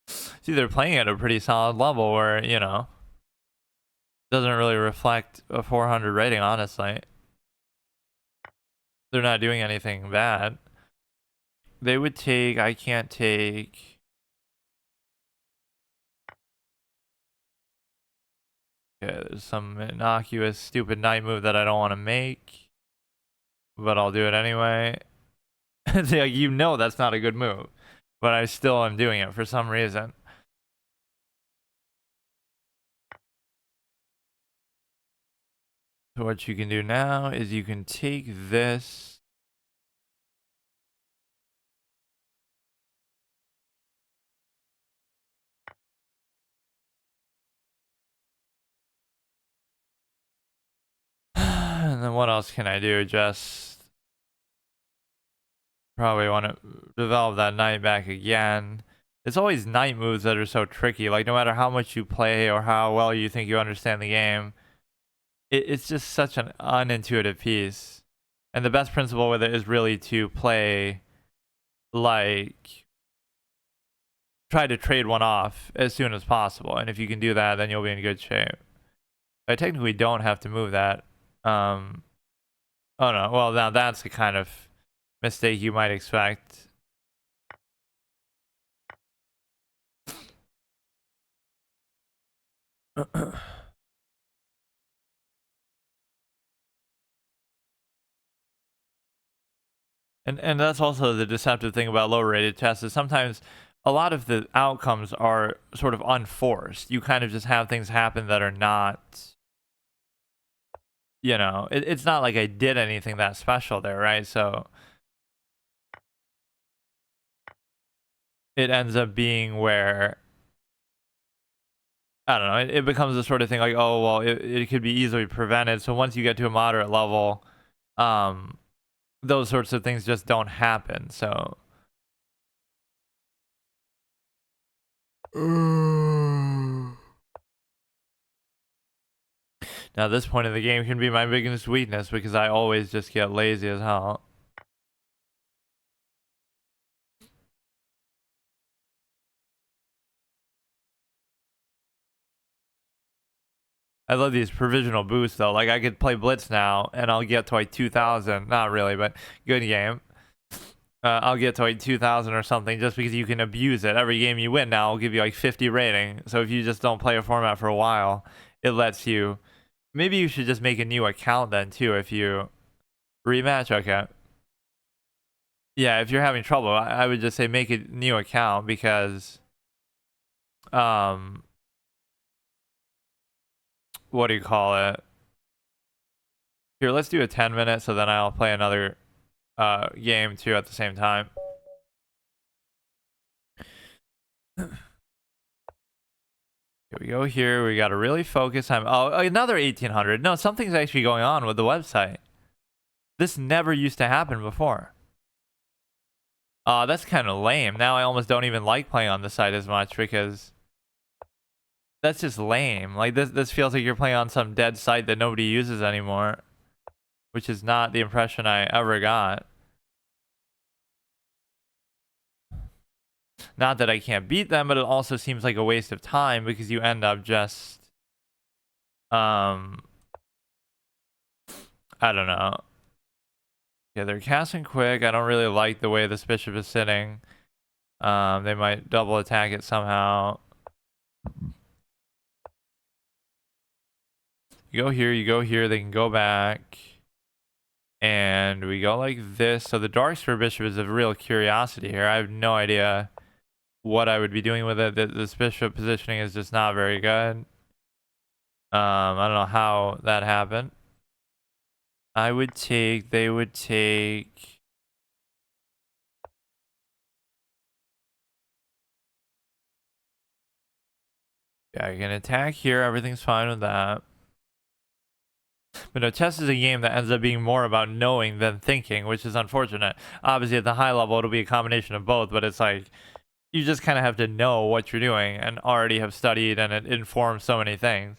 See, they're playing at a pretty solid level where, you know, doesn't really reflect a 400 rating, honestly. They're not doing anything bad. They would take, I can't take. Okay, there's some innocuous, stupid knight move that I don't want to make, but I'll do it anyway. It's like, you know, that's not a good move, but I still am doing it for some reason. So what you can do now is you can take this. And then what else can I do? Just probably want to develop that knight back again. It's always knight moves that are so tricky. Like, no matter how much you play or how well you think you understand the game, it's just such an unintuitive piece. And the best principle with it is really to play, like, try to trade one off as soon as possible. And if you can do that, then you'll be in good shape. I technically don't have to move that. Oh no, well, now that's the kind of mistake you might expect. And that's also the deceptive thing about lower rated tests is sometimes a lot of the outcomes are sort of unforced. You kind of just have things happen that are not, you know, it's not like I did anything that special there, right? So it ends up being where, I don't know, it becomes the sort of thing like, oh, well, it could be easily prevented. So once you get to a moderate level, those sorts of things just don't happen. So now this point in the game can be my biggest weakness because I always just get lazy as hell. I love these provisional boosts though. Like I could play Blitz now and I'll get to like 2,000. Not really, but good game. I'll get to like 2,000 or something just because you can abuse it. Every game you win now will give you like 50 rating. So if you just don't play a format for a while, it lets you. Maybe you should just make a new account then too if you rematch. Okay. Yeah, if you're having trouble, I would just say make a new account because what do you call it? Here, let's do a 10-minute so then I'll play another game too at the same time. Here we go. Here we got to really focus. Oh, another 1800. No, something's actually going on with the website. This never used to happen before. That's kind of lame. Now I almost don't even like playing on the site as much because that's just lame. Like this feels like you're playing on some dead site that nobody uses anymore, which is not the impression I ever got. Not that I can't beat them, but it also seems like a waste of time because you end up just I don't know. Yeah, they're casting quick. I don't really like the way this bishop is sitting. They might double attack it somehow. You go here, they can go back. And we go like this. So the dark square bishop is a real curiosity here. I have no idea what I would be doing with it. This bishop positioning is just not very good. I don't know how that happened. They would take. Yeah, you can attack here. Everything's fine with that. But no, chess is a game that ends up being more about knowing than thinking, which is unfortunate. Obviously, at the high level, it'll be a combination of both, but it's like you just kind of have to know what you're doing and already have studied, and it informs so many things.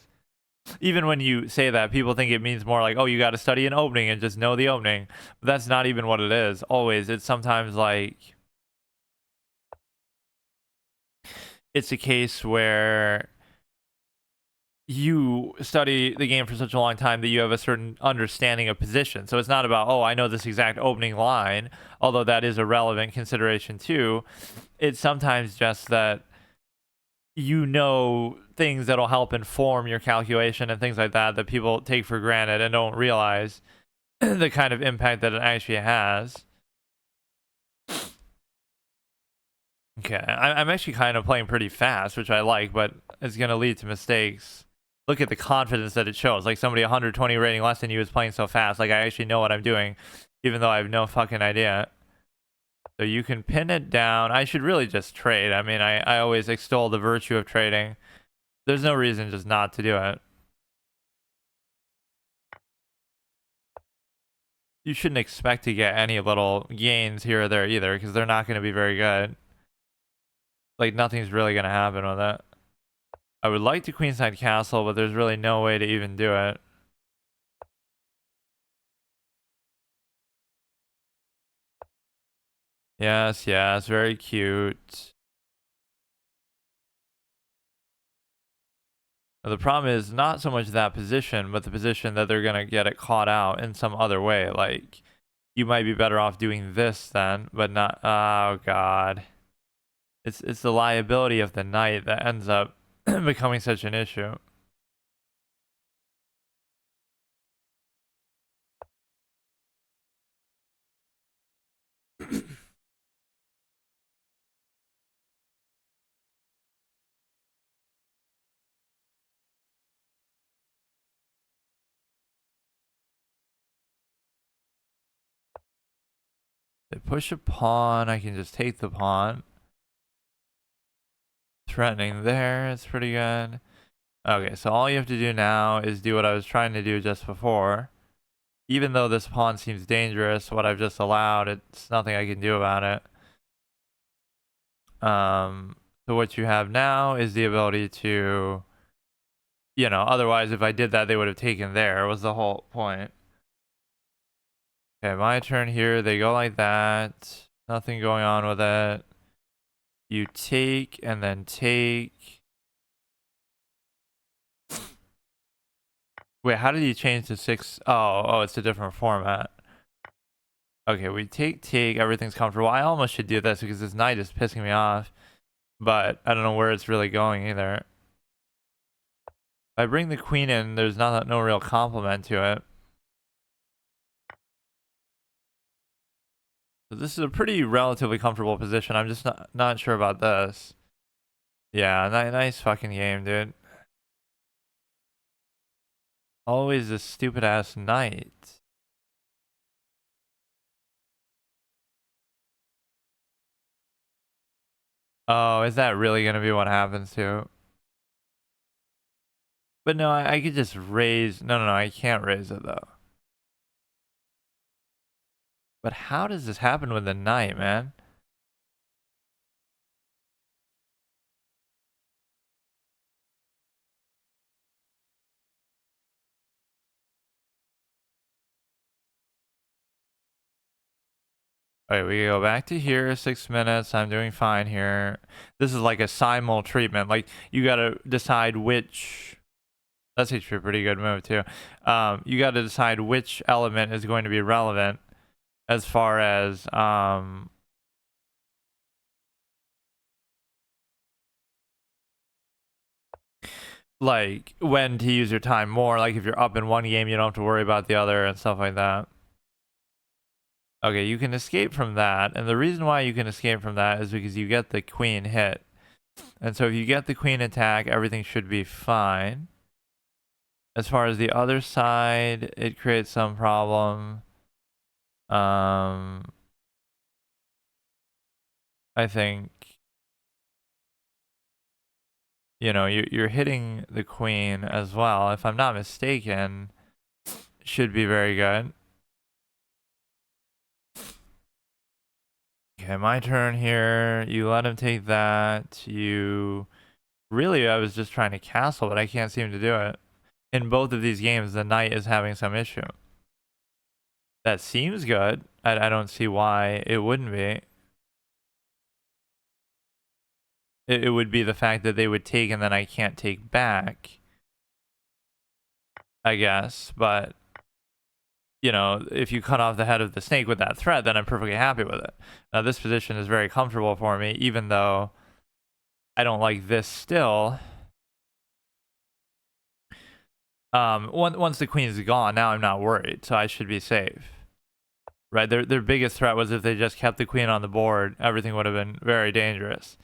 Even when you say that, people think it means more like, oh, you got to study an opening and just know the opening. But that's not even what it is. Always, it's sometimes like it's a case where you study the game for such a long time that you have a certain understanding of position. So it's not about, oh, I know this exact opening line, although that is a relevant consideration too. It's sometimes just that you know things that'll help inform your calculation and things like that that people take for granted and don't realize the kind of impact that it actually has. Okay, I'm actually kind of playing pretty fast, which I like, but it's going to lead to mistakes. Look at the confidence that it shows. Like somebody 120 rating less than you is playing so fast. Like I actually know what I'm doing, even though I have no fucking idea. So you can pin it down. I should really just trade. I mean, I always extol the virtue of trading. There's no reason just not to do it. You shouldn't expect to get any little gains here or there either, because they're not going to be very good. Like nothing's really going to happen with it. I would like to queenside castle, but there's really no way to even do it. Yes, yes, very cute. The problem is not so much that position, but the position that they're gonna get it caught out in some other way. Like, you might be better off doing this then, but not. Oh God, it's the liability of the knight that ends up becoming such an issue. They push a pawn. I can just take the pawn. Threatening there. It's pretty good. Okay, so all you have to do now is do what I was trying to do just before. Even though this pawn seems dangerous, what I've just allowed, it's nothing I can do about it. So what you have now is the ability to, otherwise if I did that, they would have taken there, was the whole point. Okay, my turn here. They go like that. Nothing going on with it. You take and then take. Wait, how did you change to 6? Oh, it's a different format. Okay, we take, everything's comfortable. I almost should do this because this knight is pissing me off. But I don't know where it's really going either. If I bring the queen in, there's no real complement to it. So this is a pretty relatively comfortable position. I'm just not sure about this. Yeah, nice fucking game, dude. Always this stupid ass knight. Oh, is that really gonna be what happens to? But no, I could just raise. No, I can't raise it though. But how does this happen with the knight, man? Alright, we go back to here, 6 minutes. I'm doing fine here. This is like a simul treatment. Like, you gotta decide which. That's actually a pretty good move, too. You gotta decide which element is going to be relevant as far as, like, when to use your time more. Like, if you're up in one game, you don't have to worry about the other and stuff like that. Okay, you can escape from that, and the reason why you can escape from that is because you get the queen hit. And so if you get the queen attack, everything should be fine. As far as the other side, it creates some problem. I think, you're hitting the queen as well. If I'm not mistaken, should be very good. Okay, my turn here. You let him take that. Really, I was just trying to castle, but I can't seem to do it. In both of these games, the knight is having some issue. That seems good. I don't see why it wouldn't be. It would be the fact that they would take and then I can't take back, I guess. But, if you cut off the head of the snake with that threat, then I'm perfectly happy with it. Now, this position is very comfortable for me, even though I don't like this still. Once the queen is gone, now I'm not worried, so I should be safe. Right, their biggest threat was if they just kept the queen on the board, everything would have been very dangerous.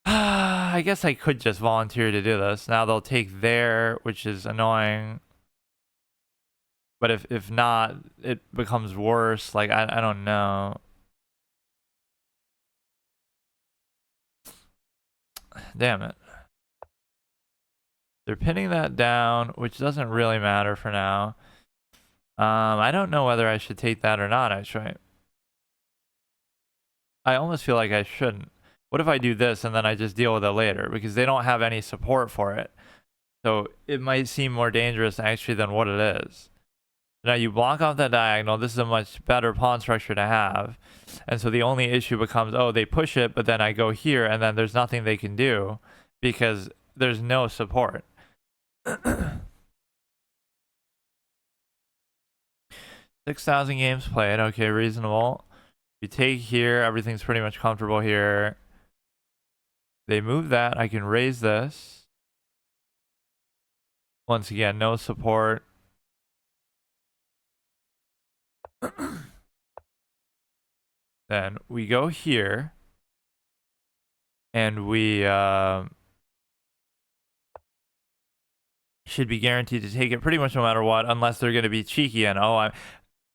I guess I could just volunteer to do this. Now they'll take there, which is annoying. But if not, it becomes worse. Like, I don't know. Damn it. They're pinning that down, which doesn't really matter for now. I don't know whether I should take that or not, actually. I almost feel like I shouldn't. What if I do this and then I just deal with it later? Because they don't have any support for it. So it might seem more dangerous actually than what it is. Now you block off that diagonal. This is a much better pawn structure to have. And so the only issue becomes, oh, they push it, but then I go here, and then there's nothing they can do because there's no support. 6,000 games played. Okay, reasonable. You take here, everything's pretty much comfortable here. They move that. I can raise this. Once again, no support. Then we go here. And we should be guaranteed to take it pretty much no matter what, unless they're going to be cheeky. And oh, I'm...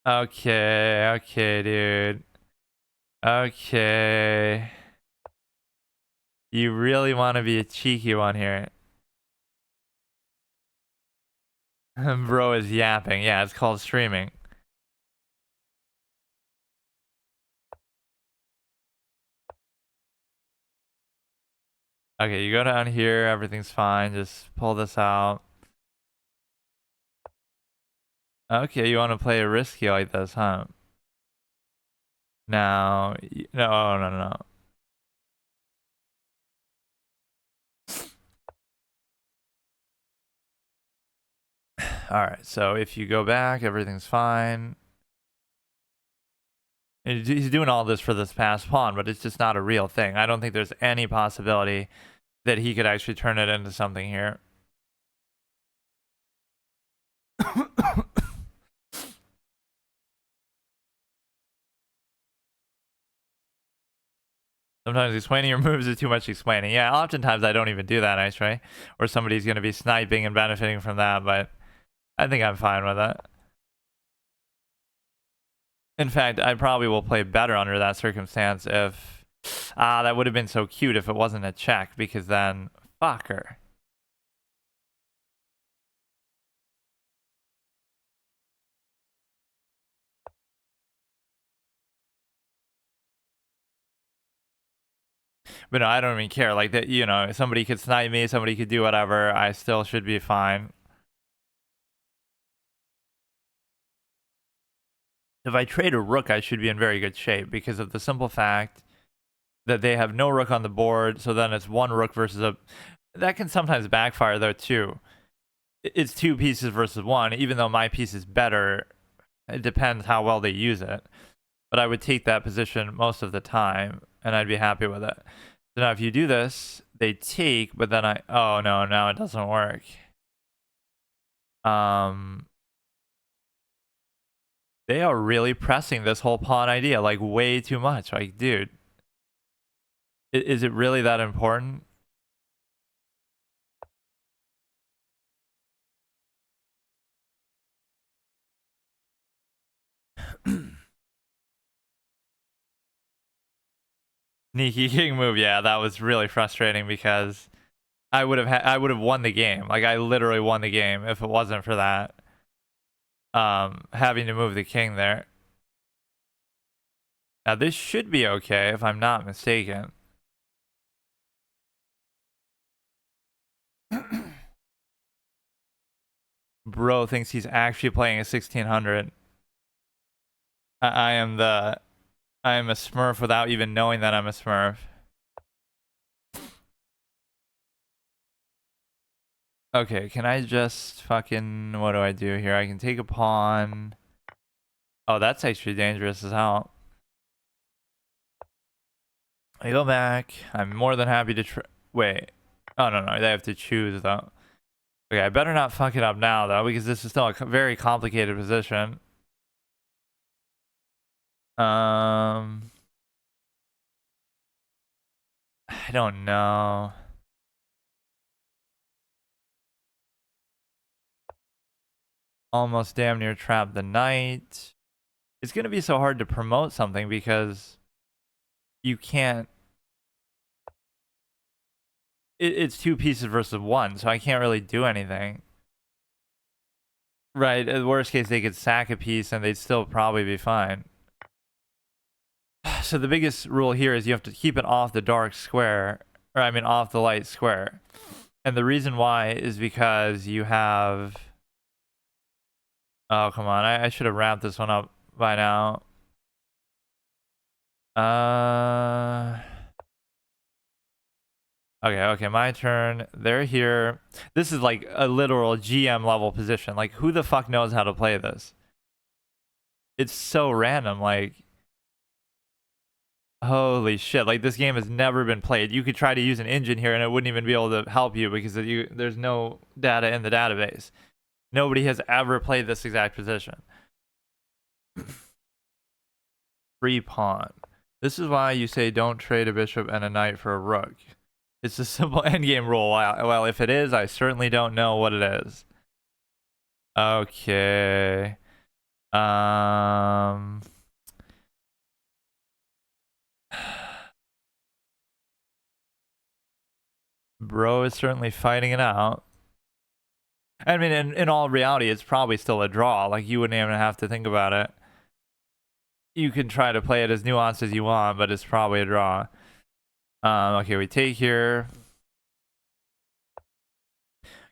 Okay, dude. Okay. You really want to be a cheeky one here. Bro is yapping. Yeah, it's called streaming. Okay, you go down here. Everything's fine. Just pull this out. Okay, you want to play risky like this, huh? Now, no. Alright, so if you go back, everything's fine. And he's doing all this for this past pawn, but it's just not a real thing. I don't think there's any possibility that he could actually turn it into something here. Sometimes explaining your moves is too much explaining. Yeah, oftentimes I don't even do that, actually. Or somebody's going to be sniping and benefiting from that, but I think I'm fine with that. In fact, I probably will play better under that circumstance if... that would have been so cute if it wasn't a check, because then... Fucker. But no, I don't even care. Like, that, you know, somebody could snipe me, somebody could do whatever. I still should be fine. If I trade a rook, I should be in very good shape because of the simple fact that they have no rook on the board. So then it's one rook versus a... That can sometimes backfire, though, too. It's two pieces versus one, even though my piece is better. It depends how well they use it. But I would take that position most of the time, and I'd be happy with it. So now if you do this, they take, but then I... Oh, no, now it doesn't work. They are really pressing this whole pawn idea, like, way too much. Like, dude, is it really that important? Sneaky king move, yeah, that was really frustrating because I would have won the game. Like, I literally won the game if it wasn't for that. Having to move the king there. Now this should be okay if I'm not mistaken. Bro thinks he's actually playing a 1600. I am a smurf without even knowing that I'm a smurf. Okay, can I just fucking... What do I do here? I can take a pawn. Oh, that's actually dangerous as hell. I go back. I'm more than happy to wait. Oh, no. They have to choose, though. Okay, I better not fuck it up now, though, because this is still a very complicated position. I don't know. Almost damn near trapped the knight. It's going to be so hard to promote something because you can't... It's two pieces versus one, so I can't really do anything. Right, in the worst case, they could sack a piece and they'd still probably be fine. So the biggest rule here is you have to keep it off the dark square, or I mean off the light square. And the reason why is because you have Oh, come on. I should have wrapped this one up by now. Okay, my turn. They're here. This is like a literal GM level position. Like, who the fuck knows how to play this? It's so random. Like, holy shit. Like, this game has never been played. You could try to use an engine here and it wouldn't even be able to help you because there's no data in the database. Nobody has ever played this exact position. Free pawn. This is why you say don't trade a bishop and a knight for a rook. It's a simple endgame rule. Well, if it is, I certainly don't know what it is. Okay. Bro is certainly fighting it out. I mean, in all reality, it's probably still a draw. Like, you wouldn't even have to think about it. You can try to play it as nuanced as you want, but it's probably a draw. Okay, we take here.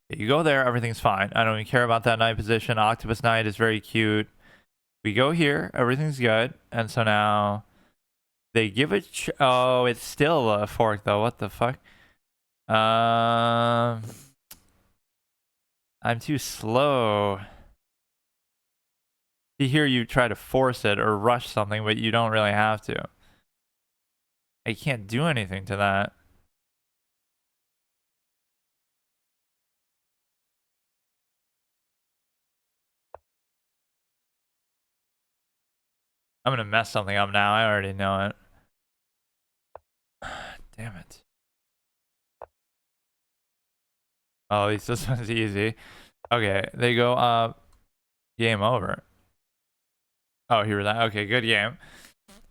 You go there, everything's fine. I don't even care about that knight position. Octopus knight is very cute. We go here, everything's good. And so now they give it. Oh, it's still a fork though. What the fuck? I'm too slow. Here you try to force it or rush something, but you don't really have to. I can't do anything to that. I'm gonna mess something up now. I already know it. Damn it. Oh, at least this one's easy. Okay, they go up. Game over. Oh, here that. Okay, good game.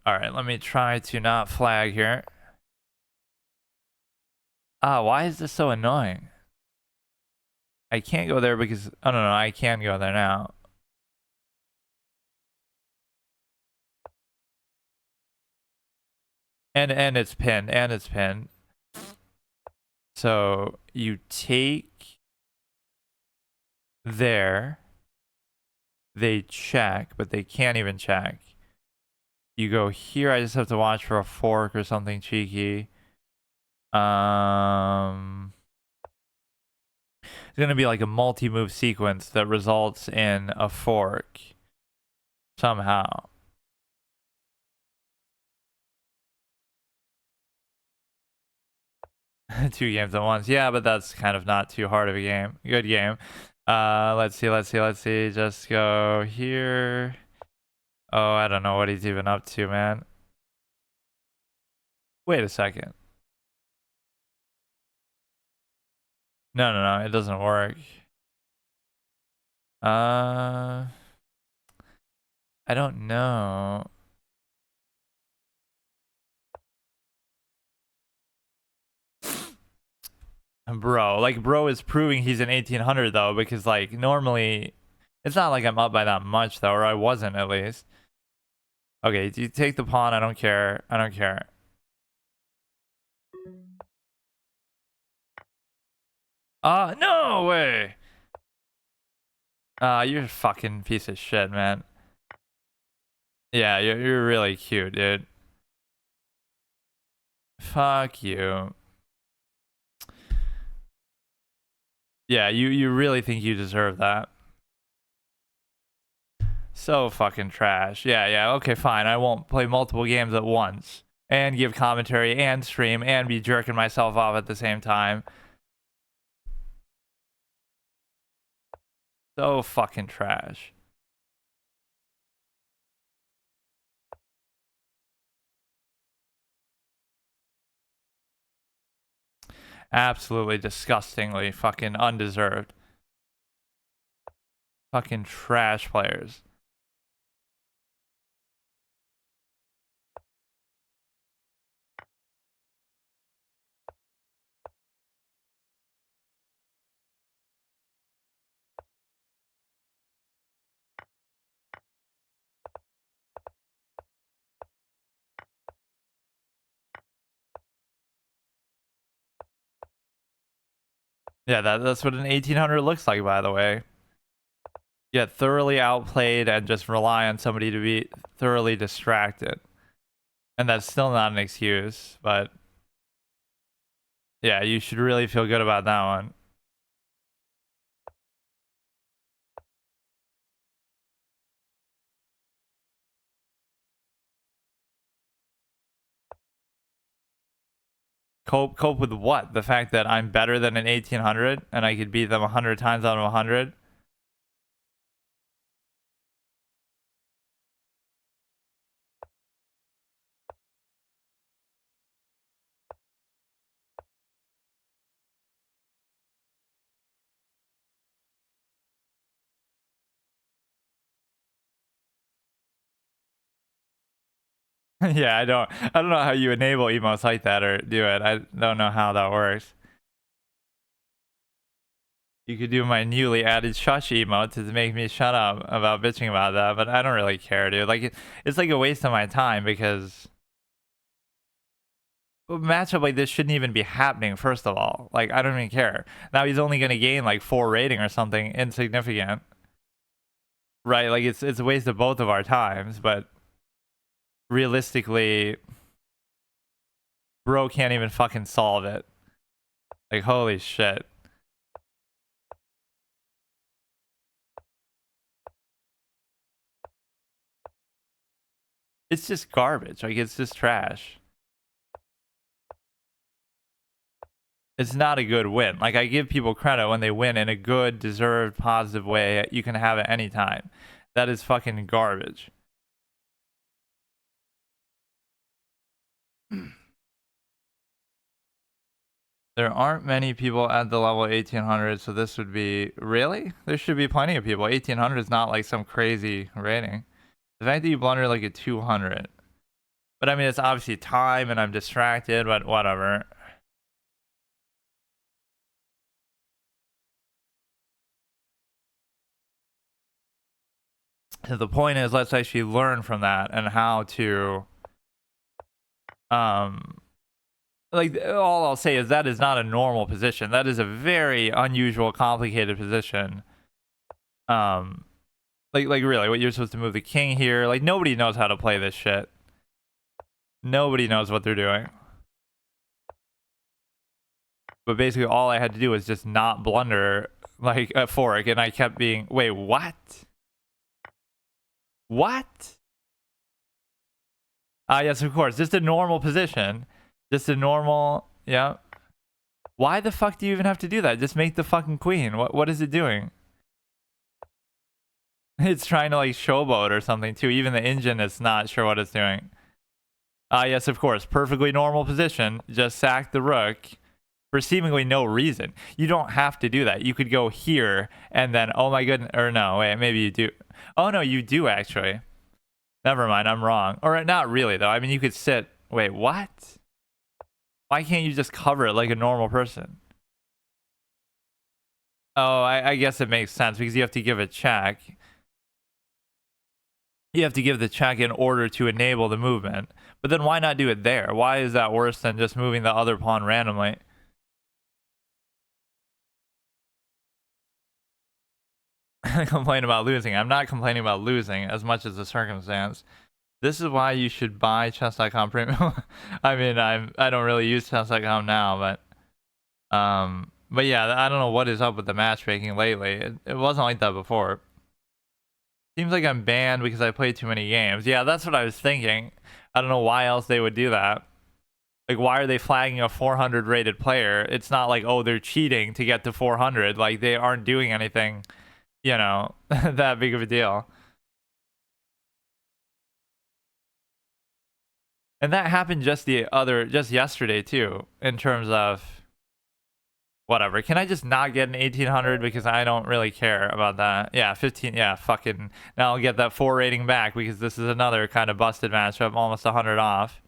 All right, let me try to not flag here. Why is this so annoying? I can't go there because... Oh, no, I can go there now. And it's pinned. So you take there. They check, but they can't even check. You go here. I just have to watch for a fork or something cheeky. It's gonna be like a multi-move sequence that results in a fork somehow. Two games at once. Yeah, but that's kind of not too hard of a game. Good game. Let's see. Just go here. Oh, I don't know what he's even up to, man. Wait a second. No, it doesn't work. I don't know. Bro is proving he's an 1800 though, because like normally it's not like I'm up by that much though, or I wasn't at least. Okay, you take the pawn. I don't care. No way. You're a fucking piece of shit, man. Yeah, you're really cute, dude. Fuck you. Yeah, you really think you deserve that. So fucking trash. Yeah, okay, fine. I won't play multiple games at once and give commentary and stream and be jerking myself off at the same time. So fucking trash. Absolutely disgustingly fucking undeserved. Fucking trash players. Yeah, that's what an 1800 looks like, by the way. get thoroughly outplayed and just rely on somebody to be thoroughly distracted. And that's still not an excuse, but yeah, you should really feel good about that one. Cope with what? The fact that I'm better than an 1800 and I could beat them 100 times out of 100? Yeah, I don't know how you enable emotes like that or do it. I don't know how that works. You could do my newly added shush emote to make me shut up about bitching about that, but I don't really care, dude. Like it's like a waste of my time because a matchup like this shouldn't even be happening, first of all. Like I don't even care. Now he's only gonna gain like 4 rating or something insignificant. Right? Like it's a waste of both of our times, but realistically, bro can't even fucking solve it. Like holy shit. It's just garbage. Like it's just trash. It's not a good win. Like I give people credit when they win in a good, deserved, positive way. You can have it anytime. That is fucking garbage. There aren't many people at the level 1800, so this would be really. There should be plenty of people. 1800 is not like some crazy rating. The fact that you blunder like a 200, but I mean it's obviously time, and I'm distracted. But whatever. The point is, let's actually learn from that and how to like all I'll say is that is not a normal position. That is a very unusual, complicated position. Like really, what you're supposed to move the king here. Like nobody knows how to play this shit. Nobody knows what they're doing. But basically, all I had to do was just not blunder like a fork, and I kept being, wait, what? What? Yes, of course. Just a normal position. Just a normal, yeah. Why the fuck do you even have to do that? Just make the fucking queen. What is it doing? It's trying to like showboat or something too. Even the engine is not sure what it's doing. Yes, of course. Perfectly normal position. Just sack the rook for seemingly no reason. You don't have to do that. You could go here and then, oh my goodness, or no, wait, maybe you do. Oh no, you do actually. Never mind, I'm wrong. Or not really though. I mean, you could sit. Wait, what? Why can't you just cover it like a normal person? Oh, I guess it makes sense because you have to give a check. You have to give the check in order to enable the movement. But then why not do it there? Why is that worse than just moving the other pawn randomly? Complain about losing. I'm not complaining about losing as much as the circumstance. This is why you should buy chess.com premium. I mean, I don't really use chess.com now, but yeah, I don't know what is up with the matchmaking lately. It wasn't like that before. Seems like I'm banned because I played too many games. Yeah, that's what I was thinking. I don't know why else they would do that. Like, why are they flagging a 400 rated player? It's not like, oh, they're cheating to get to 400. Like, they aren't doing anything, you know, that big of a deal. And that happened just yesterday too, in terms of whatever. Can I just not get an 1800 because I don't really care about that? Yeah, 15. Yeah, fucking. Now I'll get that 4 rating back because this is another kind of busted matchup, almost 100 off.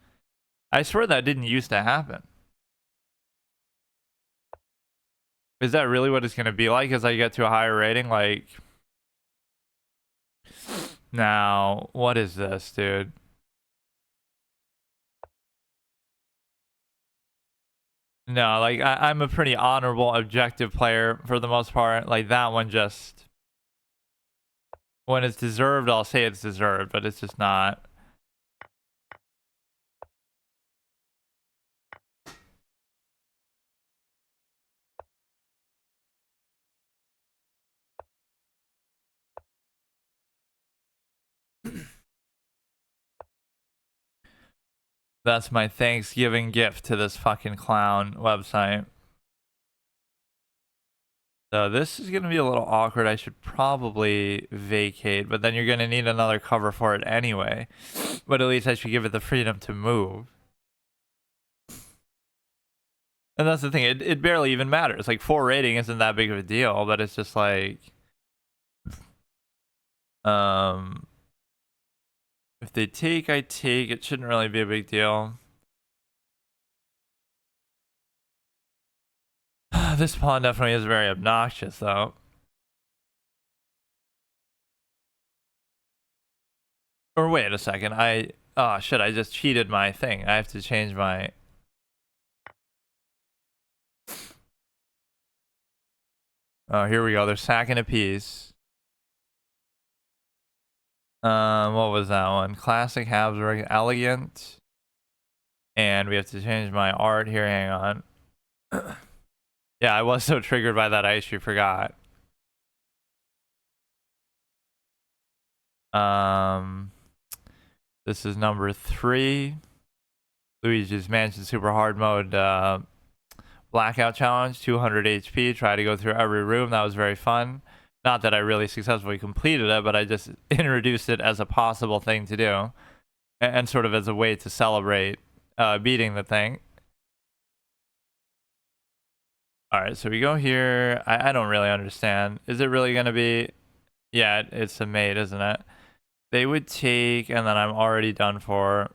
I swear that didn't used to happen. Is that really what it's going to be like as I get to a higher rating? Like, now, what is this, dude? No, like, I'm a pretty honorable, objective player for the most part. Like, that one just When it's deserved, I'll say it's deserved, but it's just not. That's my Thanksgiving gift to this fucking clown website. So this is going to be a little awkward. I should probably vacate, but then you're going to need another cover for it anyway. But at least I should give it the freedom to move. And that's the thing. It barely even matters. Like 4 rating isn't that big of a deal, but it's just like, if they take, I take. It shouldn't really be a big deal. This pawn definitely is very obnoxious, though. Or wait a second. Oh shit! I just cheated my thing. I have to change my. Oh, here we go. They're sacking a piece. What was that one? Classic Habsburg, elegant. And we have to change my art here. Hang on. Yeah, I was so triggered by that I actually forgot. This is number 3. Luigi's Mansion Super Hard Mode Blackout Challenge, 200 HP. Try to go through every room. That was very fun. Not that I really successfully completed it, but I just introduced it as a possible thing to do. And sort of as a way to celebrate beating the thing. Alright, so we go here. I don't really understand. Is it really going to be... Yeah, it's a mate, isn't it? They would take, and then I'm already done for.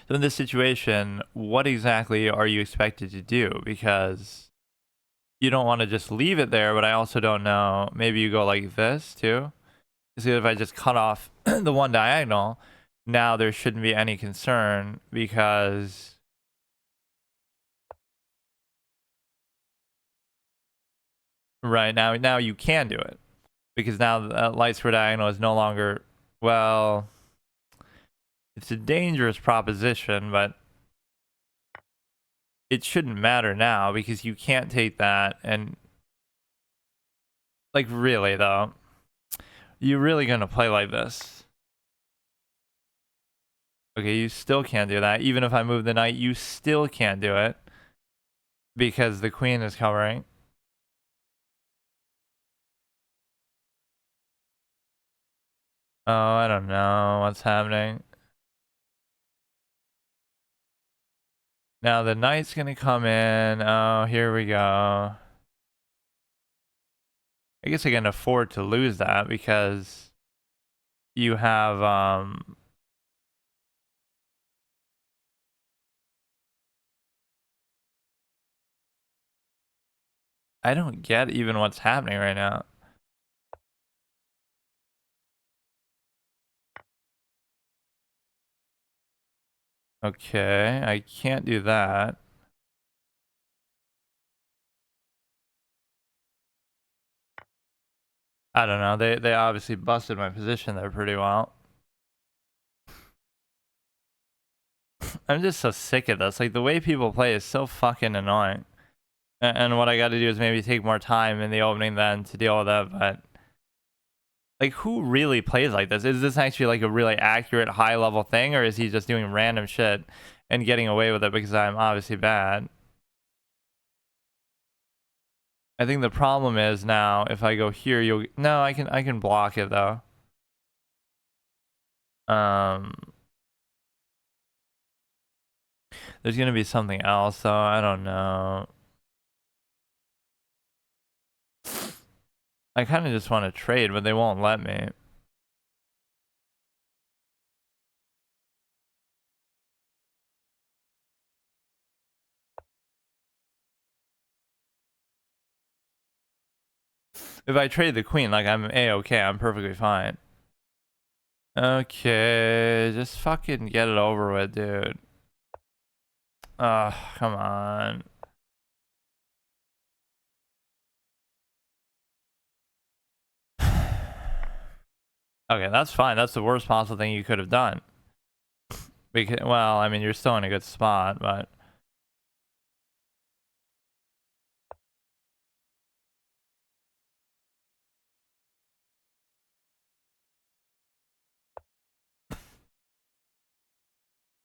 So in this situation, what exactly are you expected to do? Because you don't want to just leave it there, but I also don't know. Maybe you go like this too. See, if I just cut off the one diagonal, now there shouldn't be any concern because... Right, now you can do it. Because now the light square diagonal is no longer... Well... It's a dangerous proposition, but it shouldn't matter now because you can't take that and... Like, really, though? You're really gonna play like this? Okay, you still can't do that. Even if I move the knight, you still can't do it. Because the queen is covering. Oh, I don't know what's happening. Now the knight's gonna come in. Oh, here we go. I guess I can afford to lose that because you have I don't get even what's happening right now. Okay, I can't do that. I don't know. They obviously busted my position there pretty well. I'm just so sick of this. Like, the way people play is so fucking annoying. And what I got to do is maybe take more time in the opening then to deal with that, but... Like, who really plays like this? Is this actually, like, a really accurate, high-level thing, or is he just doing random shit and getting away with it because I'm obviously bad? I think the problem is now, if I go here, you'll... No, I can block it, though. There's gonna be something else, though. I don't know. I kind of just want to trade, but they won't let me. If I trade the queen, like, I'm A-okay. I'm perfectly fine. Okay, just fucking get it over with, dude. Ugh, come on. Okay, that's fine. That's the worst possible thing you could have done. Because, well, I mean, you're still in a good spot, but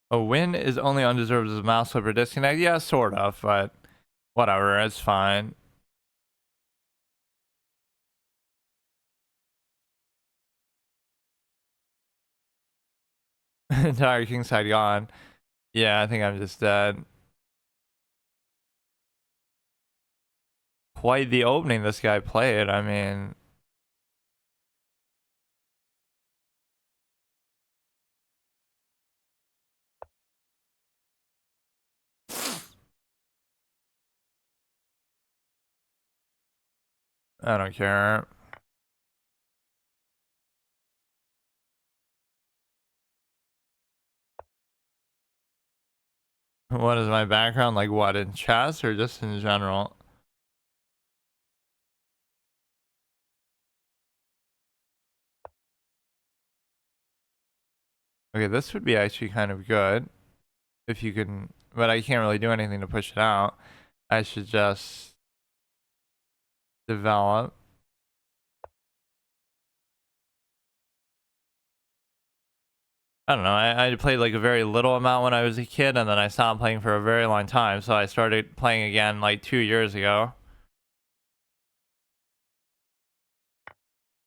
a win is only undeserved as a mouse flipper disconnect. Yeah, sort of, but whatever. It's fine. Entire king side gone. Yeah, I think I'm just dead. Quite the opening this guy played. I mean, I don't care. What is my background? Like what, in chess or just in general? Okay, this would be actually kind of good if you can, but I can't really do anything to push it out. I should just develop. I don't know. I played like a very little amount when I was a kid, and then I stopped playing for a very long time. So I started playing again like 2 years ago.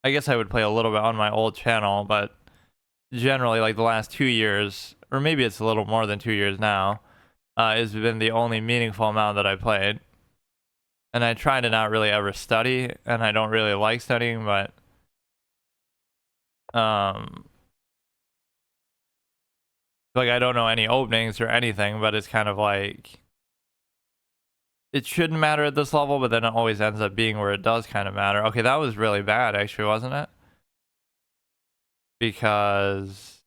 I guess I would play a little bit on my old channel, but generally, like the last 2 years, or maybe it's a little more than 2 years now, has been the only meaningful amount that I played. And I try to not really ever study, and I don't really like studying, but like I don't know any openings or anything, but it's kind of like it shouldn't matter at this level, but then it always ends up being where it does kind of matter. Okay, that was really bad, actually, wasn't it? Because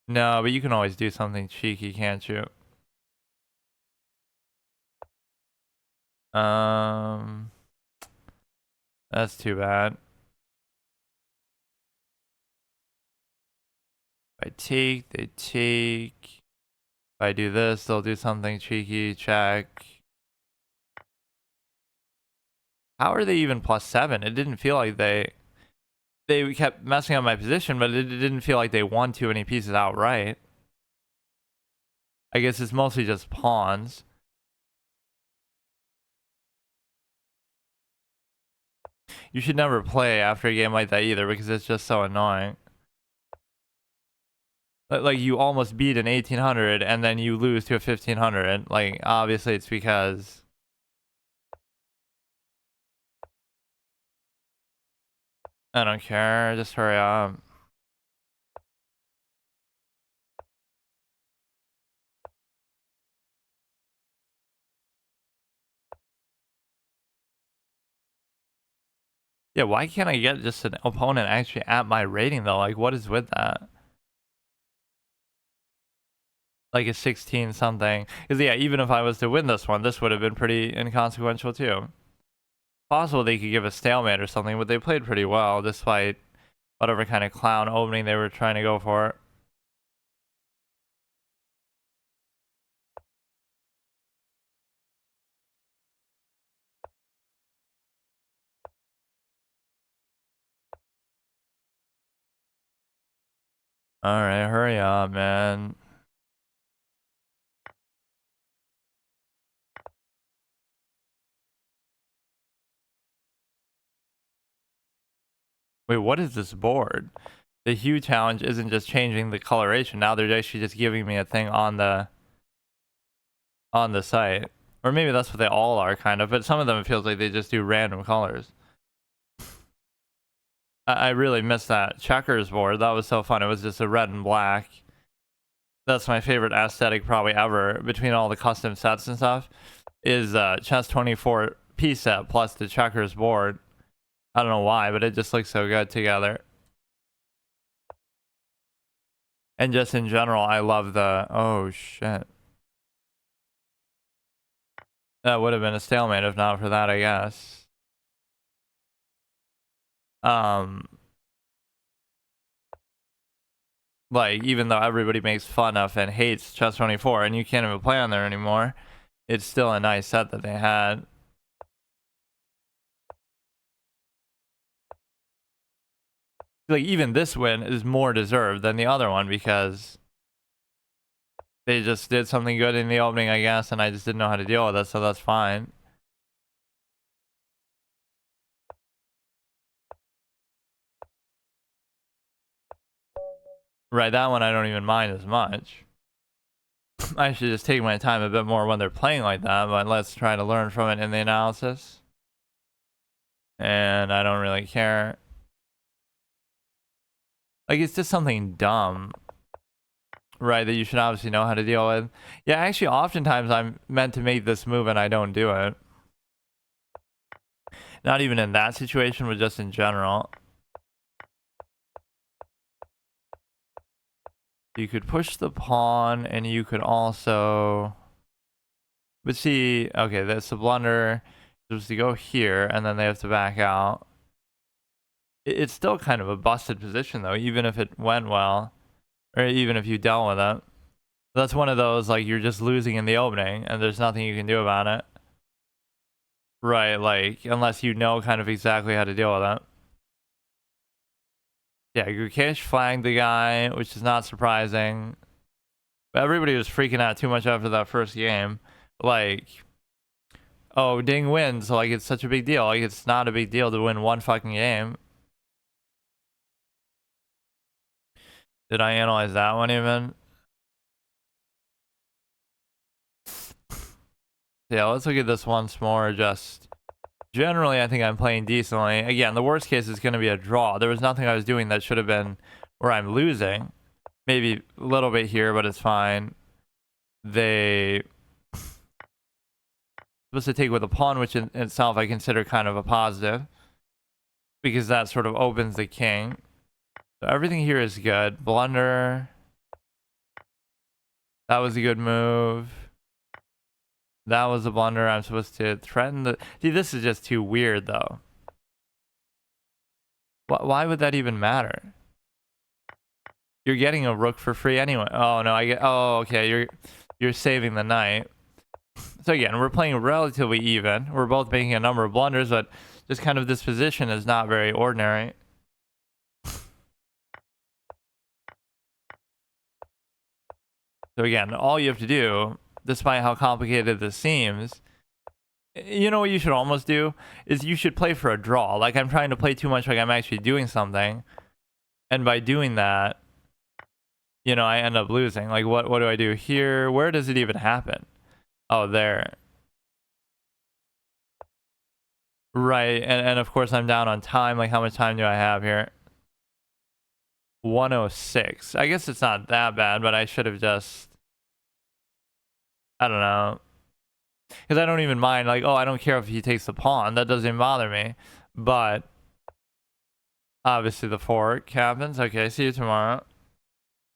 no, but you can always do something cheeky, can't you? Um, that's too bad. If I take, they take. If I do this, they'll do something cheeky. Check. How are they even +7? It didn't feel like they kept messing up my position, but it didn't feel like they won too many pieces outright. I guess it's mostly just pawns. You should never play after a game like that either because it's just so annoying. Like you almost beat an 1800 and then you lose to a 1500. Like obviously it's because I don't care. Just hurry up. Yeah, why can't I get just an opponent actually at my rating though? Like what is with that? Like a 16 something. Because yeah, even if I was to win this one, this would have been pretty inconsequential too. Possible they could give a stalemate or something, but they played pretty well despite whatever kind of clown opening they were trying to go for. Alright, hurry up, man. Wait, what is this board? The hue challenge isn't just changing the coloration. Now they're actually just giving me a thing on the site. Or maybe that's what they all are, kind of. But some of them it feels like they just do random colors. I really miss that checkers board. That was so fun. It was just a red and black. That's my favorite aesthetic probably ever between all the custom sets and stuff. Is chess 24 piece set plus the checkers board. I don't know why, but it just looks so good together. And just in general, I love the oh shit. That would have been a stalemate if not for that, I guess. Um Like, even though everybody makes fun of and hates Chess 24 and you can't even play on there anymore, it's still a nice set that they had. Like, even this win is more deserved than the other one because they just did something good in the opening, I guess, and I just didn't know how to deal with it, so that's fine. Right, that one I don't even mind as much. I should just take my time a bit more when they're playing like that, but let's try to learn from it in the analysis. And I don't really care. Like, it's just something dumb, right, that you should obviously know how to deal with. Yeah, actually, oftentimes I'm meant to make this move and I don't do it. Not even in that situation, but just in general. You could push the pawn, and you could also... But see, okay, that's the blunder. Supposed to go here, and then they have to back out. It's still kind of a busted position, though, even if it went well. Or even if you dealt with it. That's one of those, like, you're just losing in the opening, and there's nothing you can do about it. Right, like, unless you know kind of exactly how to deal with it. Yeah, Gukesh flagged the guy, which is not surprising. But everybody was freaking out too much after that first game. Like, oh, Ding wins. Like, it's such a big deal. Like, it's not a big deal to win one fucking game. Did I analyze that one even? Yeah, let's look at this once more. Just generally, I think I'm playing decently. Again, the worst case is going to be a draw. There was nothing I was doing that should have been where I'm losing. Maybe a little bit here, but it's fine. They supposed to take with a pawn, which in itself I consider kind of a positive because that sort of opens the king. So everything here is good. Blunder. That was a good move. That was a blunder. I'm supposed to threaten the... See, this is just too weird, though. Why would that even matter? You're getting a rook for free anyway. Oh, no, I get... Oh, okay, you're saving the knight. So again, we're playing relatively even. We're both making a number of blunders, but just kind of this position is not very ordinary. So again, all you have to do, despite how complicated this seems, you know what you should almost do? Is you should play for a draw. Like, I'm trying to play too much like I'm actually doing something. And by doing that, you know, I end up losing. Like, what do I do here? Where does it even happen? Oh, there. Right, and of course I'm down on time. Like, how much time do I have here? 106. I guess it's not that bad, but I should have just... I don't know. Because I don't even mind, like, oh, I don't care if he takes the pawn. That doesn't bother me. But obviously the fork happens. Okay, see you tomorrow.